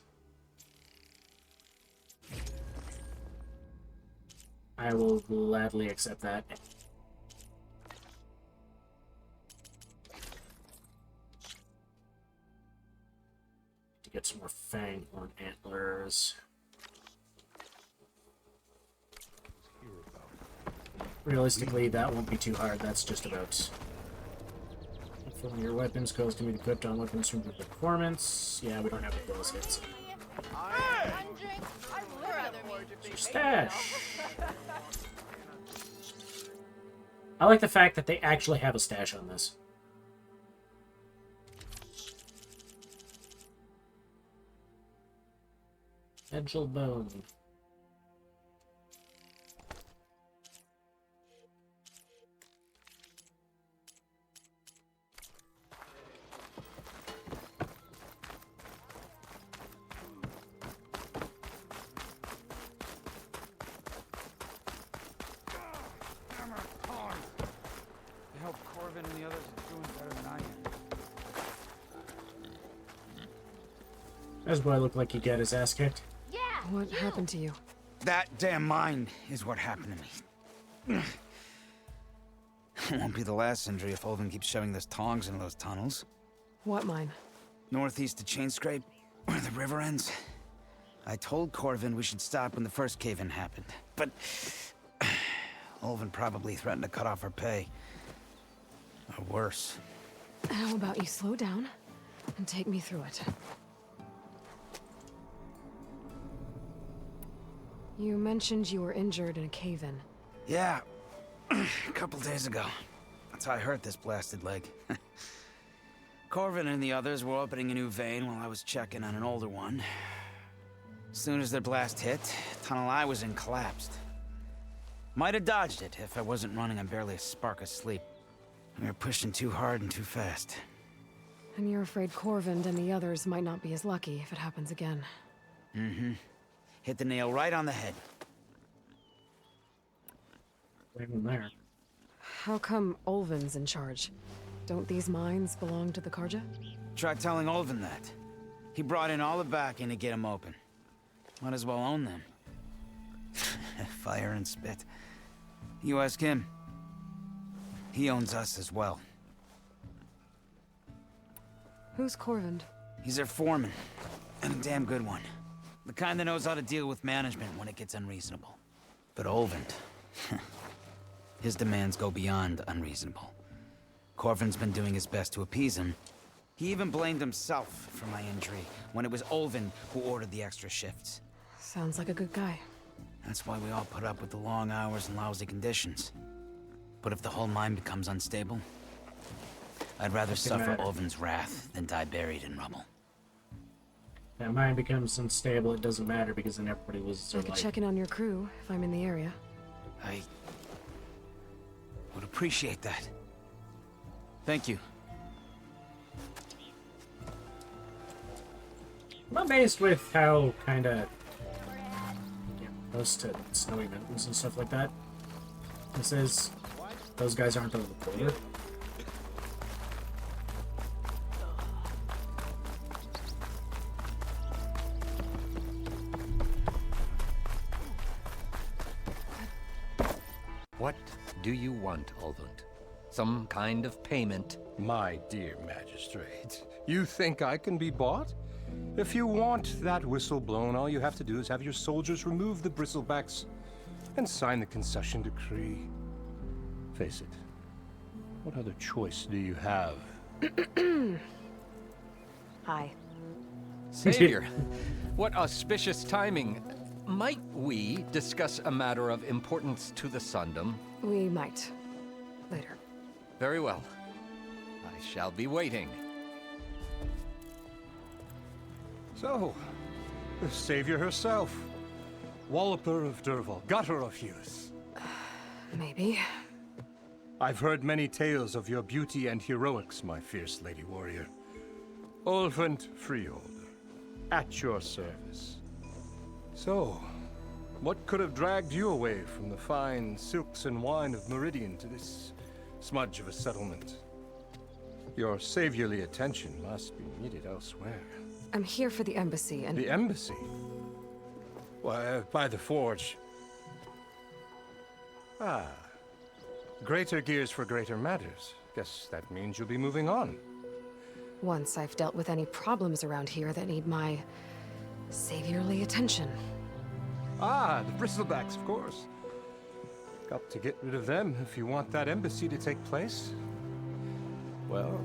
[SPEAKER 1] I will gladly accept that. To get some more fanghorn antlers. Realistically, that won't be too hard. That's just about filling your weapons. Coils can be equipped on weapons from the performance. Yeah, we don't have those hits. Stash. I like the fact that they actually have a stash on this. Edgel bone.
[SPEAKER 13] I hope Corvin and the others are doing better than I am.
[SPEAKER 1] This boy looked like he got his ass kicked.
[SPEAKER 17] Yeah.
[SPEAKER 3] What happened to you?
[SPEAKER 13] That damn mine is what happened to me. It won't be the last injury if Olvin keeps shoving those tongs into those tunnels.
[SPEAKER 3] What mine?
[SPEAKER 13] Northeast of Chainscrape, where the river ends. I told Corvin we should stop when the first cave-in happened, but Olvin probably threatened to cut off our pay. Or worse.
[SPEAKER 3] How about you slow down and take me through it? You mentioned you were injured in a cave-in.
[SPEAKER 13] Yeah, a couple days ago. That's how I hurt this blasted leg. Corvin and the others were opening a new vein while I was checking on an older one. As soon as their blast hit, the tunnel I was in collapsed. Might have dodged it if I wasn't running on barely a spark of sleep. We were pushing too hard and too fast.
[SPEAKER 3] And you're afraid Corvin and the others might not be as lucky if it happens again.
[SPEAKER 13] Mm-hmm. Hit the nail right on the head.
[SPEAKER 1] Even there.
[SPEAKER 3] How come Ulvin's in charge? Don't these mines belong to the Karja?
[SPEAKER 13] Try telling Ulvin that. He brought in all the backing to get them open. Might as well own them. Fire and spit. You ask him. He owns us as well.
[SPEAKER 3] Who's Corvin?
[SPEAKER 13] He's their foreman. And a damn good one. The kind that knows how to deal with management when it gets unreasonable. But Ulvin... his demands go beyond unreasonable. Corvin's been doing his best to appease him. He even blamed himself for my injury when it was Ulvin who ordered the extra shifts.
[SPEAKER 3] Sounds like a good guy.
[SPEAKER 13] That's why we all put up with the long hours and lousy conditions. But if the whole mine becomes unstable, I'd rather suffer Ulvin's wrath than die buried in rubble.
[SPEAKER 1] That mine becomes unstable, it doesn't matter because then everybody loses their
[SPEAKER 3] I could
[SPEAKER 1] life.
[SPEAKER 3] check in on your crew if I'm in the area.
[SPEAKER 13] I would appreciate that. Thank you.
[SPEAKER 1] I'm amazed with how kind of close to snowy mountains and stuff like that. This is... those guys aren't over the border.
[SPEAKER 7] What do you want, Ulvund? Some kind of payment?
[SPEAKER 11] My dear magistrate, you think I can be bought? If you want that whistle blown, all you have to do is have your soldiers remove the bristlebacks and sign the concession decree. Face it, what other choice do you have?
[SPEAKER 3] Hi.
[SPEAKER 7] Savior, what auspicious timing. Might we discuss a matter of importance to the Sundom?
[SPEAKER 3] We might. Later.
[SPEAKER 7] Very well. I shall be waiting.
[SPEAKER 11] So, the savior herself. Walloper of Derval, gutter of youth.
[SPEAKER 3] Maybe.
[SPEAKER 11] I've heard many tales of your beauty and heroics, my fierce lady warrior. Ulvund Freeholder, at your service. So, what could have dragged you away from the fine silks and wine of Meridian to this smudge of a settlement? Your saviorly attention must be needed elsewhere.
[SPEAKER 3] I'm here for the embassy and...
[SPEAKER 11] The embassy? Why, by the forge. Ah. Greater gears for greater matters. Guess that means you'll be moving on.
[SPEAKER 3] Once I've dealt with any problems around here that need my saviorly attention.
[SPEAKER 11] Ah, the bristlebacks, of course. Got to get rid of them if you want that embassy to take place. Well,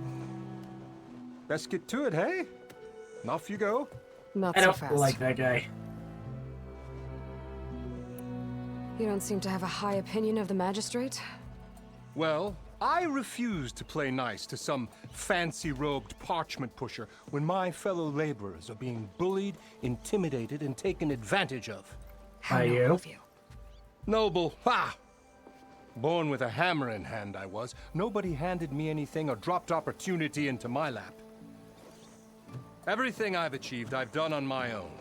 [SPEAKER 11] best get to it, hey? And off you go.
[SPEAKER 3] Not
[SPEAKER 1] I
[SPEAKER 3] so
[SPEAKER 1] don't
[SPEAKER 3] fast.
[SPEAKER 1] like that guy.
[SPEAKER 3] You don't seem to have a high opinion of the magistrate?
[SPEAKER 11] Well, I refuse to play nice to some fancy-robed parchment pusher when my fellow laborers are being bullied, intimidated, and taken advantage of.
[SPEAKER 3] How noble of you.
[SPEAKER 11] Noble, ha! Born with a hammer in hand, I was. Nobody handed me anything or dropped opportunity into my lap. Everything I've achieved, I've done on my own.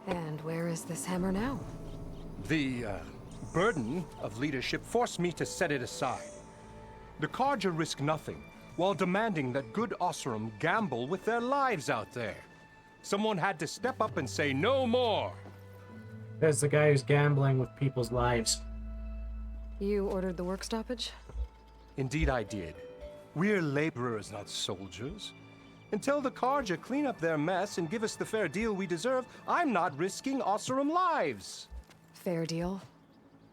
[SPEAKER 3] And where is this hammer now?
[SPEAKER 11] The burden of leadership forced me to set it aside. The Karja risk nothing, while demanding that good Oseram gamble with their lives out there. Someone had to step up and say no more.
[SPEAKER 1] There's the guy who's gambling with people's lives.
[SPEAKER 3] You ordered the work stoppage?
[SPEAKER 11] Indeed I did. We're laborers, not soldiers. Until the Karja clean up their mess and give us the fair deal we deserve, I'm not risking Oseram lives.
[SPEAKER 3] Fair deal?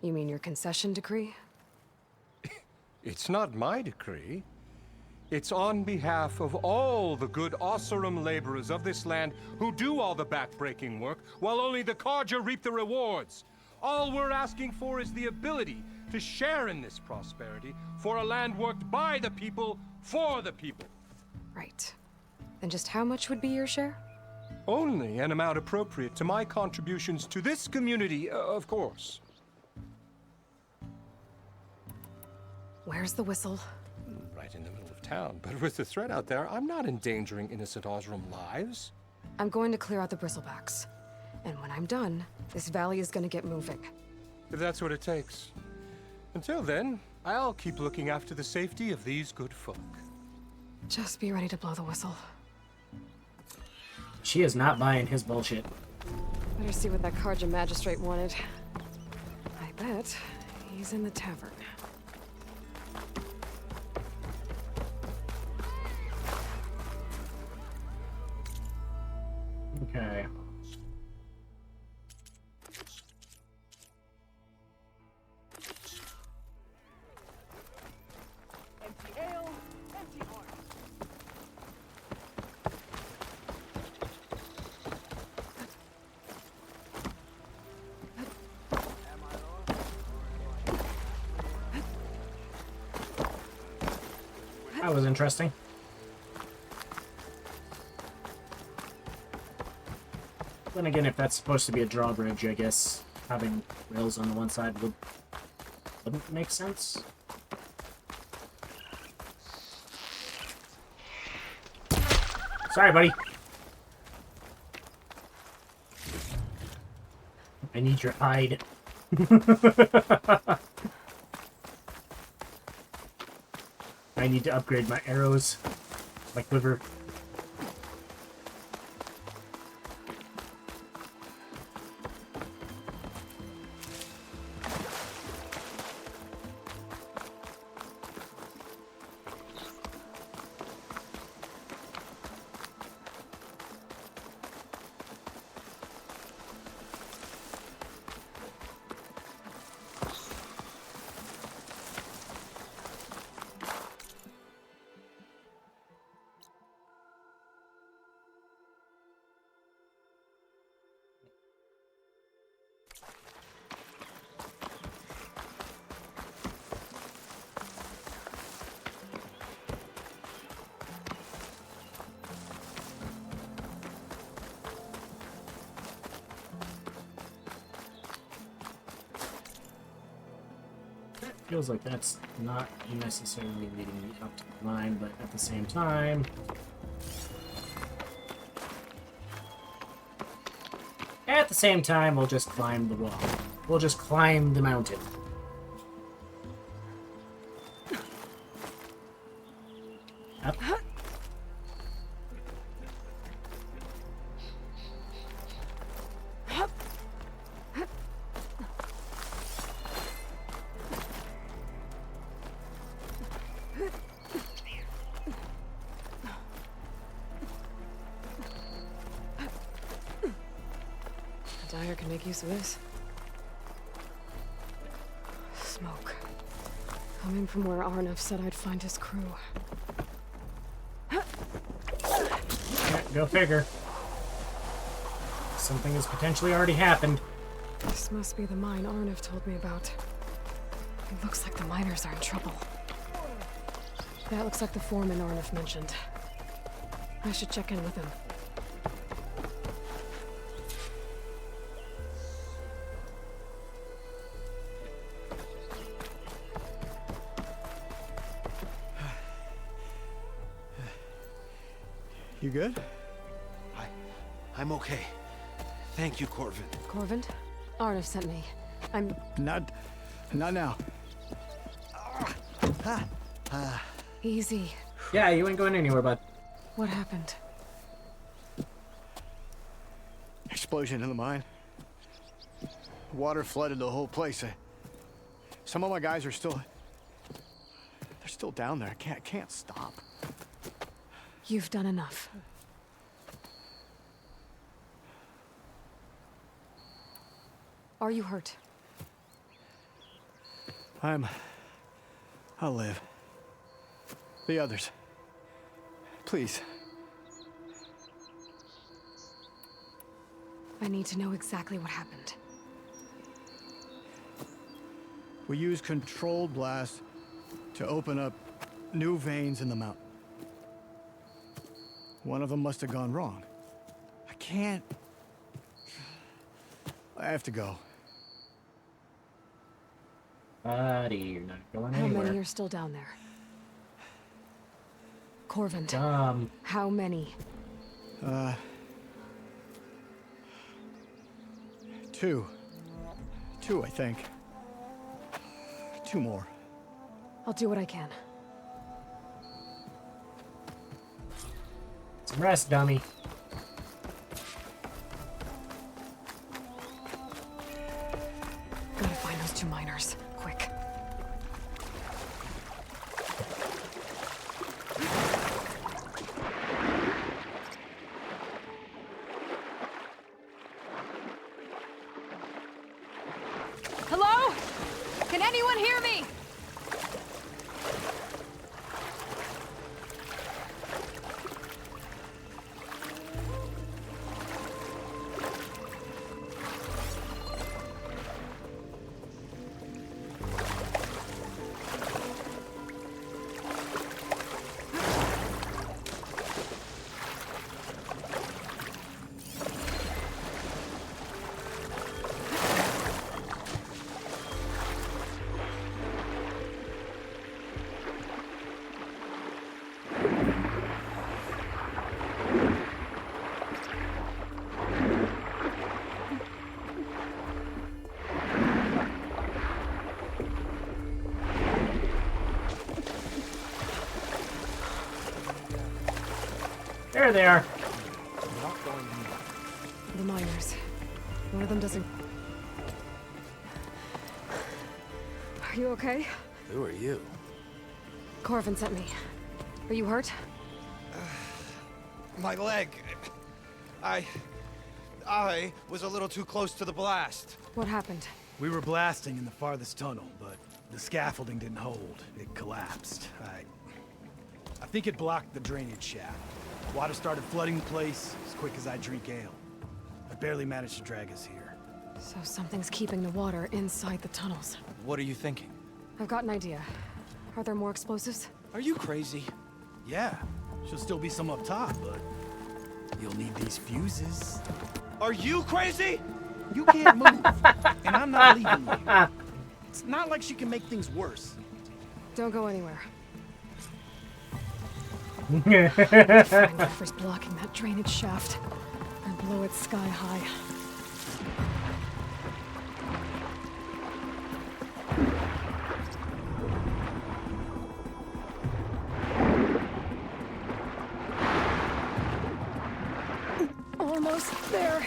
[SPEAKER 3] You mean your concession decree?
[SPEAKER 11] It's not my decree. It's on behalf of all the good Oseram laborers of this land who do all the backbreaking work, while only the Karja reap the rewards. All we're asking for is the ability to share in this prosperity for a land worked by the people, for the people.
[SPEAKER 3] Right. Then just how much would be your share?
[SPEAKER 11] Only an amount appropriate to my contributions to this community, of course.
[SPEAKER 3] Where's the whistle?
[SPEAKER 11] Right in the middle of town, but with the threat out there, I'm not endangering innocent Osram lives.
[SPEAKER 3] I'm going to clear out the bristlebacks. And when I'm done, this valley is gonna get moving.
[SPEAKER 11] If that's what it takes. Until then, I'll keep looking after the safety of these good folk.
[SPEAKER 3] Just be ready to blow the whistle.
[SPEAKER 1] She is not buying his bullshit.
[SPEAKER 3] Better see what that Carja magistrate wanted. I bet he's in the tavern.
[SPEAKER 1] Okay.
[SPEAKER 17] Empty ale, empty heart.
[SPEAKER 1] That was interesting. Then again, if that's supposed to be a drawbridge, I guess having rails on the one side wouldn't make sense. Sorry, buddy. I need your hide. I need to upgrade my arrows, my quiver. Feels like that's not necessarily leading me up to the line, but at the same time... At the same time, we'll just climb the wall. We'll just climb the mountain. Up.
[SPEAKER 3] Dyer can make use of this. Smoke. Coming from where Arnav said I'd find his crew.
[SPEAKER 1] Yeah, go figure. Something has potentially already happened.
[SPEAKER 3] This must be the mine Arnav told me about. It looks like the miners are in trouble. That looks like the foreman Arnav mentioned. I should check in with him.
[SPEAKER 8] You good?
[SPEAKER 6] I'm okay. Thank you, Corvin.
[SPEAKER 3] Corvin? Arnav sent me. I'm...
[SPEAKER 8] Not now.
[SPEAKER 3] Easy.
[SPEAKER 1] Yeah, you ain't going anywhere, bud.
[SPEAKER 3] What happened?
[SPEAKER 8] Explosion in the mine. Water flooded the whole place. Some of my guys are still... They're still down there. I can't stop.
[SPEAKER 3] You've done enough. Are you hurt?
[SPEAKER 8] I'll live. The others. Please.
[SPEAKER 3] I need to know exactly what happened.
[SPEAKER 8] We used controlled blast to open up new veins in the mountain. One of them must have gone wrong. I can't... I have to go.
[SPEAKER 1] Buddy, you're not going
[SPEAKER 3] How
[SPEAKER 1] anywhere.
[SPEAKER 3] many are still down there? Corvin. How many?
[SPEAKER 8] Two. Two, I think. Two more.
[SPEAKER 3] I'll do what I can.
[SPEAKER 1] Some rest, dummy.
[SPEAKER 3] Gotta find those two miners. Quick.
[SPEAKER 2] Hello? Can anyone hear me?
[SPEAKER 1] There they are.
[SPEAKER 3] The miners. One of them doesn't... Are you okay?
[SPEAKER 19] Who are you?
[SPEAKER 3] Corvin sent me. Are you hurt?
[SPEAKER 12] My leg. I was a little too close to the blast.
[SPEAKER 3] What happened?
[SPEAKER 14] We were blasting in the farthest tunnel, but the scaffolding didn't hold. It collapsed. I think it blocked the drainage shaft. Water started flooding the place as quick as I drink ale. I barely managed to drag us here.
[SPEAKER 3] So something's keeping the water inside the tunnels.
[SPEAKER 12] What are you thinking?
[SPEAKER 3] I've got an idea. Are there more explosives?
[SPEAKER 12] Are you crazy?
[SPEAKER 14] Yeah, should still be some up top, but you'll need these fuses.
[SPEAKER 12] Are you crazy?
[SPEAKER 14] You can't move, and I'm not leaving you. It's not like she can make things worse.
[SPEAKER 3] Don't go anywhere. Find whatever's blocking that drainage shaft and blow it sky high. Almost there.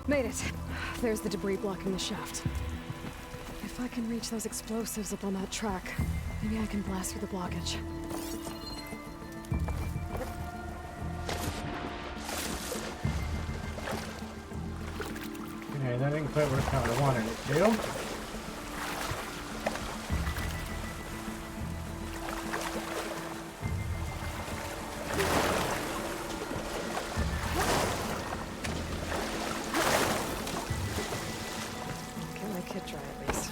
[SPEAKER 3] Made it. There's the debris blocking the shaft. If I can reach those explosives up on that track, maybe I can blast through the blockage.
[SPEAKER 1] Okay, that didn't quite work how I wanted it to.
[SPEAKER 3] Get my kit dry at least.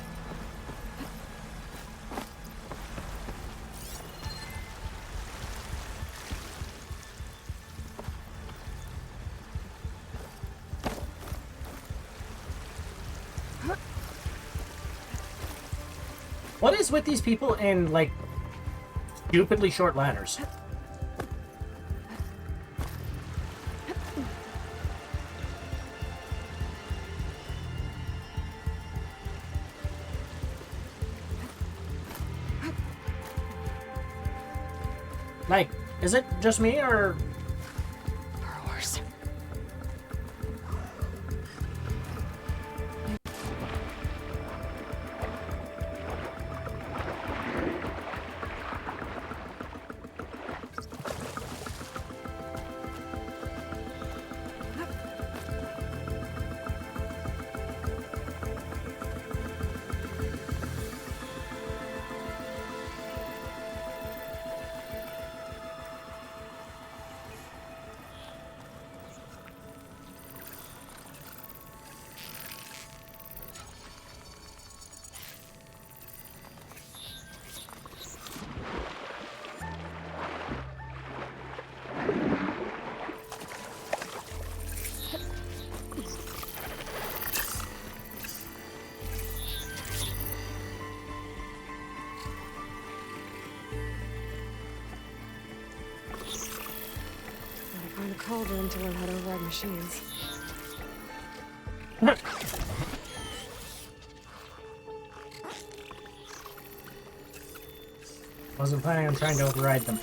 [SPEAKER 1] What is with these people and, like, stupidly short ladders? Like, is it just me, or...
[SPEAKER 3] Burrows. Find a cauldron to learn how to override machines.
[SPEAKER 1] Wasn't planning on trying to override them.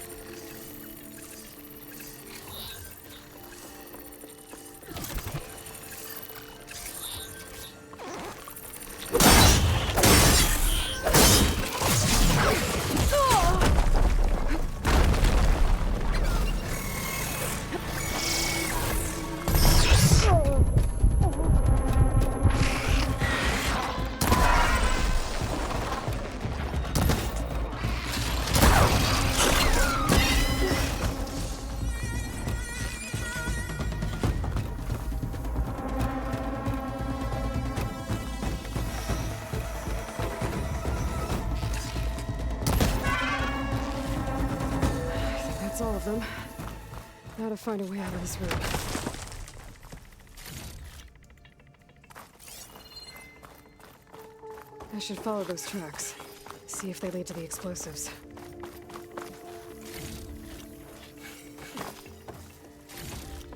[SPEAKER 3] All of them. Now to find a way out of this room. I should follow those tracks. See if they lead to the explosives.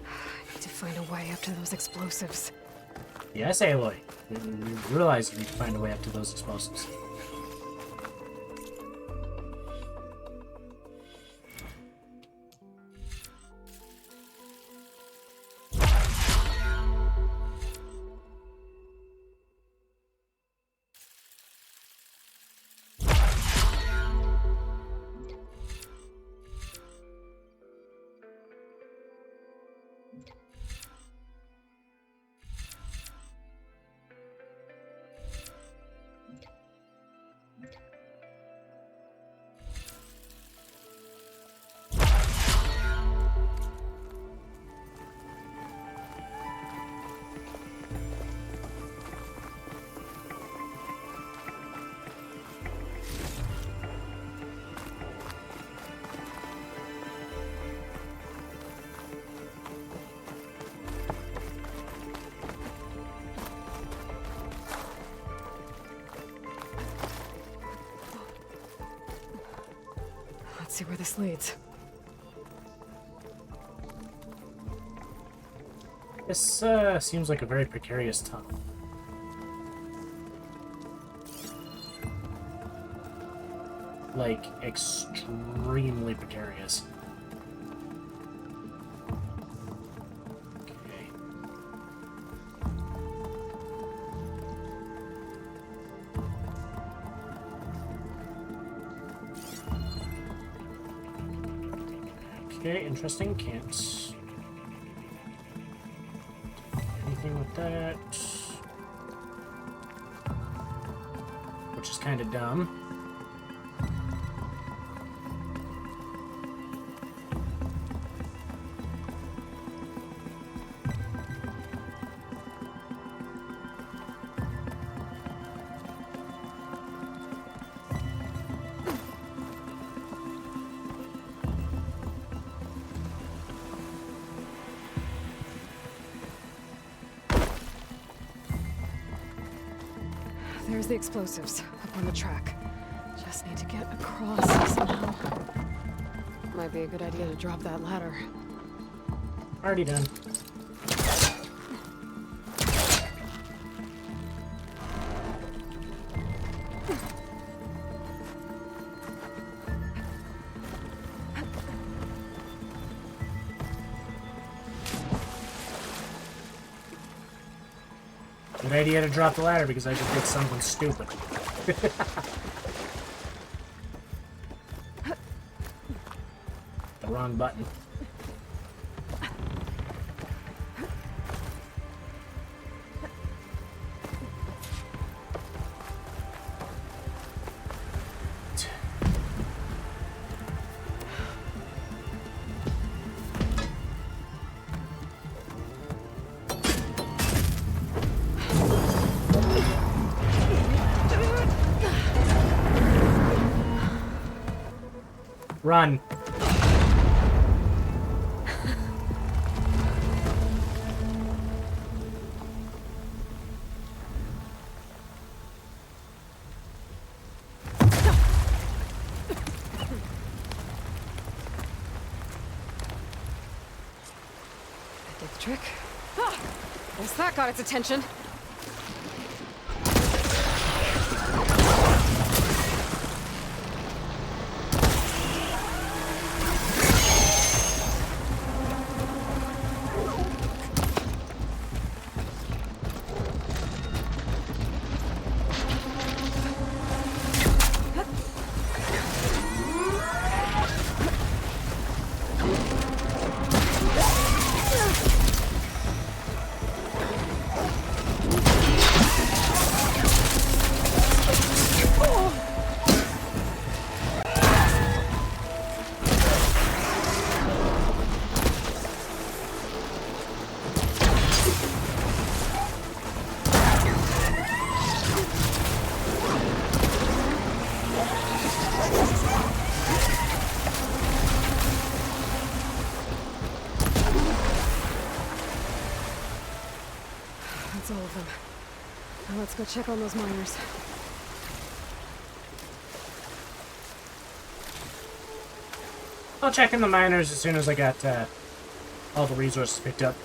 [SPEAKER 3] I need to find a way up to those explosives.
[SPEAKER 1] Yes, Aloy. We realize we need to find a way up to those explosives.
[SPEAKER 3] Let's see where this leads.
[SPEAKER 1] This seems like a very precarious tunnel. Like, extremely precarious. Okay. Okay, interesting. Can't do anything with that. Which is kind of dumb.
[SPEAKER 3] There's the explosives, up on the track. Just need to get across somehow. Might be a good idea to drop that ladder.
[SPEAKER 1] Already done. Good idea to drop the ladder because I just did something stupid. The wrong button. Run.
[SPEAKER 3] did the trick. Ah, guess that got its attention. That's all of them. Now let's go check on those miners.
[SPEAKER 1] I'll check in the miners as soon as I got all the resources picked up.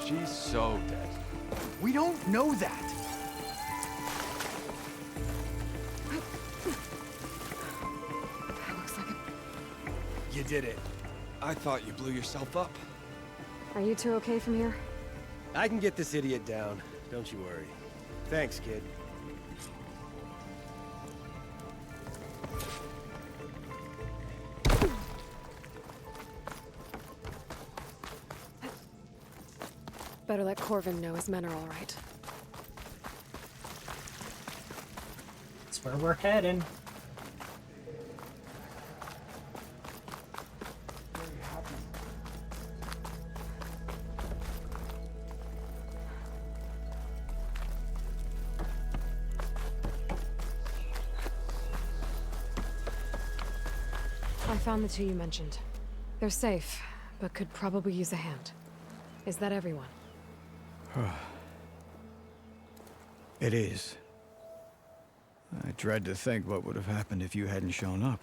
[SPEAKER 5] She's so dead.
[SPEAKER 8] We don't know that.
[SPEAKER 3] Looks like it.
[SPEAKER 12] You did it. I thought you blew yourself up.
[SPEAKER 3] Are you two okay from here?
[SPEAKER 10] I can get this idiot down. Don't you worry. Thanks, kid.
[SPEAKER 3] Better let Corvin know his men are all right.
[SPEAKER 1] That's where we're heading.
[SPEAKER 3] I found the two you mentioned. They're safe, but could probably use a hand. Is that everyone?
[SPEAKER 8] It is. I dread to think what would have happened if you hadn't shown up.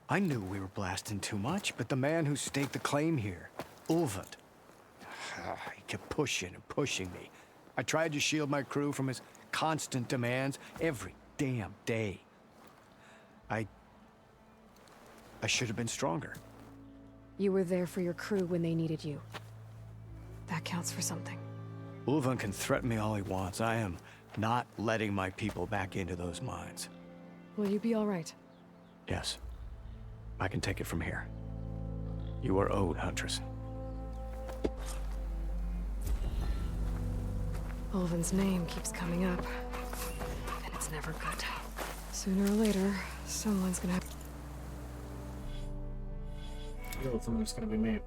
[SPEAKER 8] I knew we were blasting too much, but the man who staked the claim here, Ulvund, he kept pushing and pushing me. I tried to shield my crew from his constant demands every damn day. I should have been stronger.
[SPEAKER 3] You were there for your crew when they needed you. That counts for something.
[SPEAKER 8] Ulvund can threaten me all he wants. I am not letting my people back into those mines.
[SPEAKER 3] Will you be all right?
[SPEAKER 8] Yes. I can take it from here. You are owed, Huntress.
[SPEAKER 3] Ulvund's name keeps coming up. And it's never good. Sooner or later, someone's gonna have...
[SPEAKER 1] Someone's gonna be me.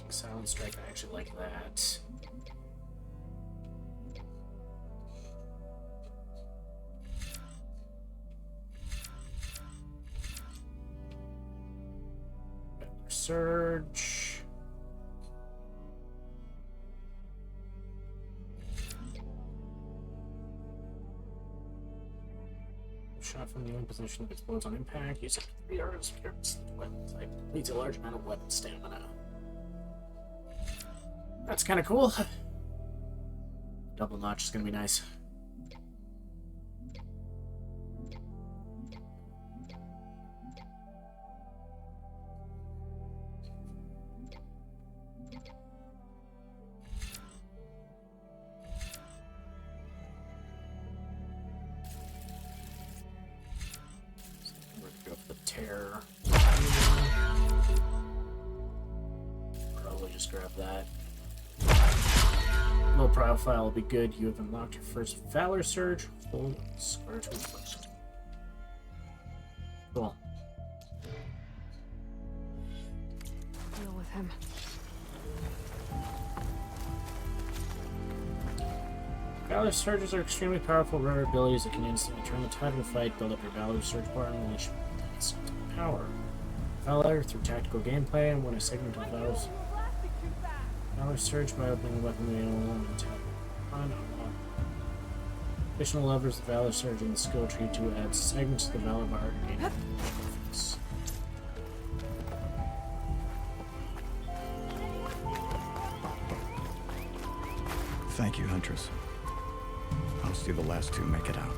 [SPEAKER 1] Silent Strike, I actually like that. Surge. Shot from the own position that explodes on impact. Use up to 3 arrows of your weapon type. Needs a large amount of weapon stamina. That's kind of cool. Double notch is gonna be nice. just grab that. Low profile will be good. You have unlocked your first Valor Surge. Hold square to first. Cool.
[SPEAKER 3] Deal with him.
[SPEAKER 1] Valor Surges are extremely powerful rare abilities that can instantly turn the tide of a fight, build up your Valor Surge bar, and unleash its power. Valor through tactical gameplay, and when a segment of Valor Surge by opening the weapon wheel and tap on. Additional levers the Valor Surge in the skill tree to add segments to the Valor bar to gain trophies.
[SPEAKER 8] Thank you, Huntress. I'll see the last two make it out.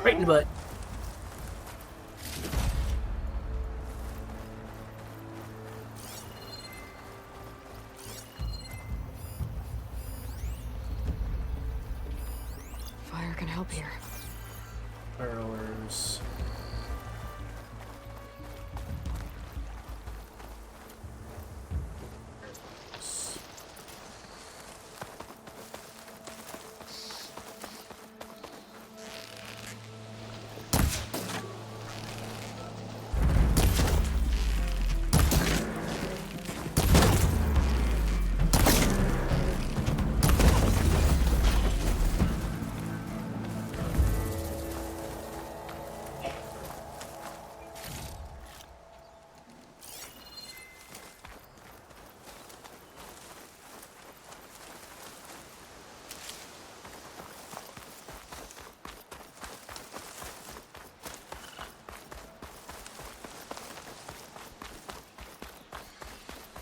[SPEAKER 1] Right in the butt.
[SPEAKER 3] Fire can help here.
[SPEAKER 1] Burrowers.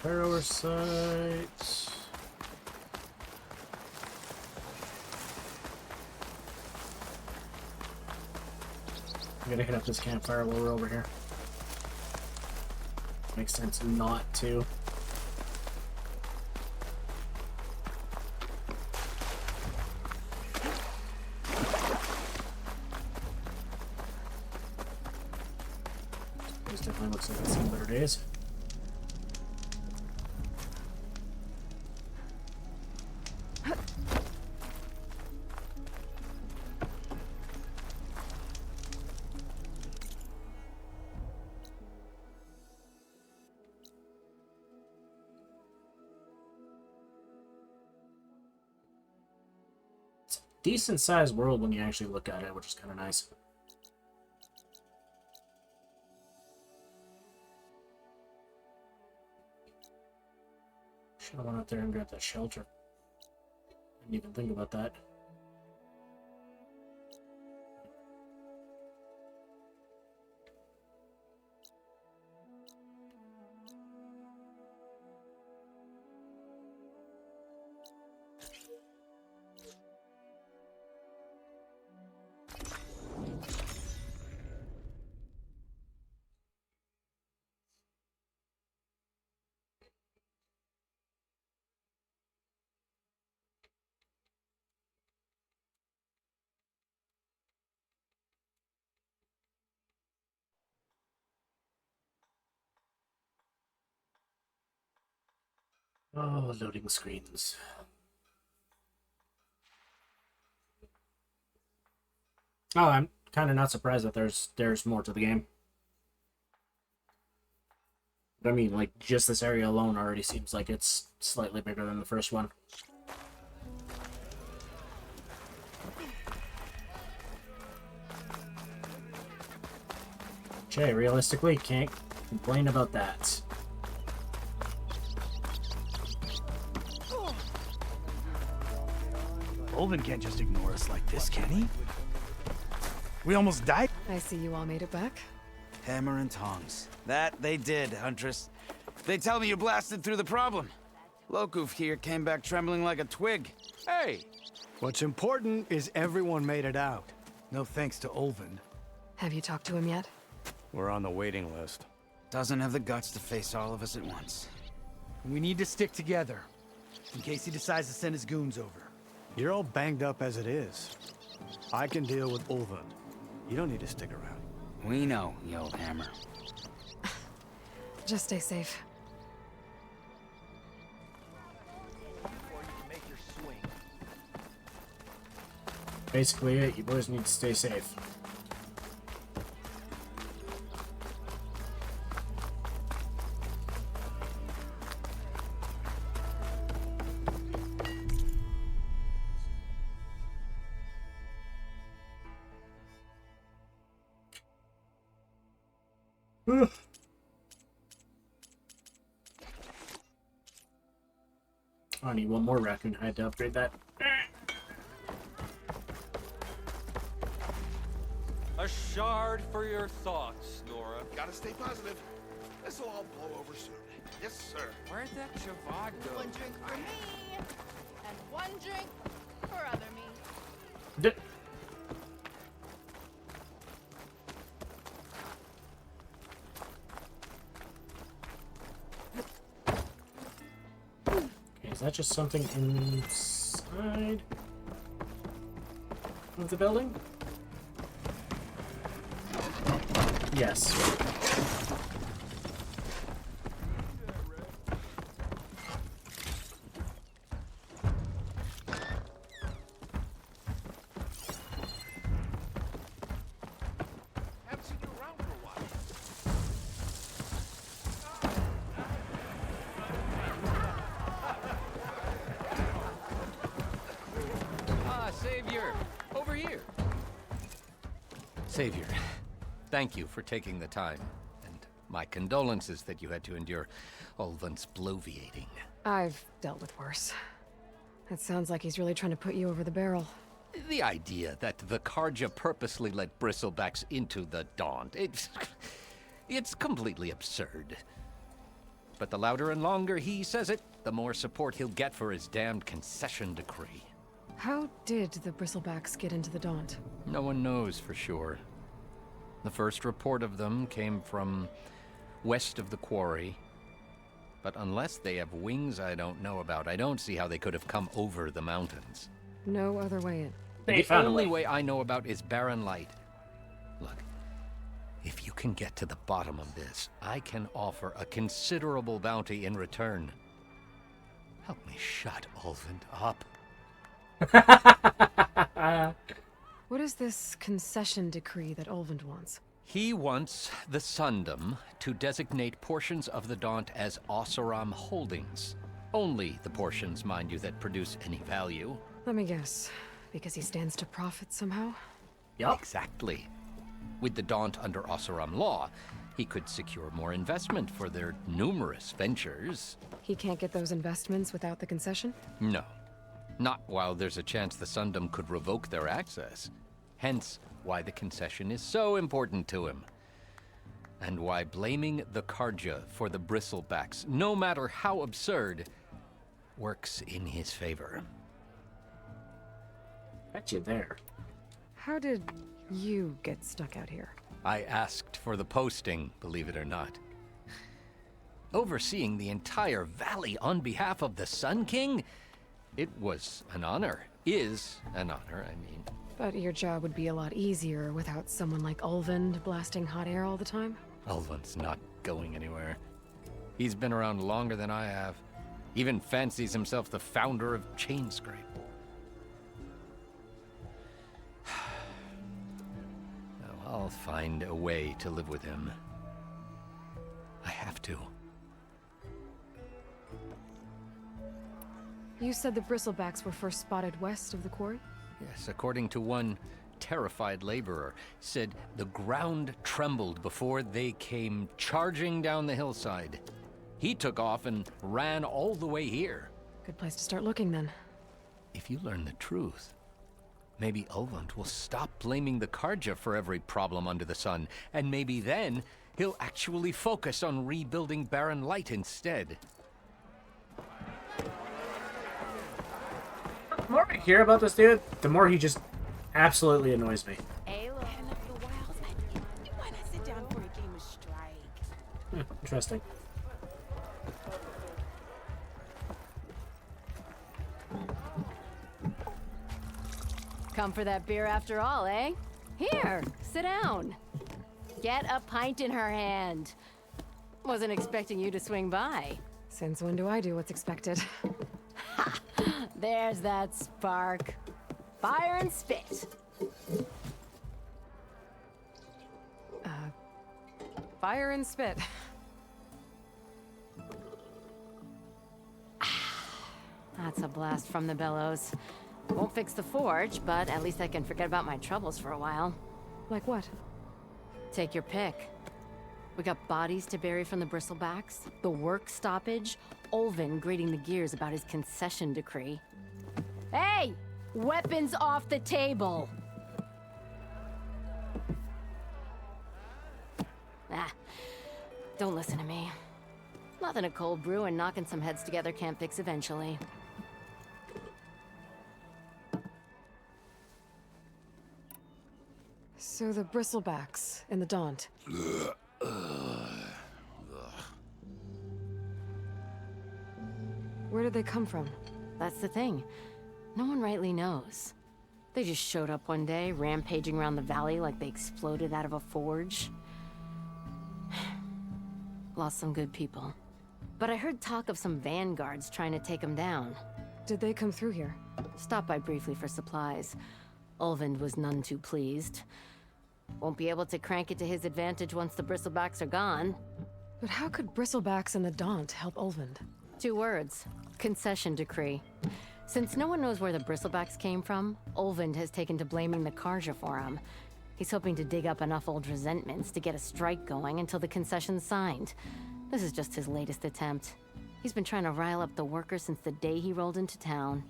[SPEAKER 1] Burrower sites. I'm gonna hit up this campfire while we're over here. Makes sense not to. This definitely looks like it's seen better days. Decent sized world when you actually look at it, which is kind of nice. Should have went up there and grabbed that shelter. Didn't even think about that. Oh, loading screens. Oh, I'm kind of not surprised that there's more to the game. But I mean, like, just this area alone already seems like it's slightly bigger than the first one. Okay, realistically, can't complain about that.
[SPEAKER 13] Olvin can't just ignore us like this, can he? We almost died.
[SPEAKER 3] I see you all made it back.
[SPEAKER 15] Hammer and tongs. That they did, Huntress. They tell me you blasted through the problem. Lokuf here came back trembling like a twig. Hey!
[SPEAKER 14] What's important is everyone made it out. No thanks to Olvin.
[SPEAKER 3] Have you talked to him yet?
[SPEAKER 8] We're on the waiting list.
[SPEAKER 15] Doesn't have the guts to face all of us at once.
[SPEAKER 13] We need to stick together.
[SPEAKER 14] in case he decides to send his goons over. You're all banged up as it is. I can deal with Ulvund. You don't need to stick around.
[SPEAKER 15] We know, you old hammer.
[SPEAKER 3] Just stay safe.
[SPEAKER 1] Basically it. You boys need to stay safe. I need one more raccoon hide to upgrade that.
[SPEAKER 7] A shard for your thoughts, Nora.
[SPEAKER 16] Gotta stay positive. This'll all blow over soon. Yes, sir.
[SPEAKER 7] Where'd that Javad go?
[SPEAKER 2] One drink for me, and one drink for other me.
[SPEAKER 1] Is that just something inside of the building? Yes.
[SPEAKER 16] Haven't seen you around for a while.
[SPEAKER 7] Savior! Over here! Savior, thank you for taking the time, and my condolences that you had to endure Ulvund's bloviating.
[SPEAKER 3] I've dealt with worse. It sounds like he's really trying to put you over the barrel.
[SPEAKER 7] The idea that the Carja purposely let Bristlebacks into the Daunt, it's completely absurd. But the louder and longer he says it, the more support he'll get for his damned concession decree.
[SPEAKER 3] How did the Bristlebacks get into the Daunt?
[SPEAKER 7] No one knows for sure. The first report of them came from west of the quarry. But unless they have wings I don't know about, I don't see how they could have come over the mountains.
[SPEAKER 3] No other way in.
[SPEAKER 7] The only way I know about is Barren Light. Look, if you can get to the bottom of this, I can offer a considerable bounty in return. Help me shut Ulvund up.
[SPEAKER 3] What is this concession decree that Ulvund wants?
[SPEAKER 7] He wants the Sundom to designate portions of the Daunt as Oseram holdings. Only the portions, mind you, that produce any value.
[SPEAKER 3] Let me guess. Because he stands to profit somehow?
[SPEAKER 7] Yup. Exactly. With the Daunt under Oseram law, he could secure more investment for their numerous ventures.
[SPEAKER 3] He can't get those investments without the concession?
[SPEAKER 7] No. Not while there's a chance the Sundom could revoke their access. Hence, why the concession is so important to him. And why blaming the Carja for the Bristlebacks, no matter how absurd, works in his favor.
[SPEAKER 1] Bet you there.
[SPEAKER 3] How did you get stuck out here?
[SPEAKER 7] I asked for the posting, believe it or not. Overseeing the entire valley on behalf of the Sun King? It was an honor. Is an honor, I mean.
[SPEAKER 3] But your job would be a lot easier without someone like Ulvund blasting hot air all the time?
[SPEAKER 7] Ulvund's not going anywhere. He's been around longer than I have. Even fancies himself the founder of Chainscrape. I'll find a way to live with him. I have to.
[SPEAKER 3] You said the Bristlebacks were first spotted west of the quarry?
[SPEAKER 7] Yes, according to one terrified laborer, said the ground trembled before they came charging down the hillside. He took off and ran all the way here.
[SPEAKER 3] Good place to start looking, then.
[SPEAKER 7] If you learn the truth, maybe Ulvund will stop blaming the Carja for every problem under the sun, and maybe then he'll actually focus on rebuilding Barren Light instead.
[SPEAKER 1] The more I hear about this dude, the more he just absolutely annoys me. Interesting.
[SPEAKER 22] Come for that beer after all, eh? Here, sit down. Get a pint in her hand. Wasn't expecting you to swing by.
[SPEAKER 3] Since when do I do what's expected?
[SPEAKER 22] There's that spark. Fire and spit.
[SPEAKER 3] Fire and spit.
[SPEAKER 22] That's a blast from the bellows. Won't fix the forge, but at least I can forget about my troubles for a while.
[SPEAKER 3] Like what?
[SPEAKER 22] Take your pick. We got bodies to bury from the bristlebacks, the work stoppage, Olvin grating the gears about his concession decree. Hey! Weapons off the table! Don't listen to me. Nothing a cold brew and knocking some heads together can't fix eventually.
[SPEAKER 3] So the bristlebacks in the Daunt. Where did they come from?
[SPEAKER 22] That's the thing. No one rightly knows. They just showed up one day, rampaging around the valley like they exploded out of a forge. Lost some good people. But I heard talk of some vanguards trying to take them down.
[SPEAKER 3] Did they come through here?
[SPEAKER 22] Stopped by briefly for supplies. Ulvund was none too pleased. Won't be able to crank it to his advantage once the bristlebacks are gone.
[SPEAKER 3] But how could bristlebacks and the Daunt help Ulvund?
[SPEAKER 22] 2 words. Concession decree. Since no one knows where the bristlebacks came from, Ulvund has taken to blaming the Karja for them. He's hoping to dig up enough old resentments to get a strike going until the concession's signed. This is just his latest attempt. He's been trying to rile up the workers since the day he rolled into town.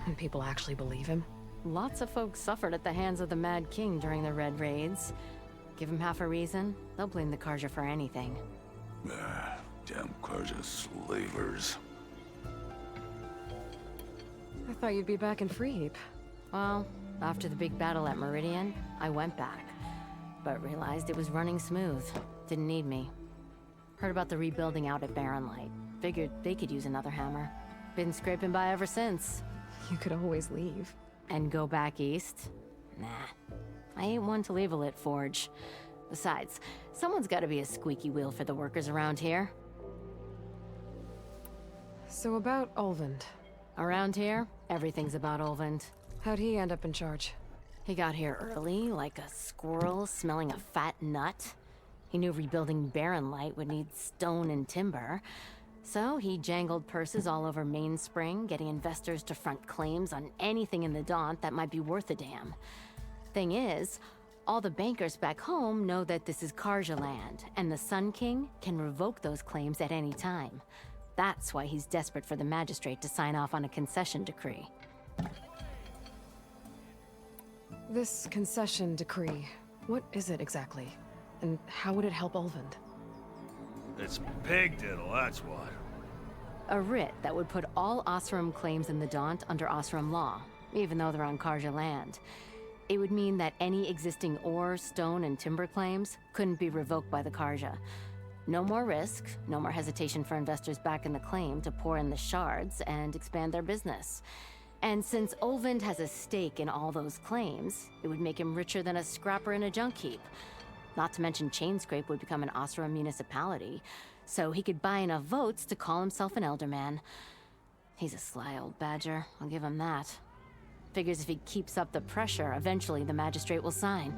[SPEAKER 3] And people actually believe him?
[SPEAKER 22] Lots of folks suffered at the hands of the Mad King during the Red Raids. Give him half a reason, they'll blame the Karja for anything.
[SPEAKER 21] Damn Karja slavers.
[SPEAKER 3] I thought you'd be back in Freeheap.
[SPEAKER 22] Well, after the big battle at Meridian, I went back. But realized it was running smooth. Didn't need me. Heard about the rebuilding out at Barren Light. Figured they could use another hammer. Been scraping by ever since.
[SPEAKER 3] You could always leave.
[SPEAKER 22] And go back east? Nah. I ain't one to leave a lit forge. Besides, someone's gotta be a squeaky wheel for the workers around here.
[SPEAKER 3] So about Ulvund.
[SPEAKER 22] Around here, everything's about Ulvund.
[SPEAKER 3] How'd he end up in charge?
[SPEAKER 22] He got here early, like a squirrel smelling a fat nut. He knew rebuilding Barren Light would need stone and timber. So he jangled purses all over Mainspring, getting investors to front claims on anything in the Daunt that might be worth a damn. Thing is, all the bankers back home know that this is Karja land, and the Sun King can revoke those claims at any time. That's why he's desperate for the magistrate to sign off on a concession decree.
[SPEAKER 3] This concession decree, what is it exactly? And how would it help Ulvund?
[SPEAKER 18] It's pig diddle, that's what.
[SPEAKER 22] A writ that would put all Osram claims in the Daunt under Osram law, even though they're on Karja land. It would mean that any existing ore, stone, and timber claims couldn't be revoked by the Karja. No more risk, no more hesitation for investors back in the claim to pour in the shards and expand their business. And since Ulvund has a stake in all those claims, it would make him richer than a scrapper in a junk heap. Not to mention Chainscrape would become an Osram municipality, so he could buy enough votes to call himself an Elderman. He's a sly old badger, I'll give him that. Figures if he keeps up the pressure, eventually the magistrate will sign.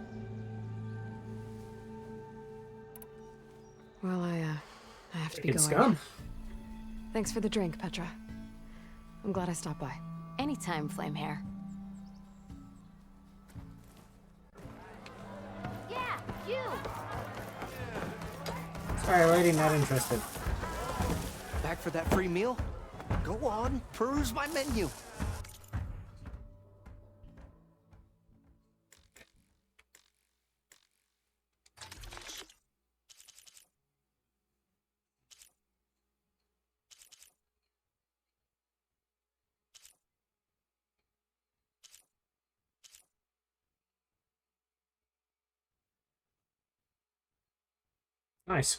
[SPEAKER 3] Well, I have to be
[SPEAKER 1] It's
[SPEAKER 3] going.
[SPEAKER 1] gone.
[SPEAKER 3] Thanks for the drink, Petra. I'm glad I stopped by.
[SPEAKER 22] Anytime, Flamehair.
[SPEAKER 17] Yeah, you!
[SPEAKER 1] Sorry, lady, not interested.
[SPEAKER 6] Back for that free meal? Go on, peruse my menu.
[SPEAKER 1] Nice.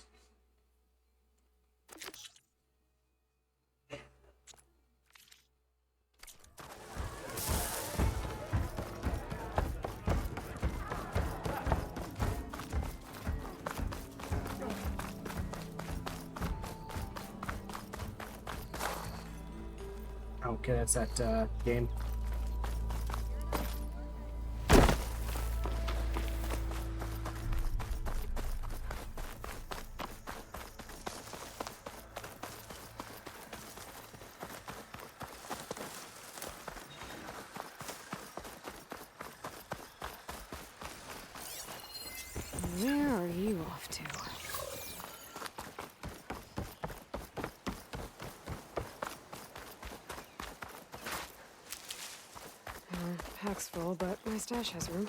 [SPEAKER 1] Okay, that's that game.
[SPEAKER 3] Where are you off to? Pack's full, but my stash has room.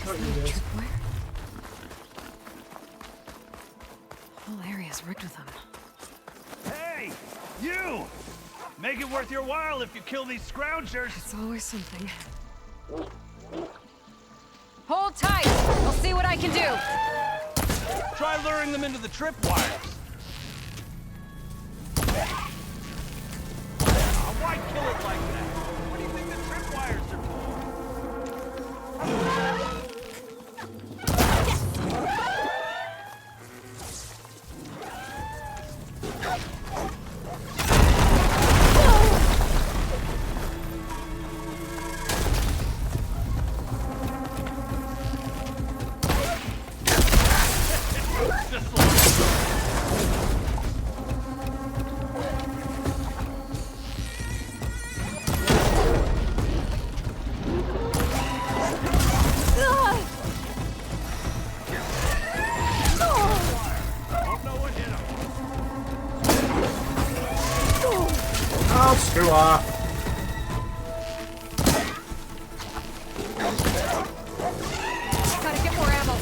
[SPEAKER 3] Tripwire? Whole area's rigged with them.
[SPEAKER 18] Hey! You! Make it worth your while if you kill these scroungers!
[SPEAKER 3] It's always something.
[SPEAKER 2] Hold tight! I'll see what I can do!
[SPEAKER 18] Try luring them into the tripwires! Why kill it like that? What do you think the tripwires are
[SPEAKER 1] Oh, screw off.
[SPEAKER 2] Gotta get more ammo.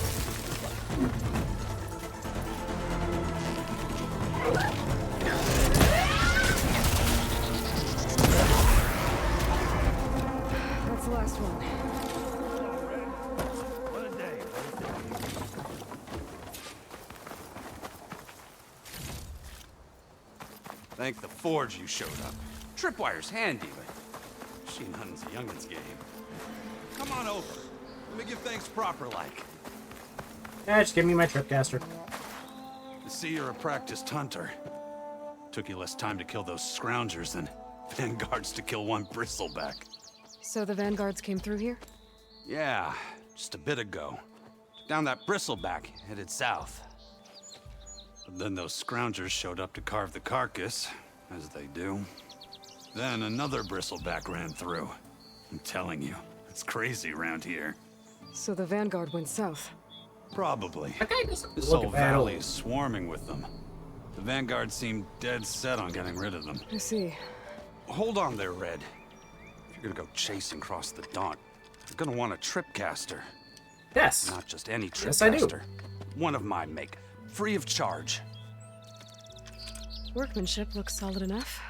[SPEAKER 3] That's the last one.
[SPEAKER 18] What a day.
[SPEAKER 9] Thank the Forge you showed up. Tripwire's handy, but machine hunting's a youngin's game. Come on over. Let me give things proper like.
[SPEAKER 1] Yeah, just give me my tripcaster.
[SPEAKER 9] I see you're a practiced hunter. Took you less time to kill those scroungers than vanguards to kill one bristleback.
[SPEAKER 3] So the vanguards came through here?
[SPEAKER 9] Yeah, just a bit ago. Down that bristleback, headed south. But then those scroungers showed up to carve the carcass, as they do. Then another bristleback ran through. I'm telling you, it's crazy around here.
[SPEAKER 3] So the vanguard went south?
[SPEAKER 9] Probably. This
[SPEAKER 1] look
[SPEAKER 9] whole
[SPEAKER 1] bad
[SPEAKER 9] valley
[SPEAKER 1] old.
[SPEAKER 9] is swarming with them. The vanguard seemed dead set on getting rid of them.
[SPEAKER 3] I see.
[SPEAKER 9] Hold on there, Red. If you're gonna go chasing across the Daunt, you're gonna want a tripcaster.
[SPEAKER 1] Yes.
[SPEAKER 9] Not just any tripcaster.
[SPEAKER 1] Yes, I do.
[SPEAKER 9] One of my make, free of charge.
[SPEAKER 3] Workmanship looks solid enough.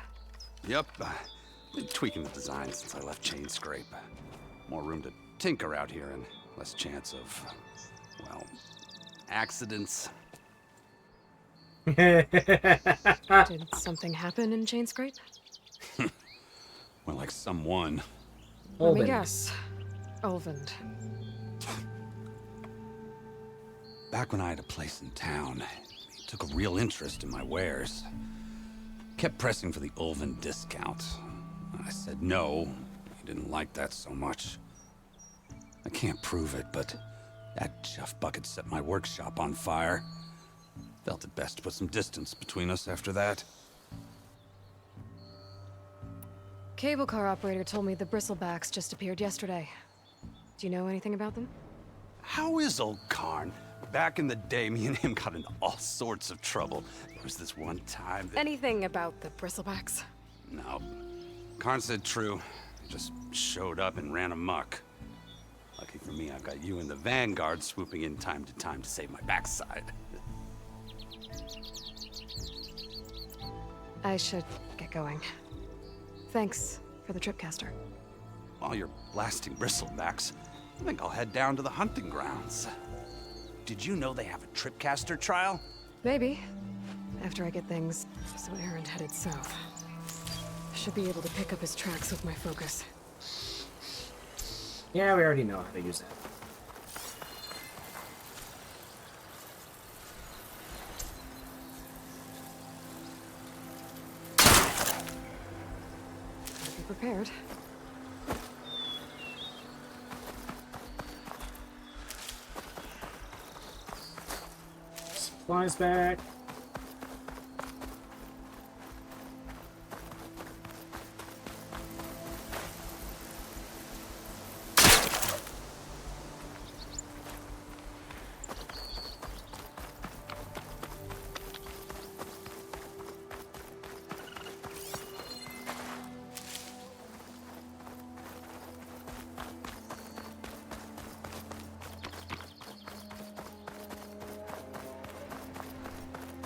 [SPEAKER 9] Yep. Been tweaking the design since I left Chain Scrape. More room to tinker out here and less chance of, well, accidents.
[SPEAKER 3] Did something happen in Chain Scrape?
[SPEAKER 9] Well, like someone.
[SPEAKER 3] Let me guess. Ulvund.
[SPEAKER 9] Back when I had a place in town, he took a real interest in my wares. Kept pressing for the Ulvund discount. I said no. He didn't like that so much. I can't prove it, but that chuff bucket set my workshop on fire. Felt it best to put some distance between us after that.
[SPEAKER 3] Cable car operator told me the bristlebacks just appeared yesterday. Do you know anything about them?
[SPEAKER 9] How is old Karn? Back in the day, me and him got into all sorts of trouble. There was this one time that...
[SPEAKER 3] Anything about the bristlebacks?
[SPEAKER 9] No. Karn said true. Just showed up and ran amok. Lucky for me, I've got you and the Vanguard swooping in time to save my backside.
[SPEAKER 3] I should get going. Thanks for the tripcaster.
[SPEAKER 9] While you're blasting bristlebacks, I think I'll head down to the hunting grounds. Did you know they have a tripcaster trial?
[SPEAKER 3] Maybe. After I get things so Erend headed south. I should be able to pick up his tracks with my focus.
[SPEAKER 1] Yeah, we already know how to use that.
[SPEAKER 3] Be prepared.
[SPEAKER 1] Supplies back.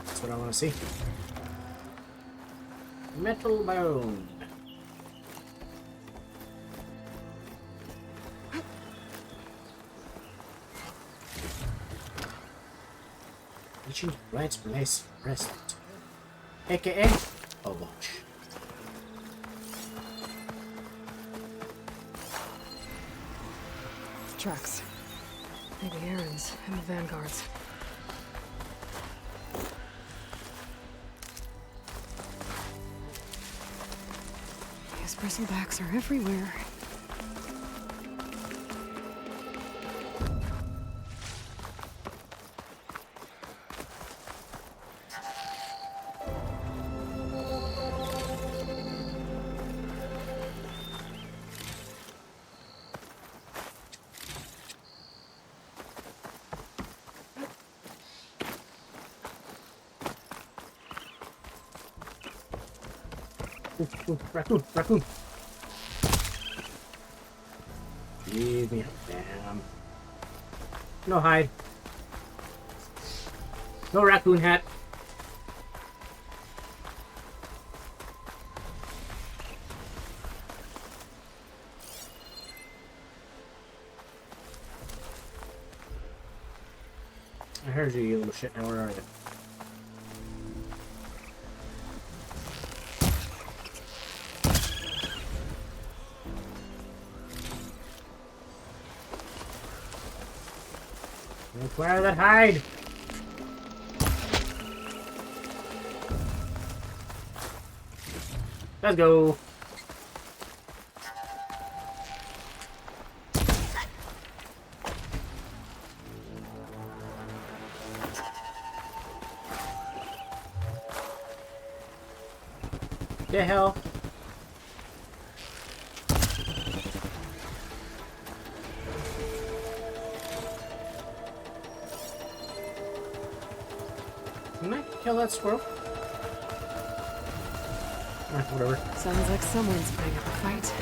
[SPEAKER 1] That's what I want to see. Metal bone. Ancient Rights Bracelet. AKA Overwatch.
[SPEAKER 3] Tracks. Maybe Aaron's and the Vanguard's. These bristlebacks are everywhere.
[SPEAKER 1] Ooh, raccoon, raccoon. Leave me damn. No hide. No raccoon hat. I heard you, you little shit. Now where are you? Where that hide? Let's go. The hell? Can I kill that squirrel? Whatever.
[SPEAKER 3] Sounds like someone's putting up a fight.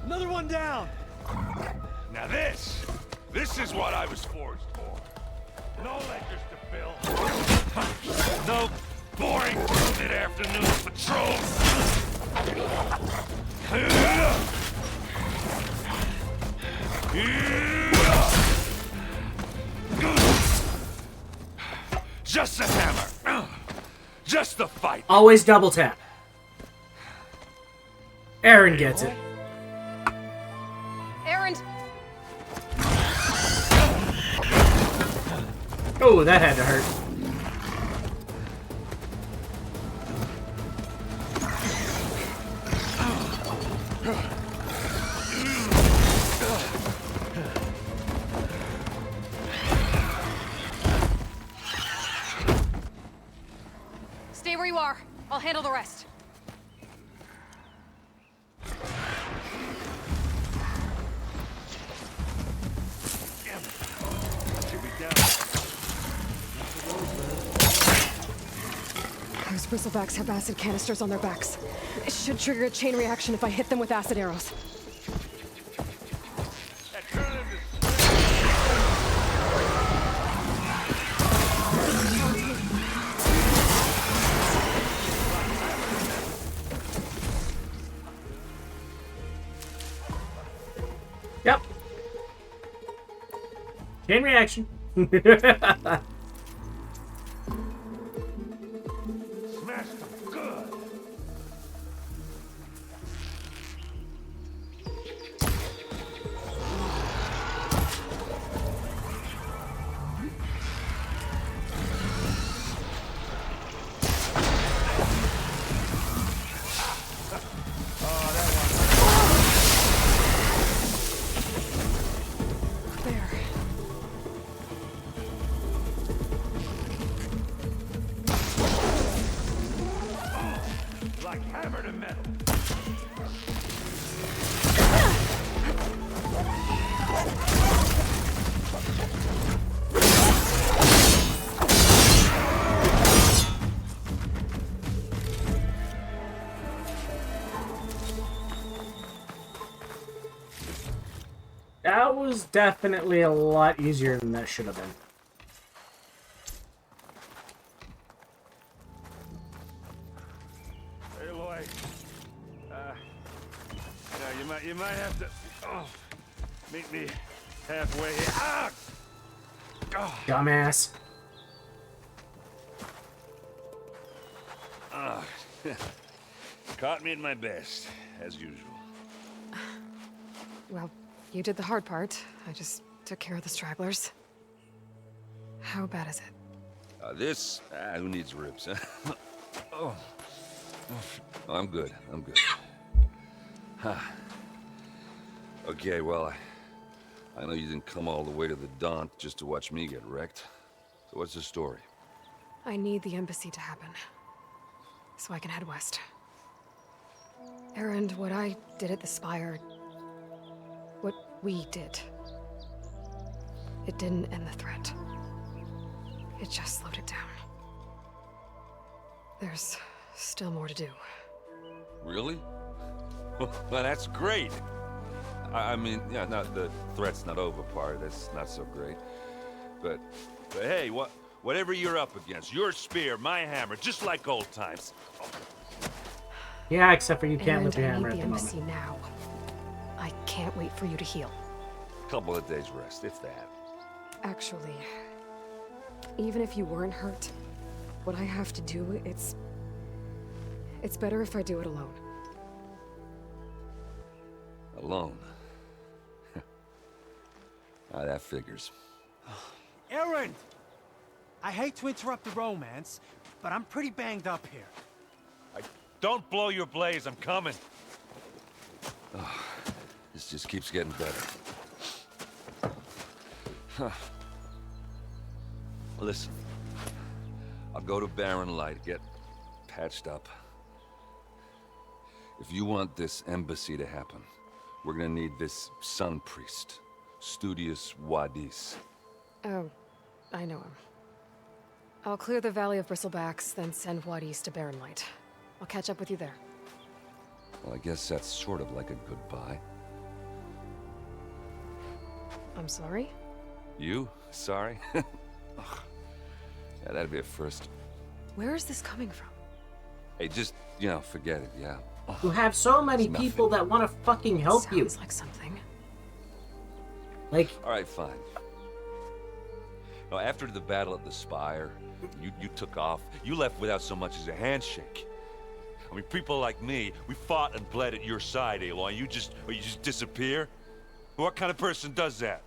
[SPEAKER 18] Another one down!
[SPEAKER 21] Now this is what I was forged for. No ledgers to fill. No boring mid-afternoon patrols. Just a hammer. Just the fight.
[SPEAKER 1] Always double tap. Aaron gets it.
[SPEAKER 3] Aaron!
[SPEAKER 1] Oh, that had to hurt.
[SPEAKER 3] Stay where you are. I'll handle the rest. Those bristlebacks have acid canisters on their backs. It should trigger a chain reaction if I hit them with acid arrows.
[SPEAKER 1] Chain reaction.
[SPEAKER 21] Smash them good. Like hammer to metal.
[SPEAKER 1] That was definitely a lot easier than that should have been.
[SPEAKER 21] Hey, Lloyd. You might have to meet me halfway here. Ah! Oh.
[SPEAKER 1] Dumbass.
[SPEAKER 21] Caught me at my best, as usual.
[SPEAKER 3] Well, you did the hard part. I just took care of the stragglers. How bad is it?
[SPEAKER 21] This? Who needs ribs, huh? Oh, I'm good. I'm good. Huh. Okay, well, I know you didn't come all the way to the Daunt just to watch me get wrecked. So what's the story?
[SPEAKER 3] I need the embassy to happen, so I can head west. Erend, what I did at the Spire, what we did, it didn't end the threat. It just slowed it down. There's still more to do.
[SPEAKER 21] Really? Well, that's great. I mean, yeah, not the threat's not over part. That's not so great. But hey, whatever you're up against, your spear, my hammer, just like old times.
[SPEAKER 1] Yeah, except for you can't
[SPEAKER 3] Erend,
[SPEAKER 1] lift your
[SPEAKER 3] I
[SPEAKER 1] hammer
[SPEAKER 3] need
[SPEAKER 1] at
[SPEAKER 3] the
[SPEAKER 1] the
[SPEAKER 3] embassy
[SPEAKER 1] moment.
[SPEAKER 3] now. I can't wait for you to heal.
[SPEAKER 21] Couple of days rest, if that.
[SPEAKER 3] Actually, even if you weren't hurt, what I have to do, it's better if I do it alone.
[SPEAKER 21] Alone. That figures.
[SPEAKER 4] Erend! I hate to interrupt the romance, but I'm pretty banged up here.
[SPEAKER 21] Don't blow your blaze, I'm coming. Oh, this just keeps getting better. Huh. Listen, I'll go to Barren Light, get patched up. If you want this embassy to happen, we're gonna need this sun priest, Studius Wadis.
[SPEAKER 3] Oh, I know him. I'll clear the Valley of Bristlebacks, then send Wadis to Barren Light. I'll catch up with you there.
[SPEAKER 21] Well, I guess that's sort of like a goodbye.
[SPEAKER 3] I'm sorry?
[SPEAKER 21] You? Sorry? Ugh. Yeah, that'd be a first.
[SPEAKER 3] Where is this coming from?
[SPEAKER 21] Hey, just, forget it, yeah.
[SPEAKER 1] You have so many
[SPEAKER 21] It's
[SPEAKER 1] people that want to fucking help you.
[SPEAKER 3] Sounds like something.
[SPEAKER 1] Like...
[SPEAKER 21] Alright, fine. No, after the battle at the Spire, you took off. You left without so much as a handshake. I mean, people like me, we fought and bled at your side, Aloy. You just disappear? What kind of person does that?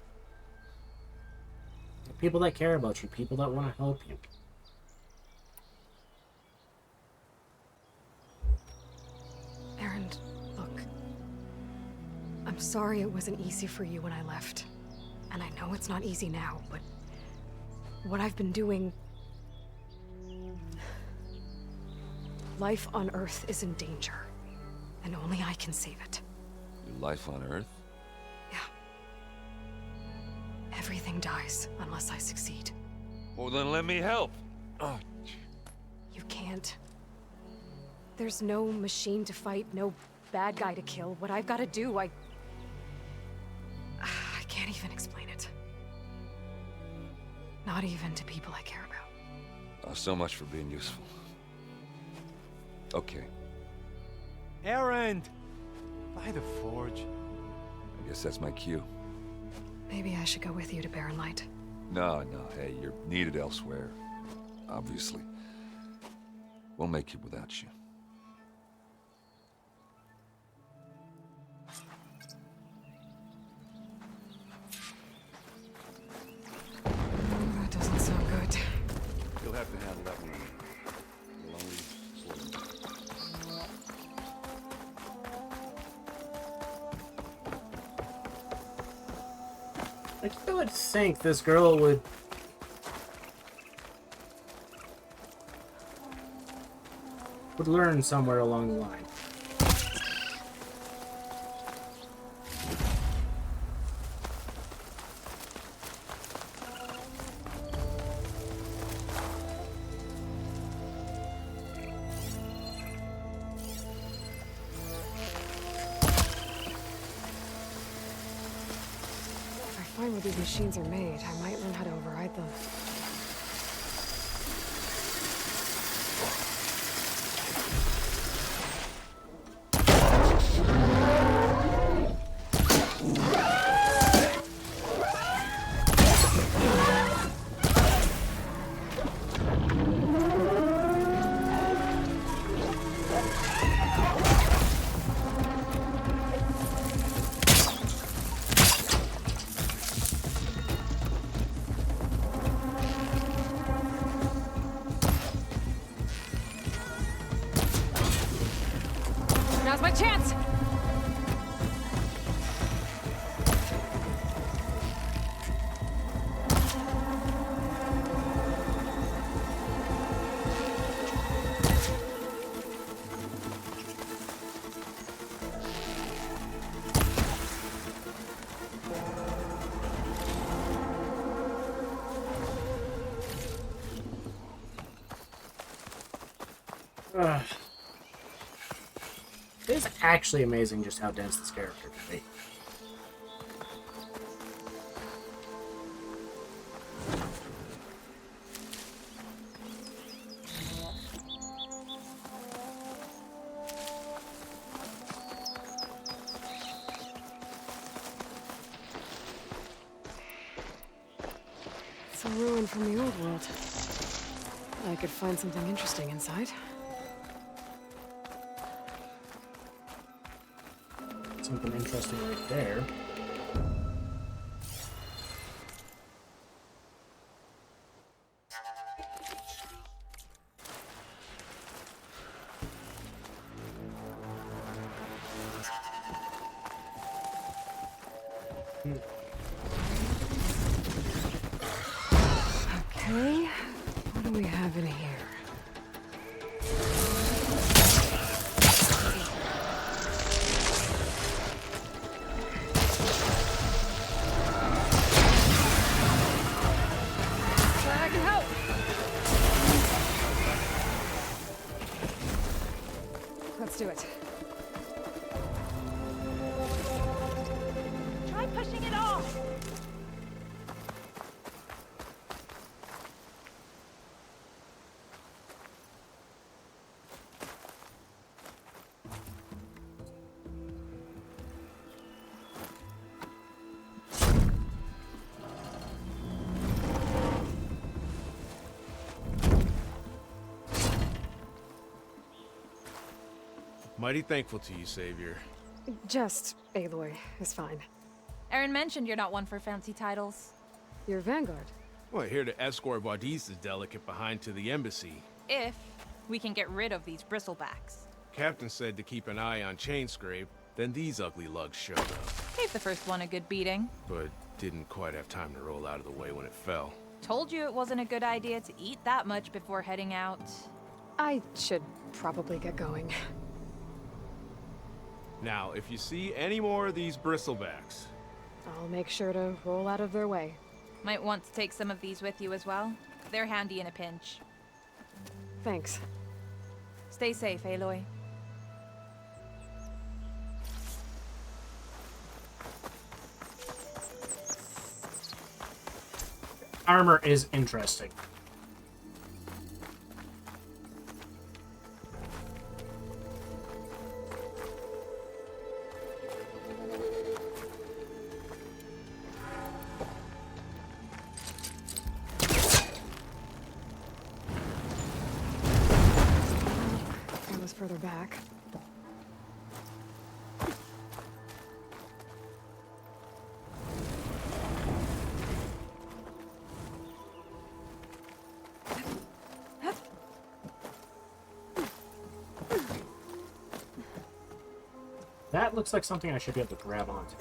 [SPEAKER 1] People that care about you, people that want to help you.
[SPEAKER 3] Erend, look. I'm sorry it wasn't easy for you when I left. And I know it's not easy now, but what I've been doing... Life on Earth is in danger, and only I can save it.
[SPEAKER 21] Your life on Earth?
[SPEAKER 3] Yeah. Everything dies unless I succeed.
[SPEAKER 21] Well, then let me help. Oh.
[SPEAKER 3] You can't. There's no machine to fight, no bad guy to kill. What I've got to do, I can't even explain it. Not even to people I care about.
[SPEAKER 21] Oh, so much for being useful. Okay.
[SPEAKER 4] Erend! By the forge.
[SPEAKER 21] I guess that's my cue.
[SPEAKER 3] Maybe I should go with you to Barren Light.
[SPEAKER 21] No, hey, you're needed elsewhere. Obviously. We'll make it without you.
[SPEAKER 3] That doesn't sound good.
[SPEAKER 9] You'll have to handle that one.
[SPEAKER 1] I would think this girl would learn somewhere along the line.
[SPEAKER 3] If I find where these machines are made, I might learn how to override them. Now's my chance!
[SPEAKER 1] It is actually amazing just how dense this character can be.
[SPEAKER 3] It's a ruin from the old world. I could find something interesting inside.
[SPEAKER 1] Something interesting right there.
[SPEAKER 3] Okay, what do we have in here?
[SPEAKER 2] I can help.
[SPEAKER 3] Let's do it.
[SPEAKER 2] Try pushing it off.
[SPEAKER 12] Mighty thankful to you, Savior.
[SPEAKER 3] Just Aloy is fine.
[SPEAKER 2] Aaron mentioned you're not one for fancy titles.
[SPEAKER 3] You're Vanguard.
[SPEAKER 12] Well, here to escort Wadis's delegate behind to the embassy.
[SPEAKER 2] If we can get rid of these bristlebacks.
[SPEAKER 12] Captain said to keep an eye on Chainscrape, then these ugly lugs showed up.
[SPEAKER 2] Gave the first one a good beating.
[SPEAKER 12] But didn't quite have time to roll out of the way when it fell.
[SPEAKER 2] Told you it wasn't a good idea to eat that much before heading out.
[SPEAKER 3] I should probably get going.
[SPEAKER 12] Now, if you see any more of these bristlebacks...
[SPEAKER 3] I'll make sure to roll out of their way.
[SPEAKER 2] Might want to take some of these with you as well. They're handy in a pinch.
[SPEAKER 3] Thanks.
[SPEAKER 2] Stay safe, Aloy.
[SPEAKER 1] Armor is interesting.
[SPEAKER 3] back.
[SPEAKER 1] That looks like something I should be able to grab onto.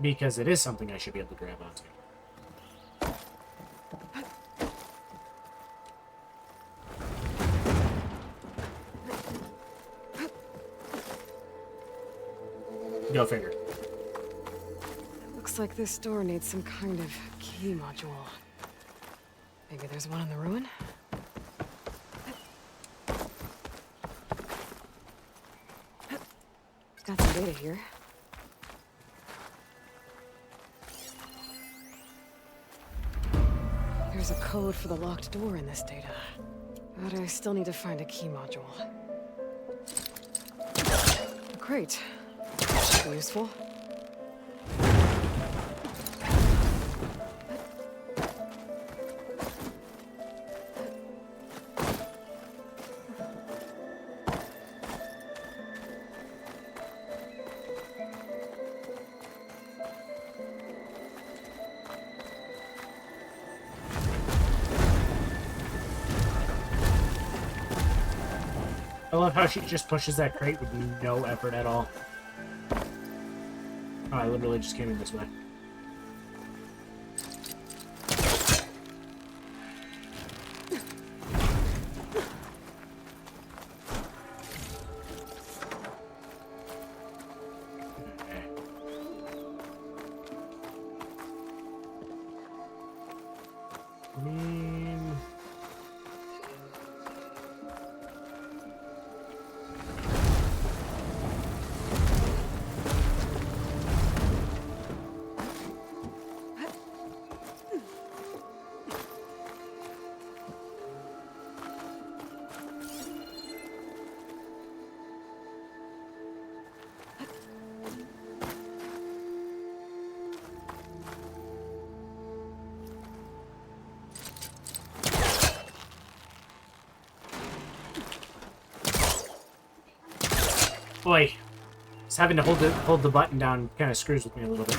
[SPEAKER 1] Because it is something I should be able to grab onto. Go figure.
[SPEAKER 3] Looks like this door needs some kind of key module. Maybe there's one in the ruin? Got some data here. There's a code for the locked door in this data. But I still need to find a key module. Great. Should be useful.
[SPEAKER 1] I love how she just pushes that crate with no effort at all. Oh, I literally just came in this way. Boy, just having to hold the button down kind of screws with me a little bit.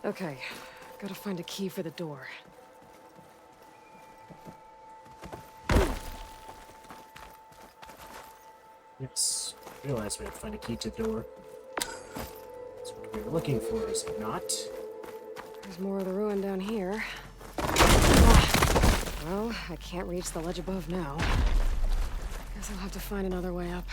[SPEAKER 3] Okay, gotta find a key for the door.
[SPEAKER 1] Yes, I realized we had to find a key to the door. That's what we were looking for, is it not?
[SPEAKER 3] There's more of the ruin down here. Well, I can't reach the ledge above now. Guess I'll have to find another way up.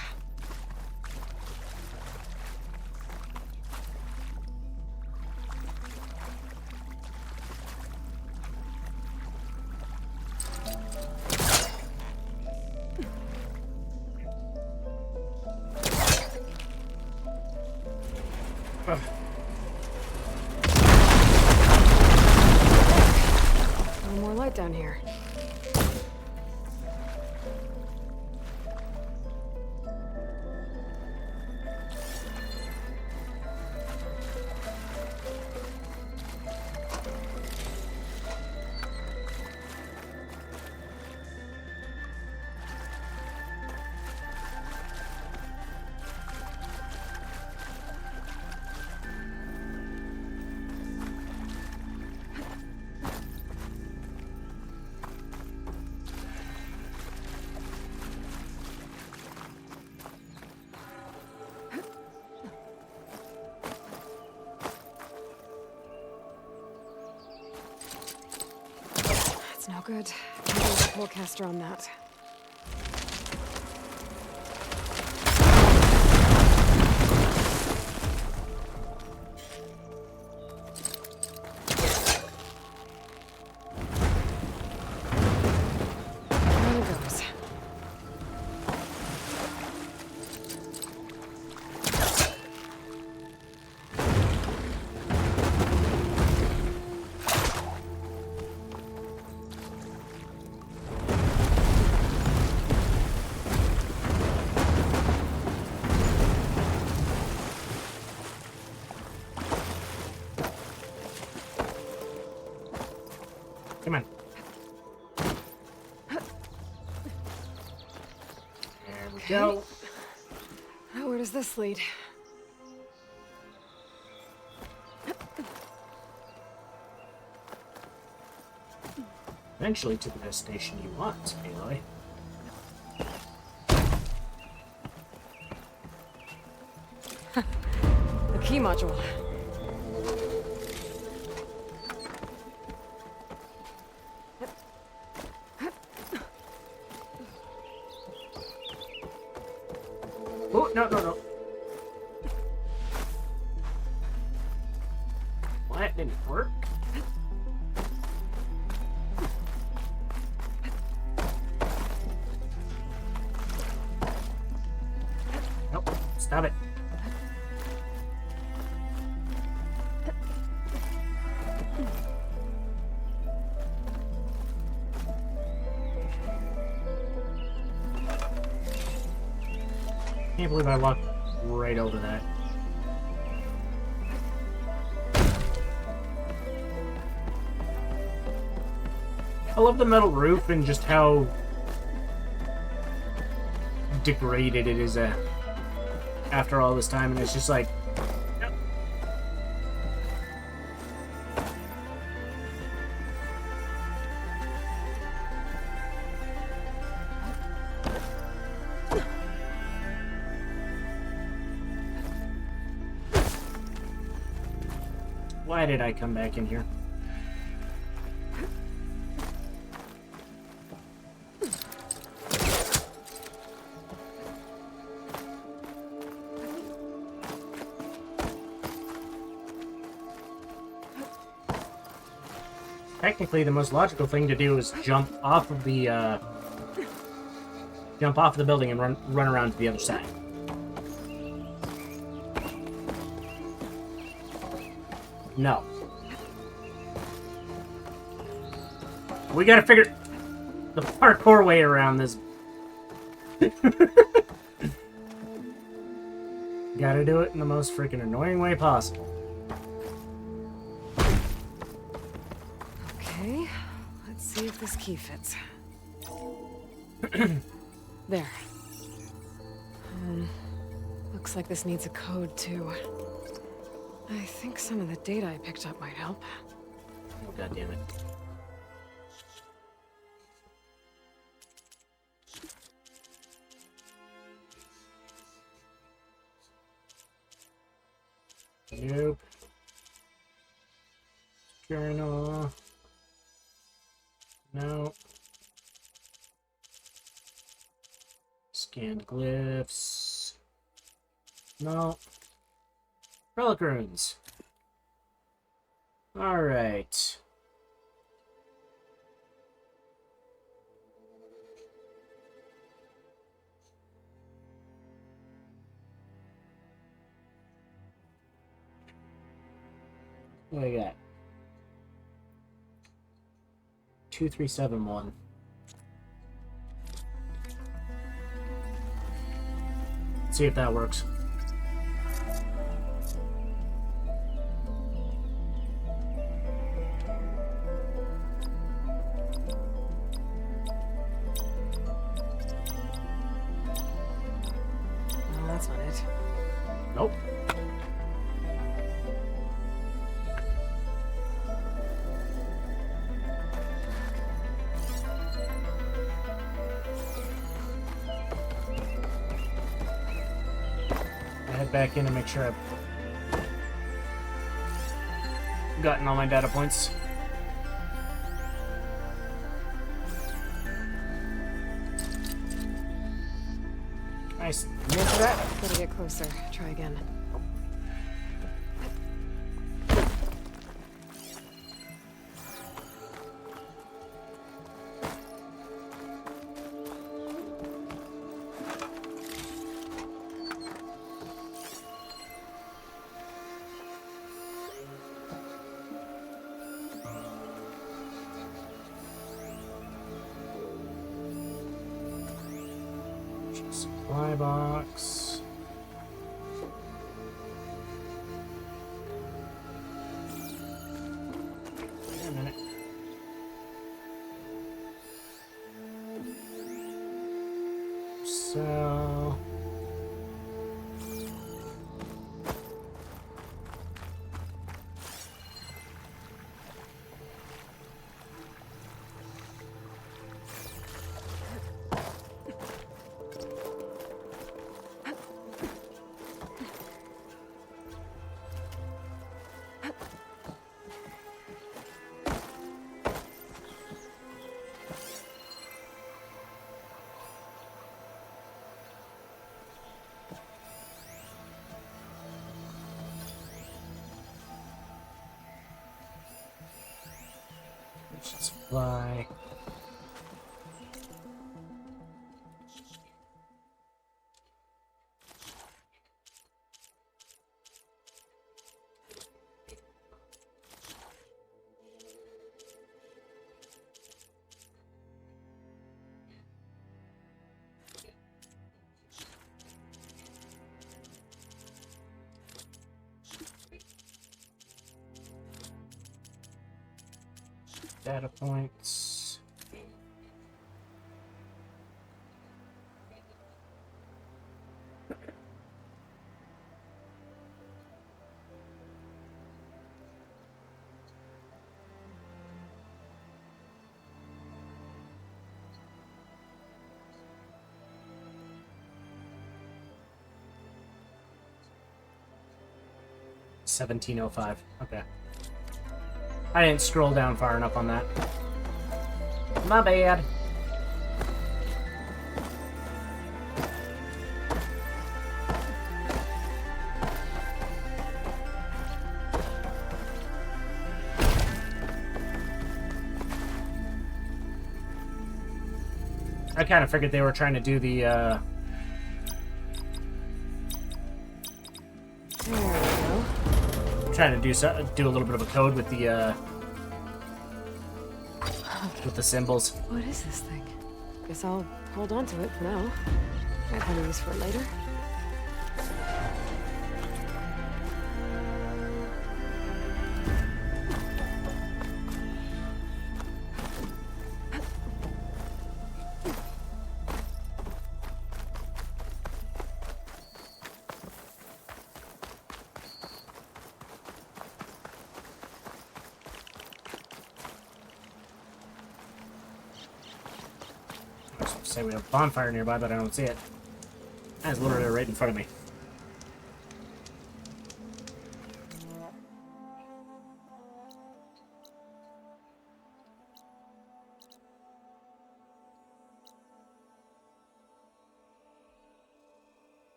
[SPEAKER 3] More light down here. No good. There's a pole caster on that.
[SPEAKER 1] Come on. There we go.
[SPEAKER 3] Now where does this lead?
[SPEAKER 1] Eventually to the destination you want, Aloy.
[SPEAKER 3] The key module.
[SPEAKER 1] Oh, no, no, no. Well, that didn't work. Nope, stop it. Can't believe I walked right over that. I love the metal roof and just how degraded it is after all this time, and it's just like, yep. Why did I come back in here? Technically, the most logical thing to do is jump off of the building and run around to the other side. No. We gotta figure the parkour way around this. Gotta do it in the most freaking annoying way possible.
[SPEAKER 3] Okay, let's see if this key fits. There. Looks like this needs a code too. I think some of the data I picked up might help.
[SPEAKER 1] Oh, God damn it. Nope. Journal. No. Scanned glyphs. No. Relic runes. Alright. What do we got? 2371. See if that works.
[SPEAKER 3] No, that's not it.
[SPEAKER 1] Nope. Head back in and make sure I've gotten all my data points. Nice. You into that?
[SPEAKER 3] Gotta get closer. Try again.
[SPEAKER 1] Supply box. Wait a minute. So... Supply. Data points. $17.05. Okay. I didn't scroll down far enough on that. My bad. I kind of figured they were trying to do the,
[SPEAKER 3] There we go.
[SPEAKER 1] trying to do a little bit of a code with the symbols.
[SPEAKER 3] What is this thing? Guess I'll hold on to it for now. I have plenty of use for it later.
[SPEAKER 1] Say we have a bonfire nearby, but I don't see it. That's literally right in front of me.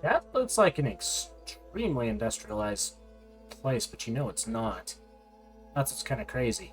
[SPEAKER 1] That looks like an extremely industrialized place, but you know it's not. That's what's kind of crazy.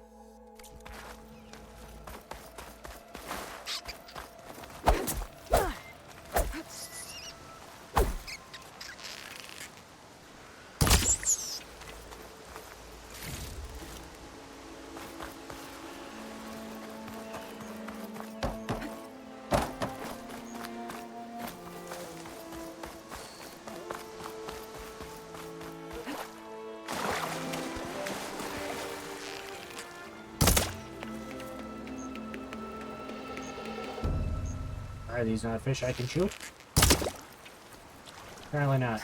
[SPEAKER 1] Are these not fish I can shoot? Apparently not.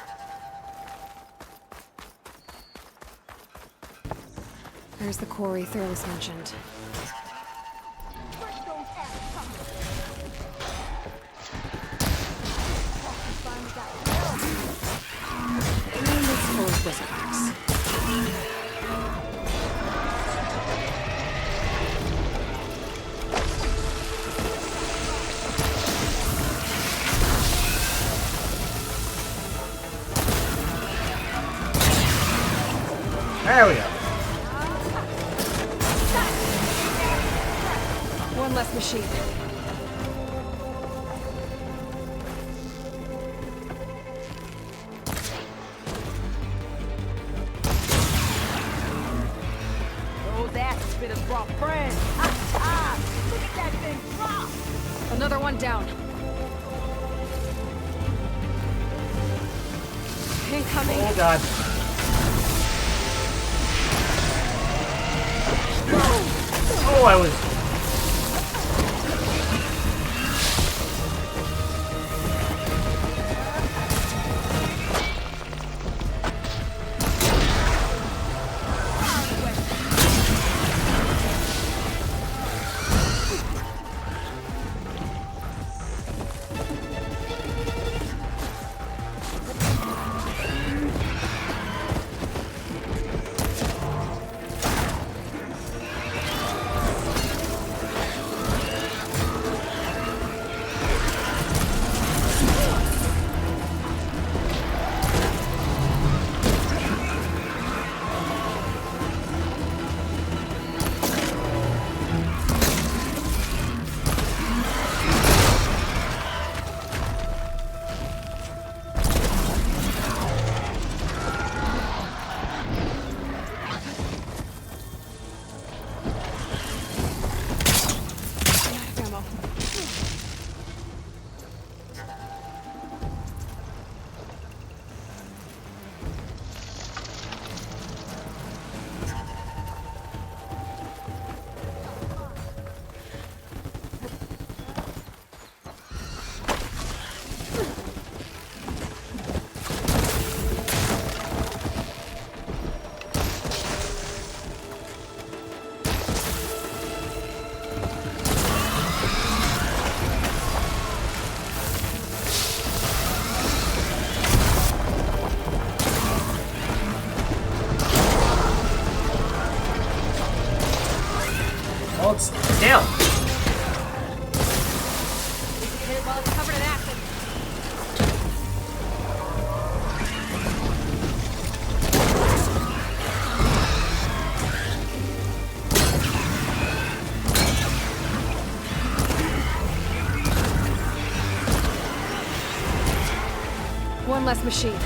[SPEAKER 3] There's the quarry Thurles mentioned. And it's full of Bristlebags.
[SPEAKER 1] There we go.
[SPEAKER 3] One less machine.
[SPEAKER 15] Told
[SPEAKER 2] those ass spitters brought friends. Look at that thing drop!
[SPEAKER 3] Another one down. Incoming.
[SPEAKER 1] Oh god. Oh, I was... Oh, it's down.
[SPEAKER 2] Hit it while it's covered in acid.
[SPEAKER 3] One less machine.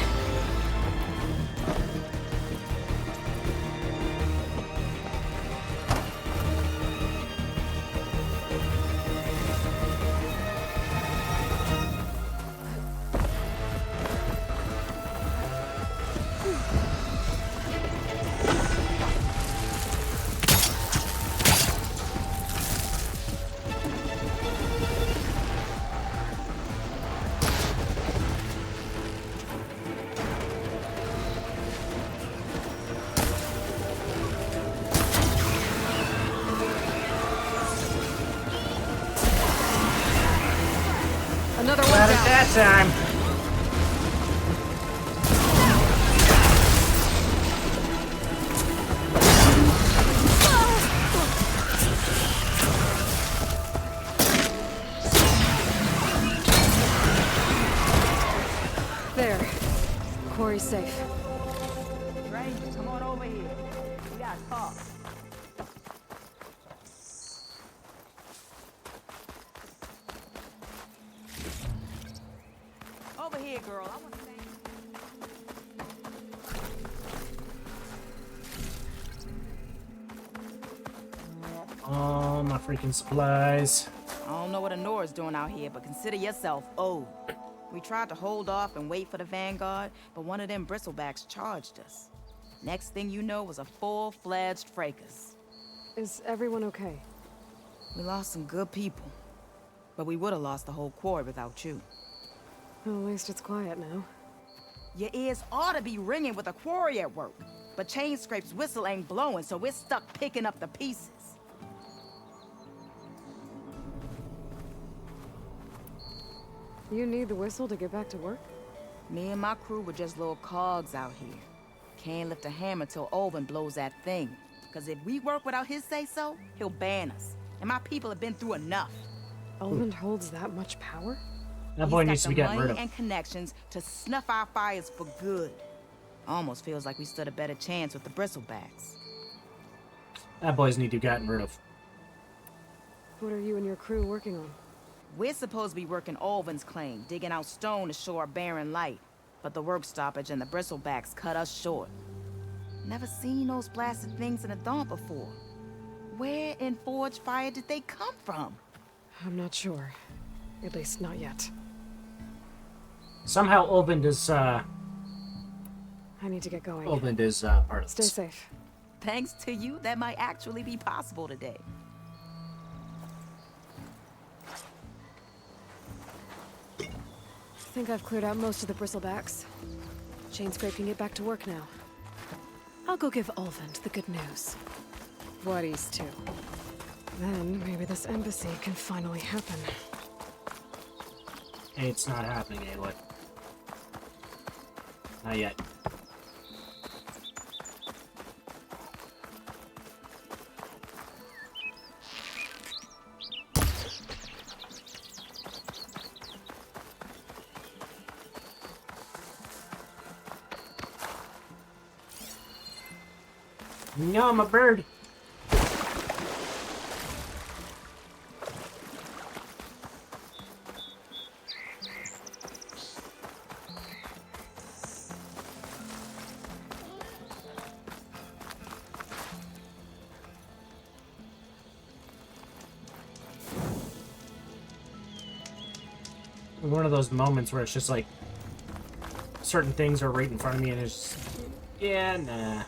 [SPEAKER 3] Another one
[SPEAKER 1] Not
[SPEAKER 3] down.
[SPEAKER 1] at that time.
[SPEAKER 3] There. Quarry's safe.
[SPEAKER 2] Ranger, come on over here. We gotta talk. Over here, girl. I want to say...
[SPEAKER 1] Oh, my freaking supplies.
[SPEAKER 2] I don't know what Anora's doing out here, but consider yourself owed. We tried to hold off and wait for the Vanguard, but one of them bristlebacks charged us. Next thing you know was a full-fledged fracas.
[SPEAKER 3] Is everyone okay?
[SPEAKER 2] We lost some good people, but we would have lost the whole quarry without you.
[SPEAKER 3] Well, at least it's quiet now.
[SPEAKER 2] Your ears ought to be ringing with a quarry at work, but Chainscrape's whistle ain't blowing, so we're stuck picking up the pieces.
[SPEAKER 3] You need the whistle to get back to work?
[SPEAKER 2] Me and my crew were just little cogs out here. Can't lift a hammer till Olvin blows that thing. Cause if we work without his say-so, he'll ban us. And my people have been through enough.
[SPEAKER 3] Olvin holds that much power?
[SPEAKER 1] That boy needs to be gotten rid of.
[SPEAKER 2] And connections to snuff our fires for good. Almost feels like we stood a better chance with the bristlebacks.
[SPEAKER 1] That boys need to be gotten rid of.
[SPEAKER 3] What are you and your crew working on?
[SPEAKER 2] We're supposed to be working Olvin's claim, digging out stone to show our barren light. But the work stoppage and the bristlebacks cut us short. Never seen those blasted things in a Daunt before. Where in Forge Fire did they come from?
[SPEAKER 3] I'm not sure. At least not yet.
[SPEAKER 1] Somehow Ulvund is,
[SPEAKER 3] I need to get going.
[SPEAKER 1] Ulvund is, part of
[SPEAKER 3] Stay
[SPEAKER 1] this.
[SPEAKER 3] safe.
[SPEAKER 2] Thanks to you, that might actually be possible today.
[SPEAKER 3] I think I've cleared out most of the bristlebacks. Chainscrape can get back to work now. I'll go give Ulvund the good news. Wadis too. Then maybe this embassy can finally happen.
[SPEAKER 1] It's not happening, Aloy. Not yet. No, I'm a bird. One of those moments where it's just like certain things are right in front of me and it's just, yeah, nah.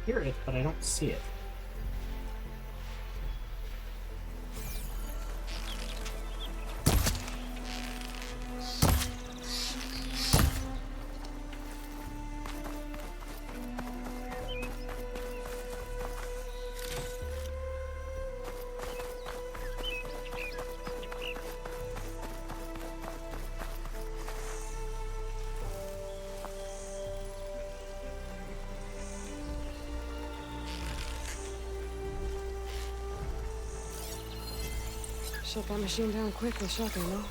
[SPEAKER 1] Hear it, but I don't see it.
[SPEAKER 3] Shut that machine down quick with shocking, though.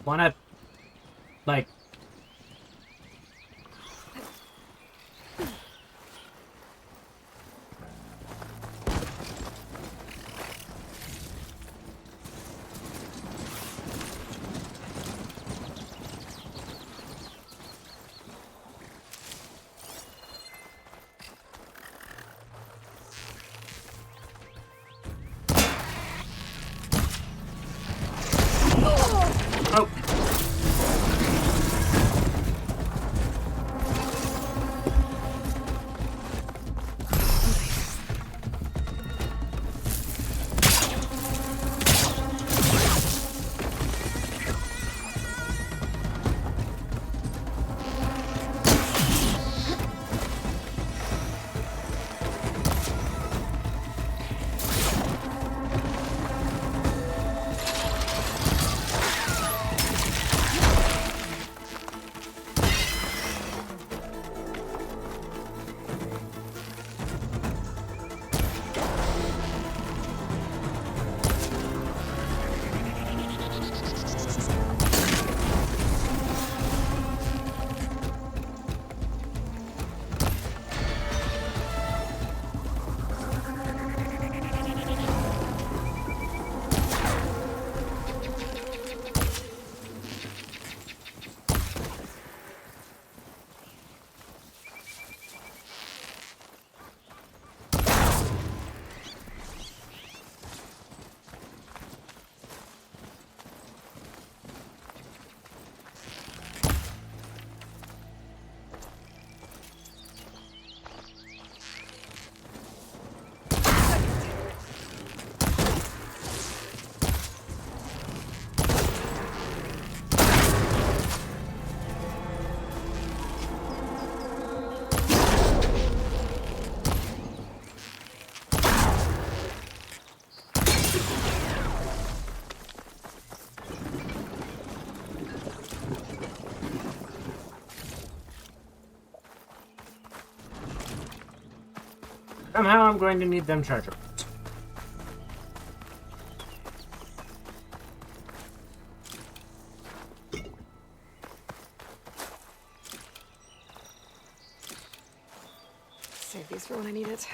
[SPEAKER 1] Wanna, like... Oh! Somehow I'm going to need them charger ports.
[SPEAKER 3] Save these for when I need it.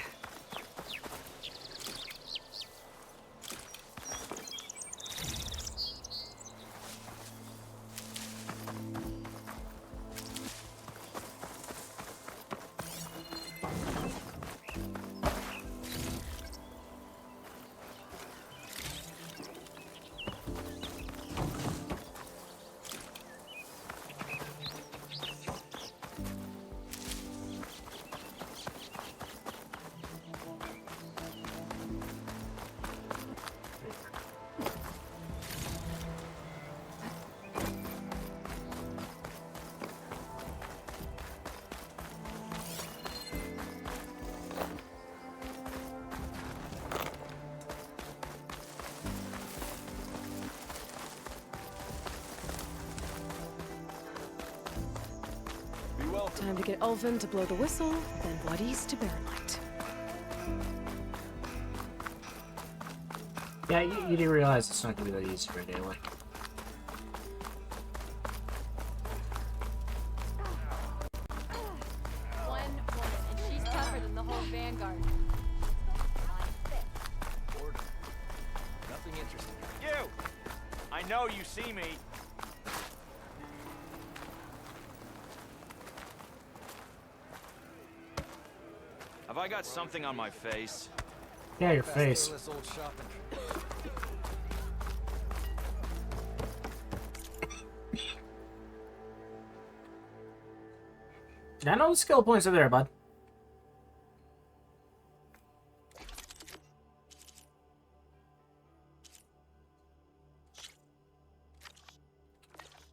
[SPEAKER 3] Time to get Ulvin to blow the whistle, then Blood East to Barrenlight.
[SPEAKER 1] Yeah, you do realize it's not going to be that easy for Daylight.
[SPEAKER 17] One woman, and she's tougher than the whole Vanguard.
[SPEAKER 11] Order. Nothing interesting. You! I know you see me. Have I got something on my face?
[SPEAKER 1] Yeah, your face. I know the skill points are there, bud.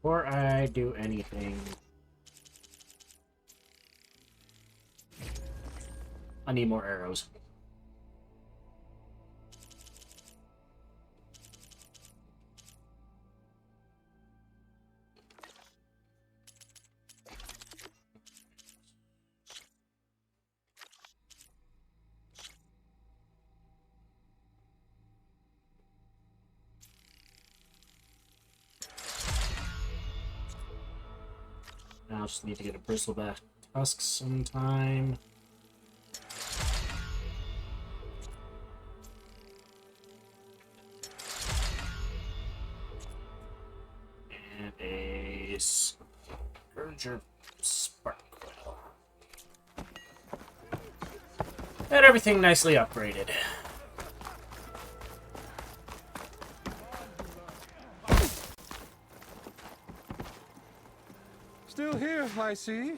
[SPEAKER 1] Before I do anything, I need more arrows. Now I just need to get a bristleback tusk sometime. And a Scourger Sparkle. And everything nicely upgraded.
[SPEAKER 9] Still here, I see.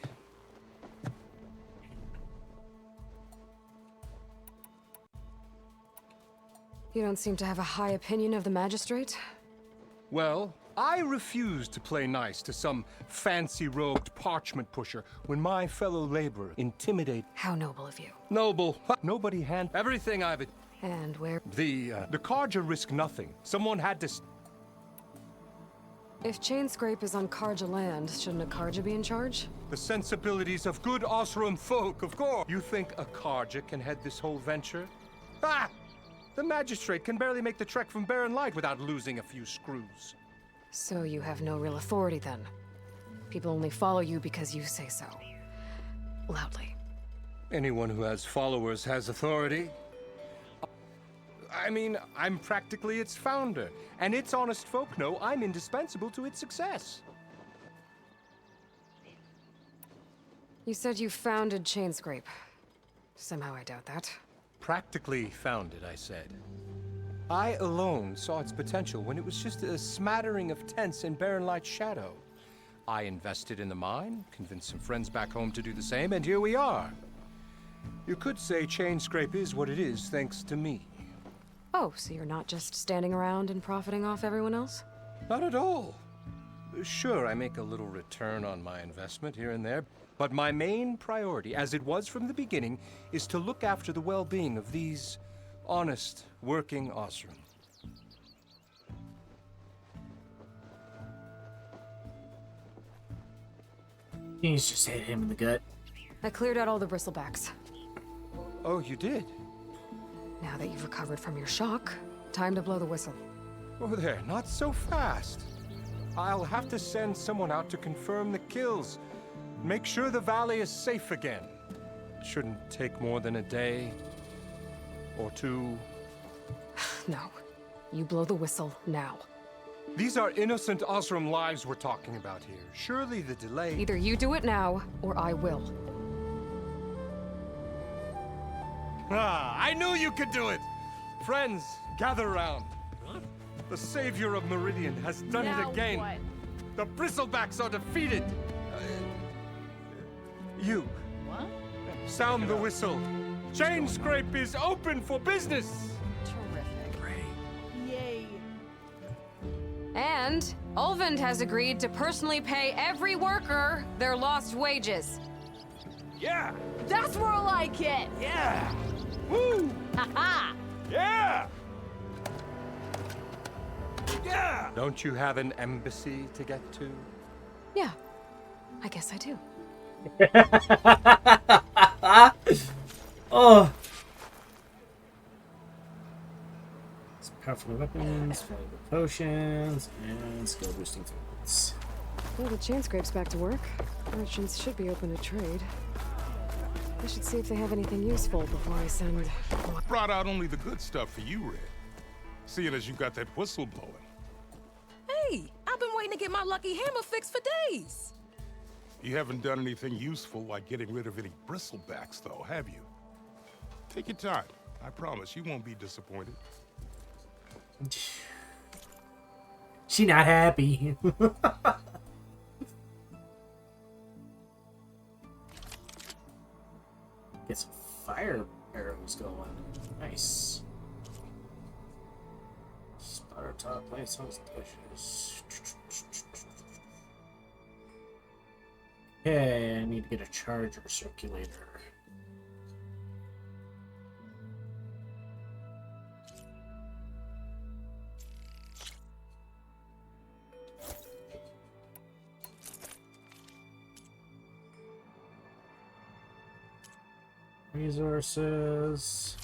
[SPEAKER 3] You don't seem to have a high opinion of the Magistrate?
[SPEAKER 20] Well, I refuse to play nice to some fancy-robed parchment pusher when my fellow laborer intimidate.
[SPEAKER 3] How noble of you.
[SPEAKER 20] Noble. Nobody hand everything I've...
[SPEAKER 3] And where...
[SPEAKER 20] The Carja risk nothing. Someone had to...
[SPEAKER 3] If Chainscrape is on Carja land, shouldn't a Carja be in charge?
[SPEAKER 20] The sensibilities of good Osram folk, of course. You think a Carja can head this whole venture? Ah! The Magistrate can barely make the trek from Barrenlight without losing a few screws.
[SPEAKER 3] So you have no real authority then? People only follow you because you say so. Loudly.
[SPEAKER 20] Anyone who has followers has authority. I mean, I'm practically its founder, and its honest folk know I'm indispensable to its success.
[SPEAKER 3] You said you founded Chainscrape. Somehow I doubt that.
[SPEAKER 20] Practically founded, I said. I alone saw its potential when it was just a smattering of tents in Barrenlight's shadow. I invested in the mine, convinced some friends back home to do the same, and here we are. You could say Chainscrape is what it is thanks to me.
[SPEAKER 3] Oh, so you're not just standing around and profiting off everyone else?
[SPEAKER 20] Not at all. Sure, I make a little return on my investment here and there, but my main priority, as it was from the beginning, is to look after the well-being of these honest, working Osram.
[SPEAKER 1] He's just hit him in the gut.
[SPEAKER 3] I cleared out all the bristlebacks.
[SPEAKER 20] Oh, you did?
[SPEAKER 3] Now that you've recovered from your shock, time to blow the whistle.
[SPEAKER 20] Oh, there, not so fast. I'll have to send someone out to confirm the kills. Make sure the valley is safe again. Shouldn't take more than a day or two.
[SPEAKER 3] No. You blow the whistle now.
[SPEAKER 20] These are innocent Osram lives we're talking about here. Surely the delay...
[SPEAKER 3] Either you do it now, or I will.
[SPEAKER 20] Ah, I knew you could do it! Friends, gather round. The savior of Meridian has done it again.
[SPEAKER 17] What?
[SPEAKER 20] The Bristlebacks are defeated. You.
[SPEAKER 17] What?
[SPEAKER 20] Sound the whistle. Chainscrape is open for business.
[SPEAKER 17] Terrific. Yay.
[SPEAKER 3] And Ulvund has agreed to personally pay every worker their lost wages.
[SPEAKER 11] Yeah!
[SPEAKER 17] That's more like it!
[SPEAKER 11] Yeah! Woo!
[SPEAKER 17] Ha-ha!
[SPEAKER 11] Yeah! Yeah!
[SPEAKER 20] Don't you have an embassy to get to?
[SPEAKER 3] Yeah, I guess I do.
[SPEAKER 1] Oh. Some powerful weapons, valuable potions, and skill boosting foods.
[SPEAKER 3] Well, the Chainscrape's back to work. Merchants should be open to trade. I should see if they have anything useful before I send...
[SPEAKER 16] Brought out only the good stuff for you, Red. Seeing as you got that whistle blowing.
[SPEAKER 5] Hey, I've been waiting to get my lucky hammer fixed for days.
[SPEAKER 16] You haven't done anything useful like getting rid of any bristlebacks, though, have you? Take your time. I promise you won't be disappointed.
[SPEAKER 1] She not happy. Get some fire arrows going. Nice. Spotter top place on dishes. Okay, I need to get a charger circulator. Resources.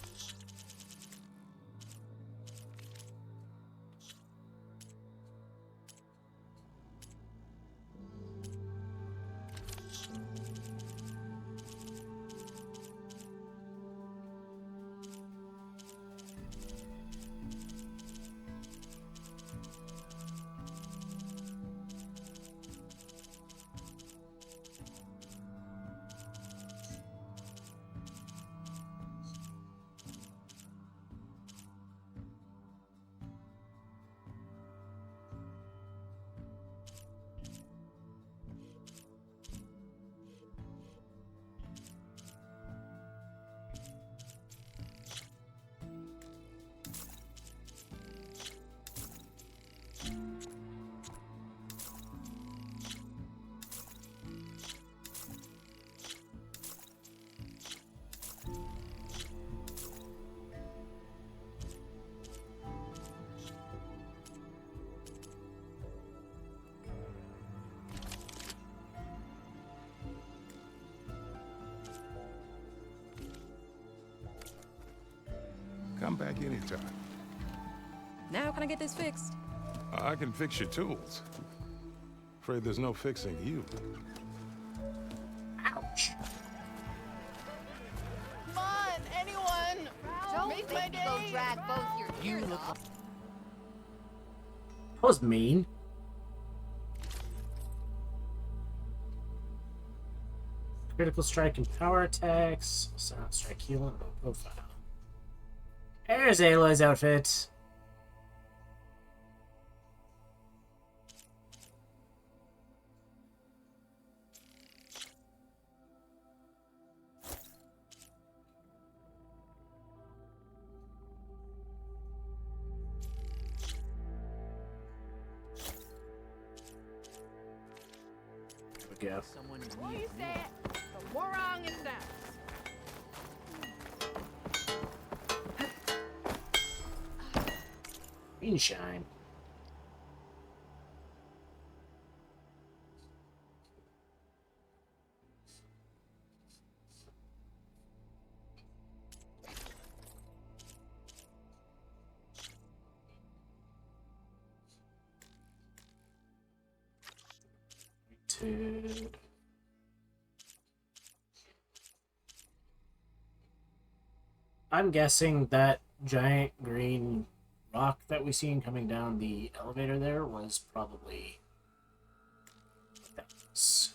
[SPEAKER 16] Come back anytime.
[SPEAKER 5] Now can I get this fixed?
[SPEAKER 16] I can fix your tools. Afraid there's no fixing you.
[SPEAKER 1] Ouch.
[SPEAKER 17] Come on, anyone! Don't make my day! Go drag both your ears off.
[SPEAKER 1] That was mean. Critical strike and power attacks. Sound strike heal and low profile. There's Ayla's outfit. There we go.
[SPEAKER 17] What do you say? The warong is down.
[SPEAKER 1] Moonshine. Granted. I'm guessing that giant green rock that we seen coming down the elevator there was probably that was.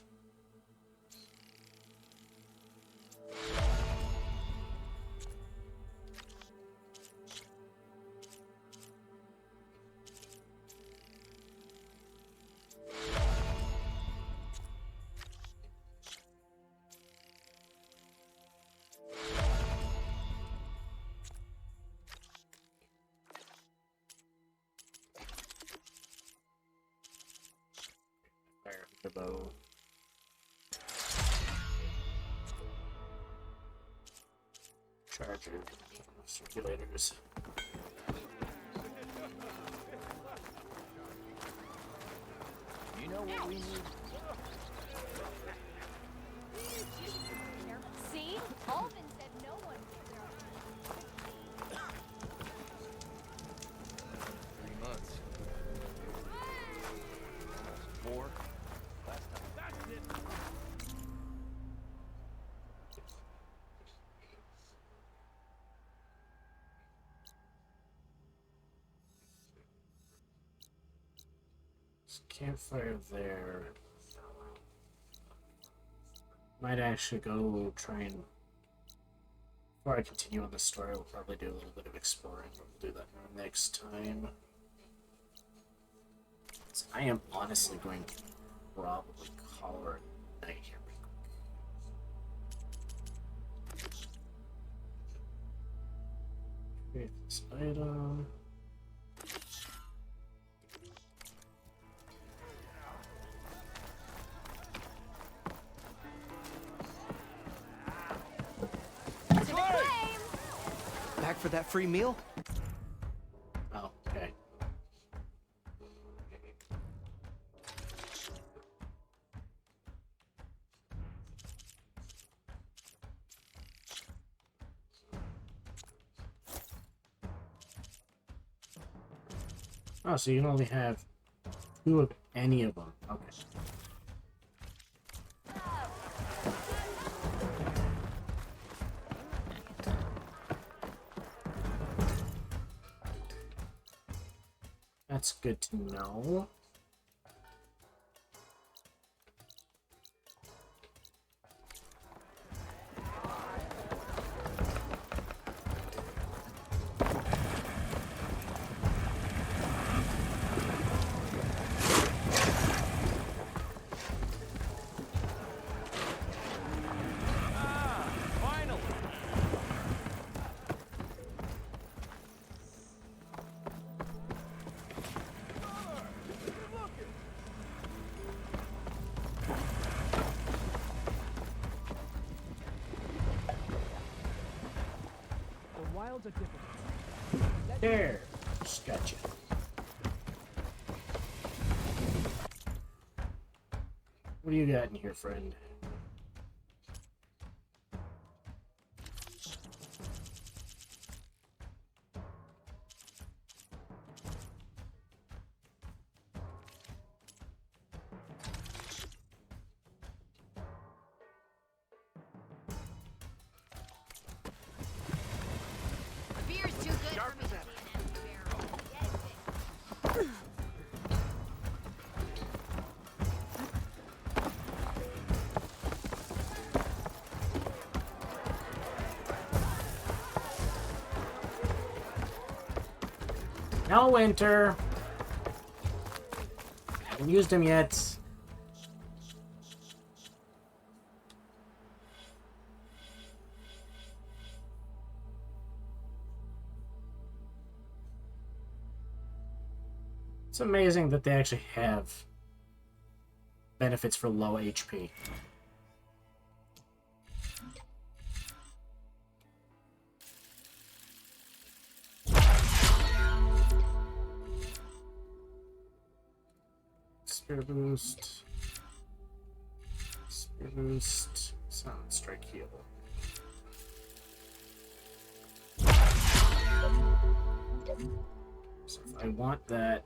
[SPEAKER 1] Turbo. Charger. Circulators.
[SPEAKER 11] You know what we need?
[SPEAKER 17] See? Alvin said no one.
[SPEAKER 6] 3 months. 4. Last time. That's it.
[SPEAKER 1] Campfire there. Might actually go try and. Before I continue on the story, we'll probably do a little bit of exploring. We'll do that next time. So I am honestly going to probably call her a night here. Create this item.
[SPEAKER 6] Back for that free meal?
[SPEAKER 1] Oh, okay. Oh, so you can only have 2 of any of them. Okay. That's good to know. There. Just gotcha. What do you got in here, friend?
[SPEAKER 17] Beer's too good for me.
[SPEAKER 1] No, Winter. Haven't used him yet. It's amazing that they actually have benefits for low HP. Spear boost. Spear boost. Silent strike heal. So if I want that.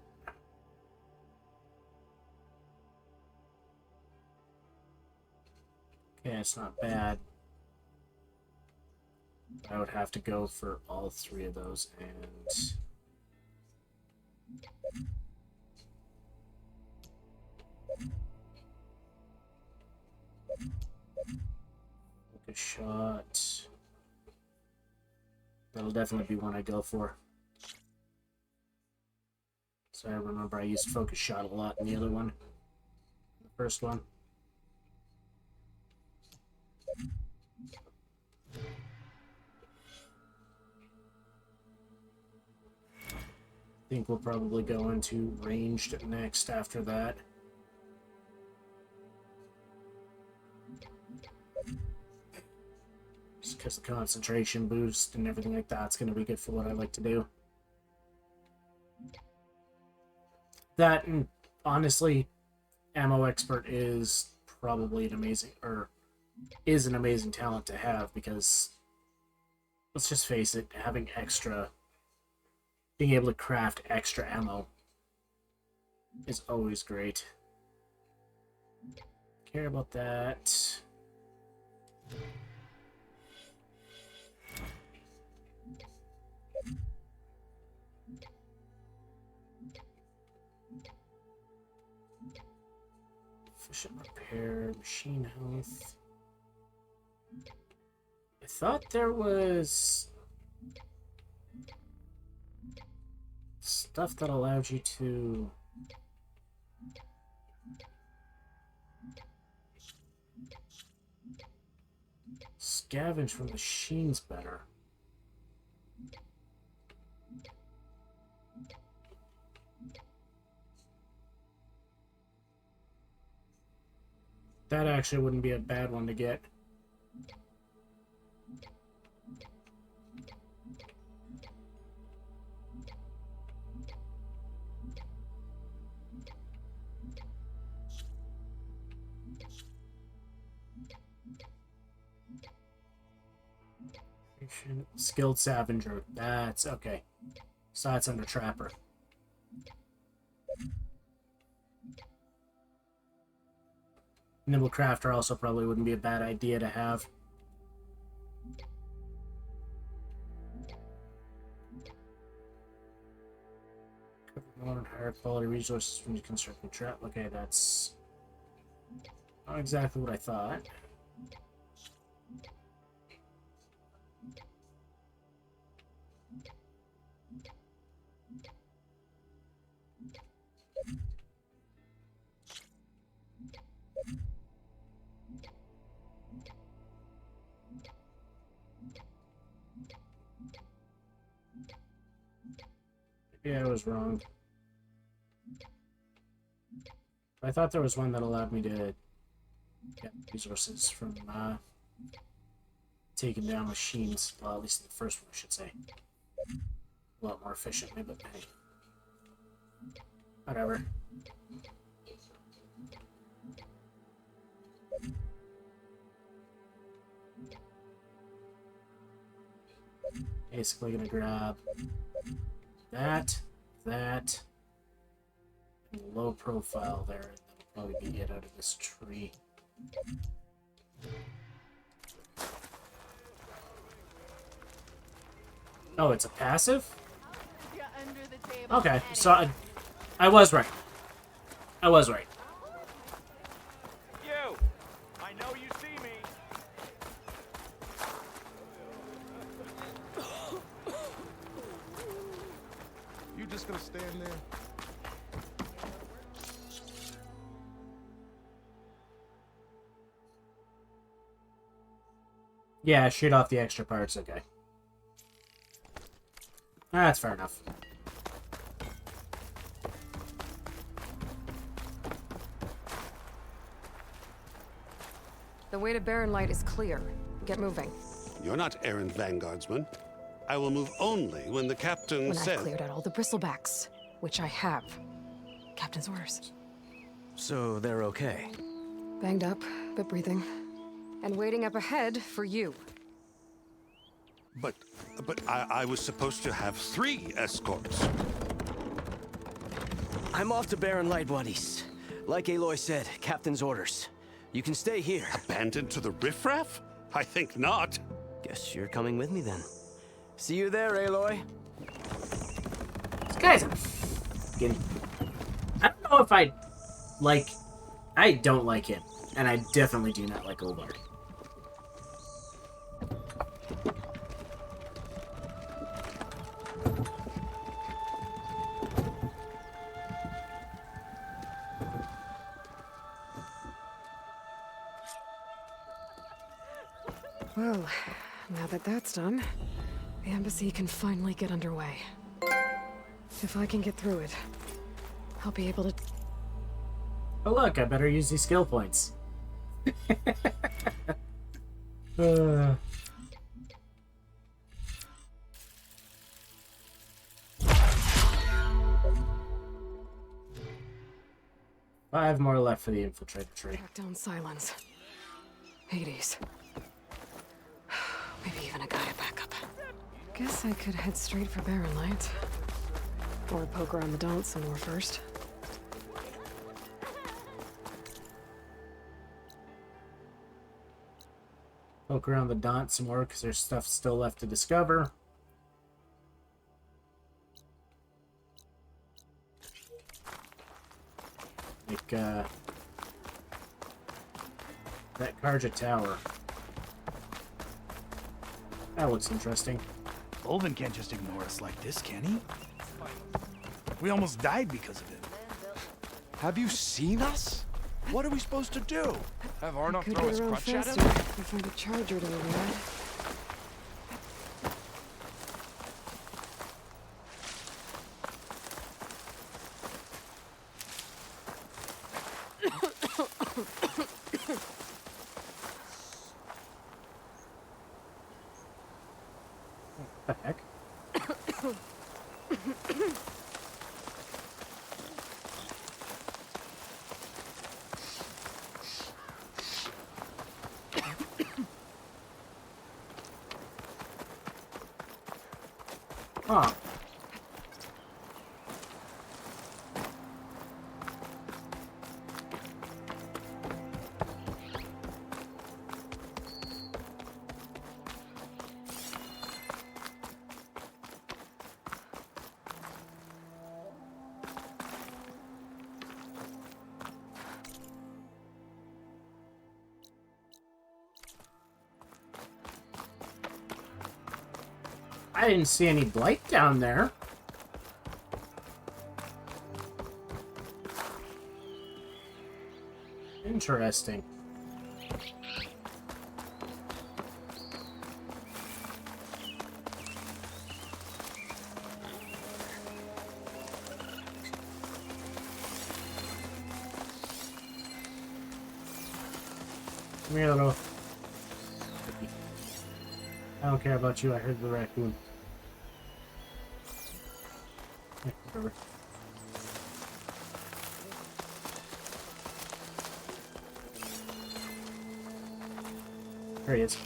[SPEAKER 1] Okay, it's not bad. I would have to go for all three of those, and focus shot. That'll definitely be one I go for. So I remember I used focus shot a lot in the other one, the first one. I think we'll probably go into ranged next after that. Just because the concentration boost and everything like that's going to be good for what I like to do. That, and honestly, Ammo Expert is probably an amazing, or is an amazing talent to have, because let's just face it, having extra, being able to craft extra ammo is always great. Care about that. Efficient repair, machine health. I thought there was stuff that allowed you to scavenge from machines better. That actually wouldn't be a bad one to get. Skilled Scavenger. That's okay. So that's under Trapper. Nimble Crafter also probably wouldn't be a bad idea to have. Modern higher quality resources from the constructing trap. Okay, that's not exactly what I thought. Yeah, I was wrong. I thought there was one that allowed me to get resources from taking down machines. Well, at least in the first one, I should say. A lot more efficiently, but hey. Whatever. Basically gonna grab that, and low profile there. That'll probably be it out of this tree. Oh, it's a passive? Okay, so I was right. I was right.
[SPEAKER 11] You! I know you see me.
[SPEAKER 16] You just gonna stand there?
[SPEAKER 1] Yeah, shoot off the extra parts, okay. That's fair enough.
[SPEAKER 3] The way to Barren Light is clear. Get moving.
[SPEAKER 10] You're not errant vanguardsman. I will move only when the captain
[SPEAKER 3] When
[SPEAKER 10] says...
[SPEAKER 3] I've cleared out all the bristlebacks, which I have. Captain's orders.
[SPEAKER 14] So they're okay?
[SPEAKER 3] Banged up, but breathing. And waiting up ahead for you.
[SPEAKER 10] But I was supposed to have 3 escorts.
[SPEAKER 6] I'm off to Barren Light, buddies. Like Aloy said, captain's orders.
[SPEAKER 15] You can stay here.
[SPEAKER 10] Abandoned to the riffraff? I think not.
[SPEAKER 15] Guess you're coming with me then. See you there, Aloy.
[SPEAKER 1] This guy's getting... I don't know if I like... I don't like him. And I definitely do not like Olbart.
[SPEAKER 3] Well, now that that's done, the embassy can finally get underway. If I can get through it, I'll be able to...
[SPEAKER 1] Oh look, I better use these skill points. 5 more left for the infiltrator tree.
[SPEAKER 3] Track down Silence. Hades. Maybe even a guy to back up. Guess I could head straight for Barren Light. Or poke around the Daunt some more first.
[SPEAKER 1] Poke around the Daunt some more because there's stuff still left to discover. Like, that Karja Tower. That looks interesting.
[SPEAKER 18] Ulvin can't just ignore us like this, can he? We almost died because of him.
[SPEAKER 13] Have you seen us? What are we supposed to do? Have Arnott
[SPEAKER 3] Could
[SPEAKER 13] throw
[SPEAKER 3] get
[SPEAKER 13] his
[SPEAKER 3] around
[SPEAKER 13] crutch at
[SPEAKER 3] faster
[SPEAKER 13] him?
[SPEAKER 3] if the charger to override.
[SPEAKER 1] What the heck? Huh. I didn't see any blight down there. Interesting. Come here, little. I don't care about you. I heard the raccoon. Yeah, whatever. There he is.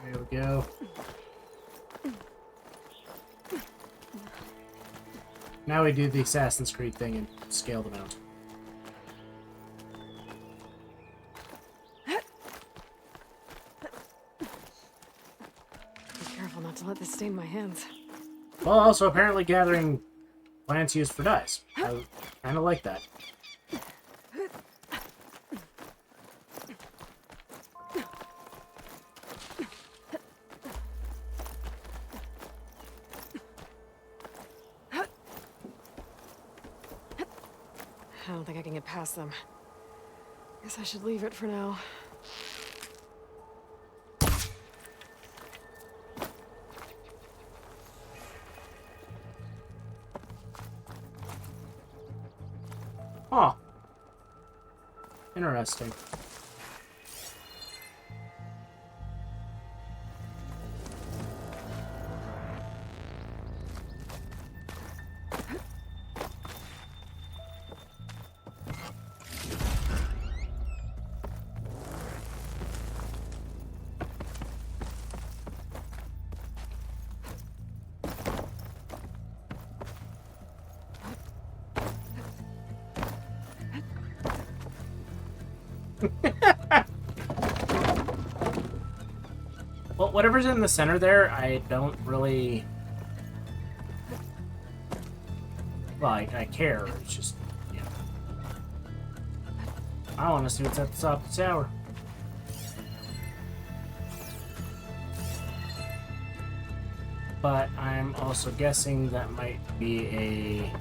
[SPEAKER 1] There we go. Now we do the Assassin's Creed thing and scale them out.
[SPEAKER 3] Be careful not to let this stain my hands.
[SPEAKER 1] Well, also apparently gathering plants used for dyes. I kind of like that.
[SPEAKER 3] I don't think I can get past them. Guess I should leave it for now.
[SPEAKER 1] Huh. Interesting. Well, whatever's in the center there, I don't really... Well, I care. It's just, yeah. I want to see what's at the top of the tower. But I'm also guessing that might be a...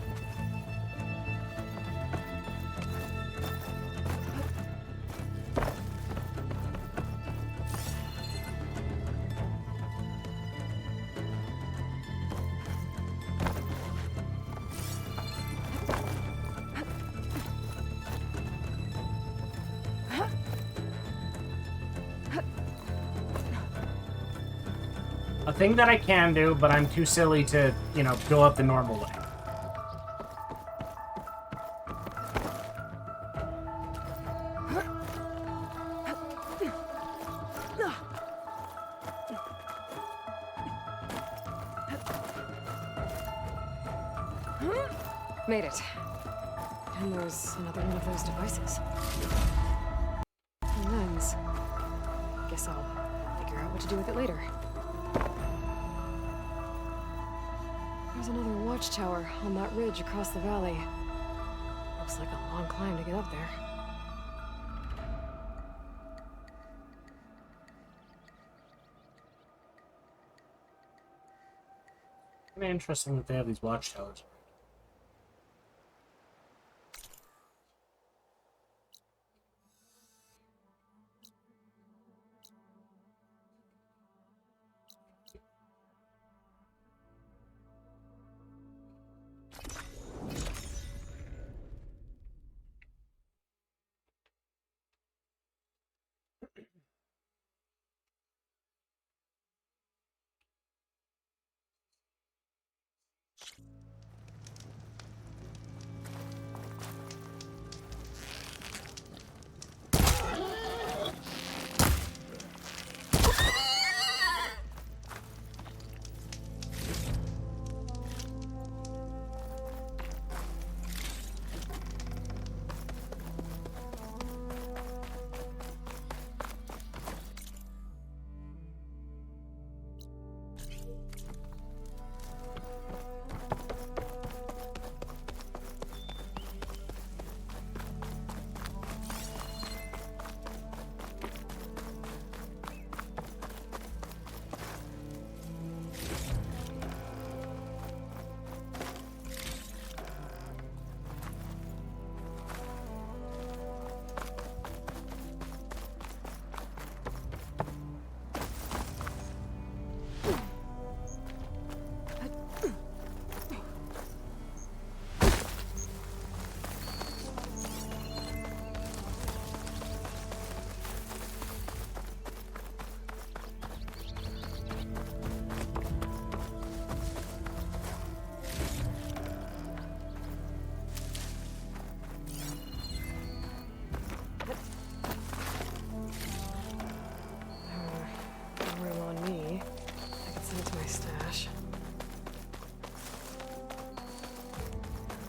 [SPEAKER 1] a thing that I can do, but I'm too silly to, you know, go up the normal way.
[SPEAKER 3] Made it. And there's another one of those devices. A lens. Guess I'll figure out what to do with it later. There's another watchtower on that ridge across the valley. Looks like a long climb to get up there.
[SPEAKER 1] Kind of interesting that they have these watchtowers.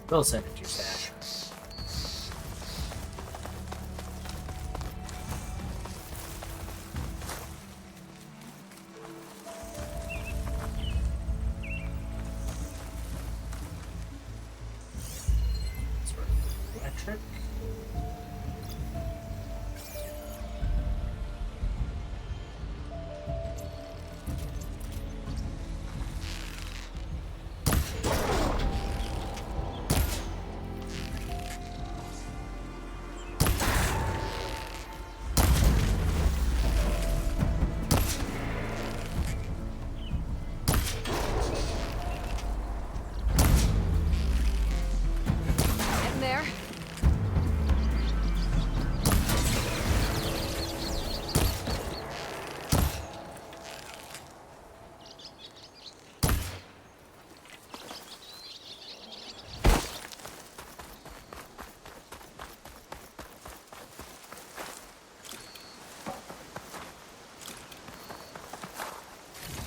[SPEAKER 1] They'll send it to your stash. Electric.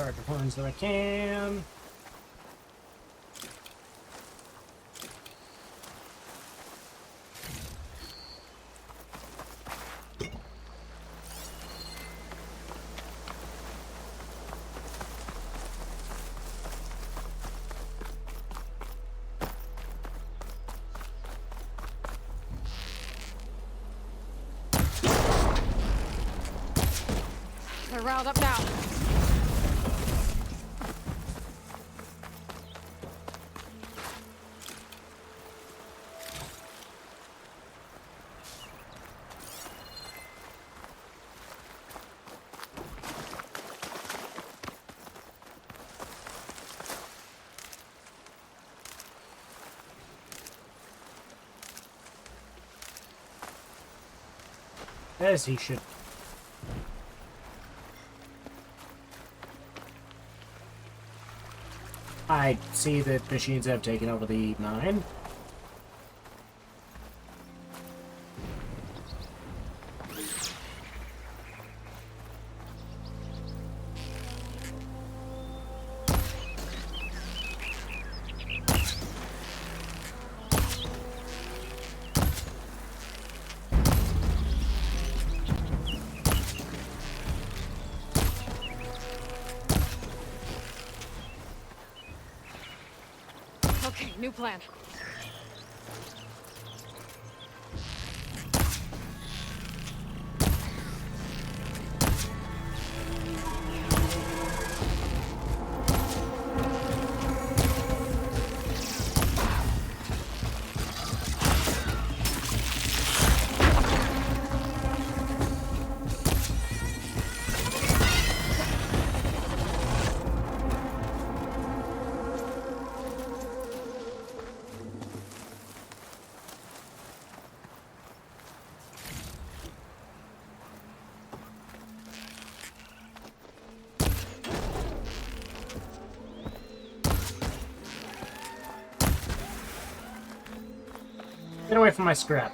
[SPEAKER 1] charge of horns that I can.
[SPEAKER 3] They're riled up now.
[SPEAKER 1] As he should. I see that machines have taken over the mine.
[SPEAKER 3] Okay, new plan.
[SPEAKER 1] Get away from my scrap.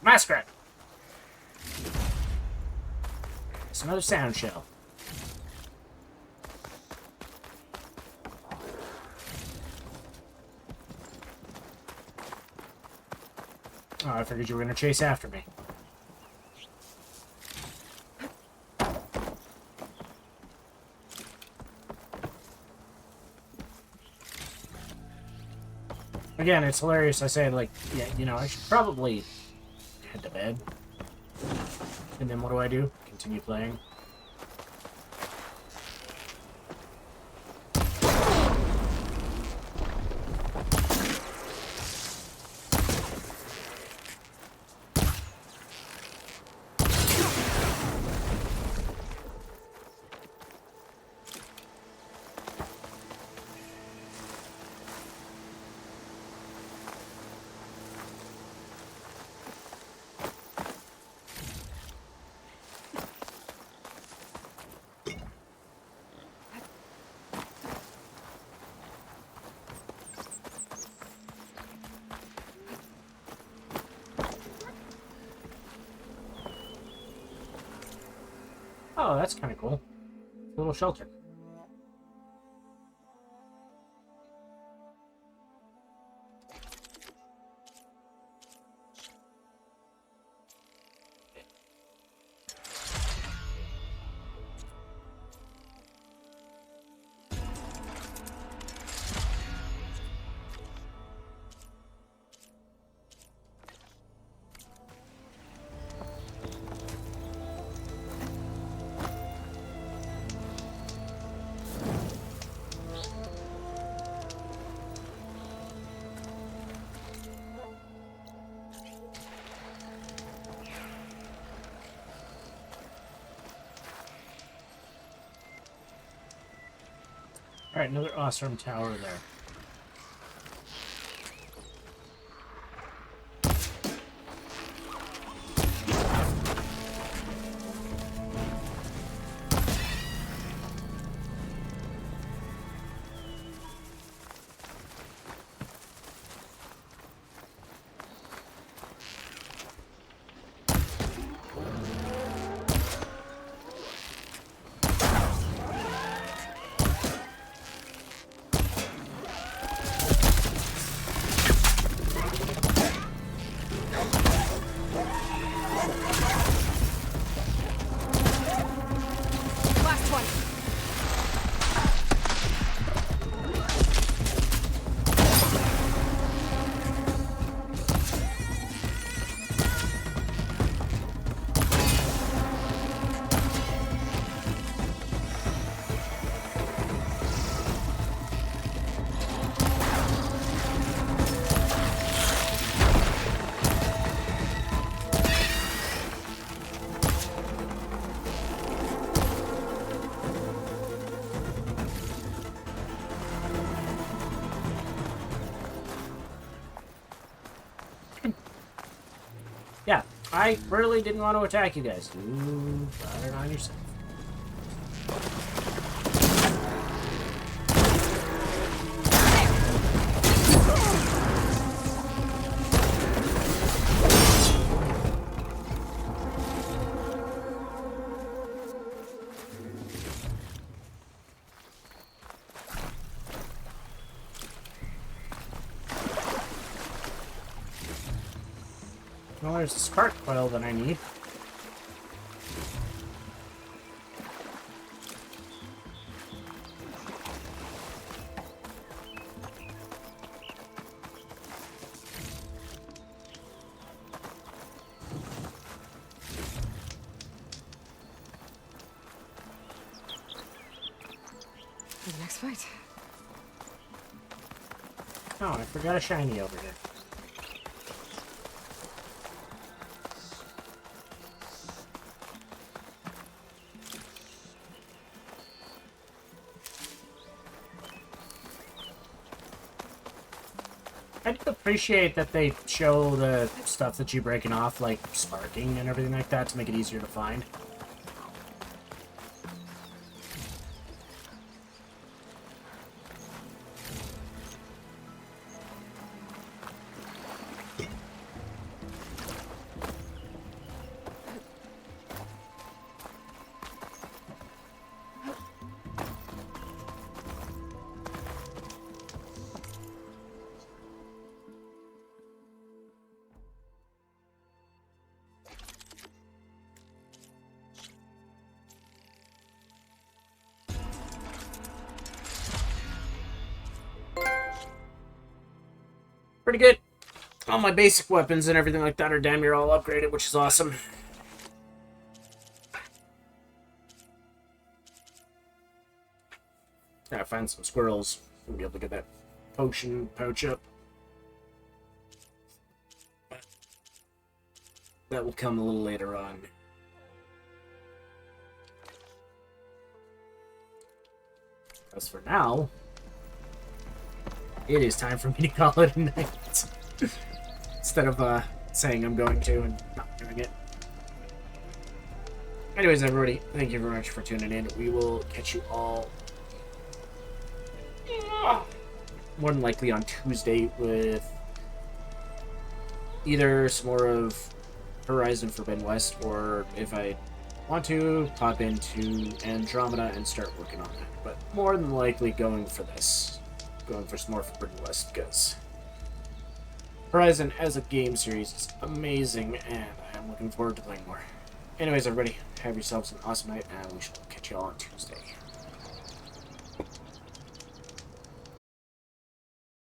[SPEAKER 1] My scrap. It's another sound shell. Oh, I figured you were going to chase after me. Again, it's hilarious. I say, like, yeah, you know, I should probably head to bed. And then what do? Continue playing. Oh, that's kind of cool. A little shelter. Alright, another Ostrom tower there. Yeah, I really didn't want to attack you guys. You got it on yourself. Well, there's a spark coil that I need.
[SPEAKER 3] For the next fight.
[SPEAKER 1] Oh, I forgot a shiny over here. I do appreciate that they show the stuff that you're breaking off, like sparking and everything like that, to make it easier to find. Pretty good. All my basic weapons and everything like that are damn near all upgraded, which is awesome. Gotta find some squirrels. We'll be able to get that potion pouch up. That will come a little later on. As for now, it is time for me to call it a night. Instead of saying I'm going to and not doing it. Anyways, everybody, thank you very much for tuning in. We will catch you all more than likely on Tuesday with either some more of Horizon Forbidden West, or if I want to, pop into Andromeda and start working on that. But more than likely going for this. Going for some more Forbidden West, because Horizon as a game series is amazing, and I'm looking forward to playing more. Anyways, everybody, have yourselves an awesome night, and we shall catch you all on Tuesday.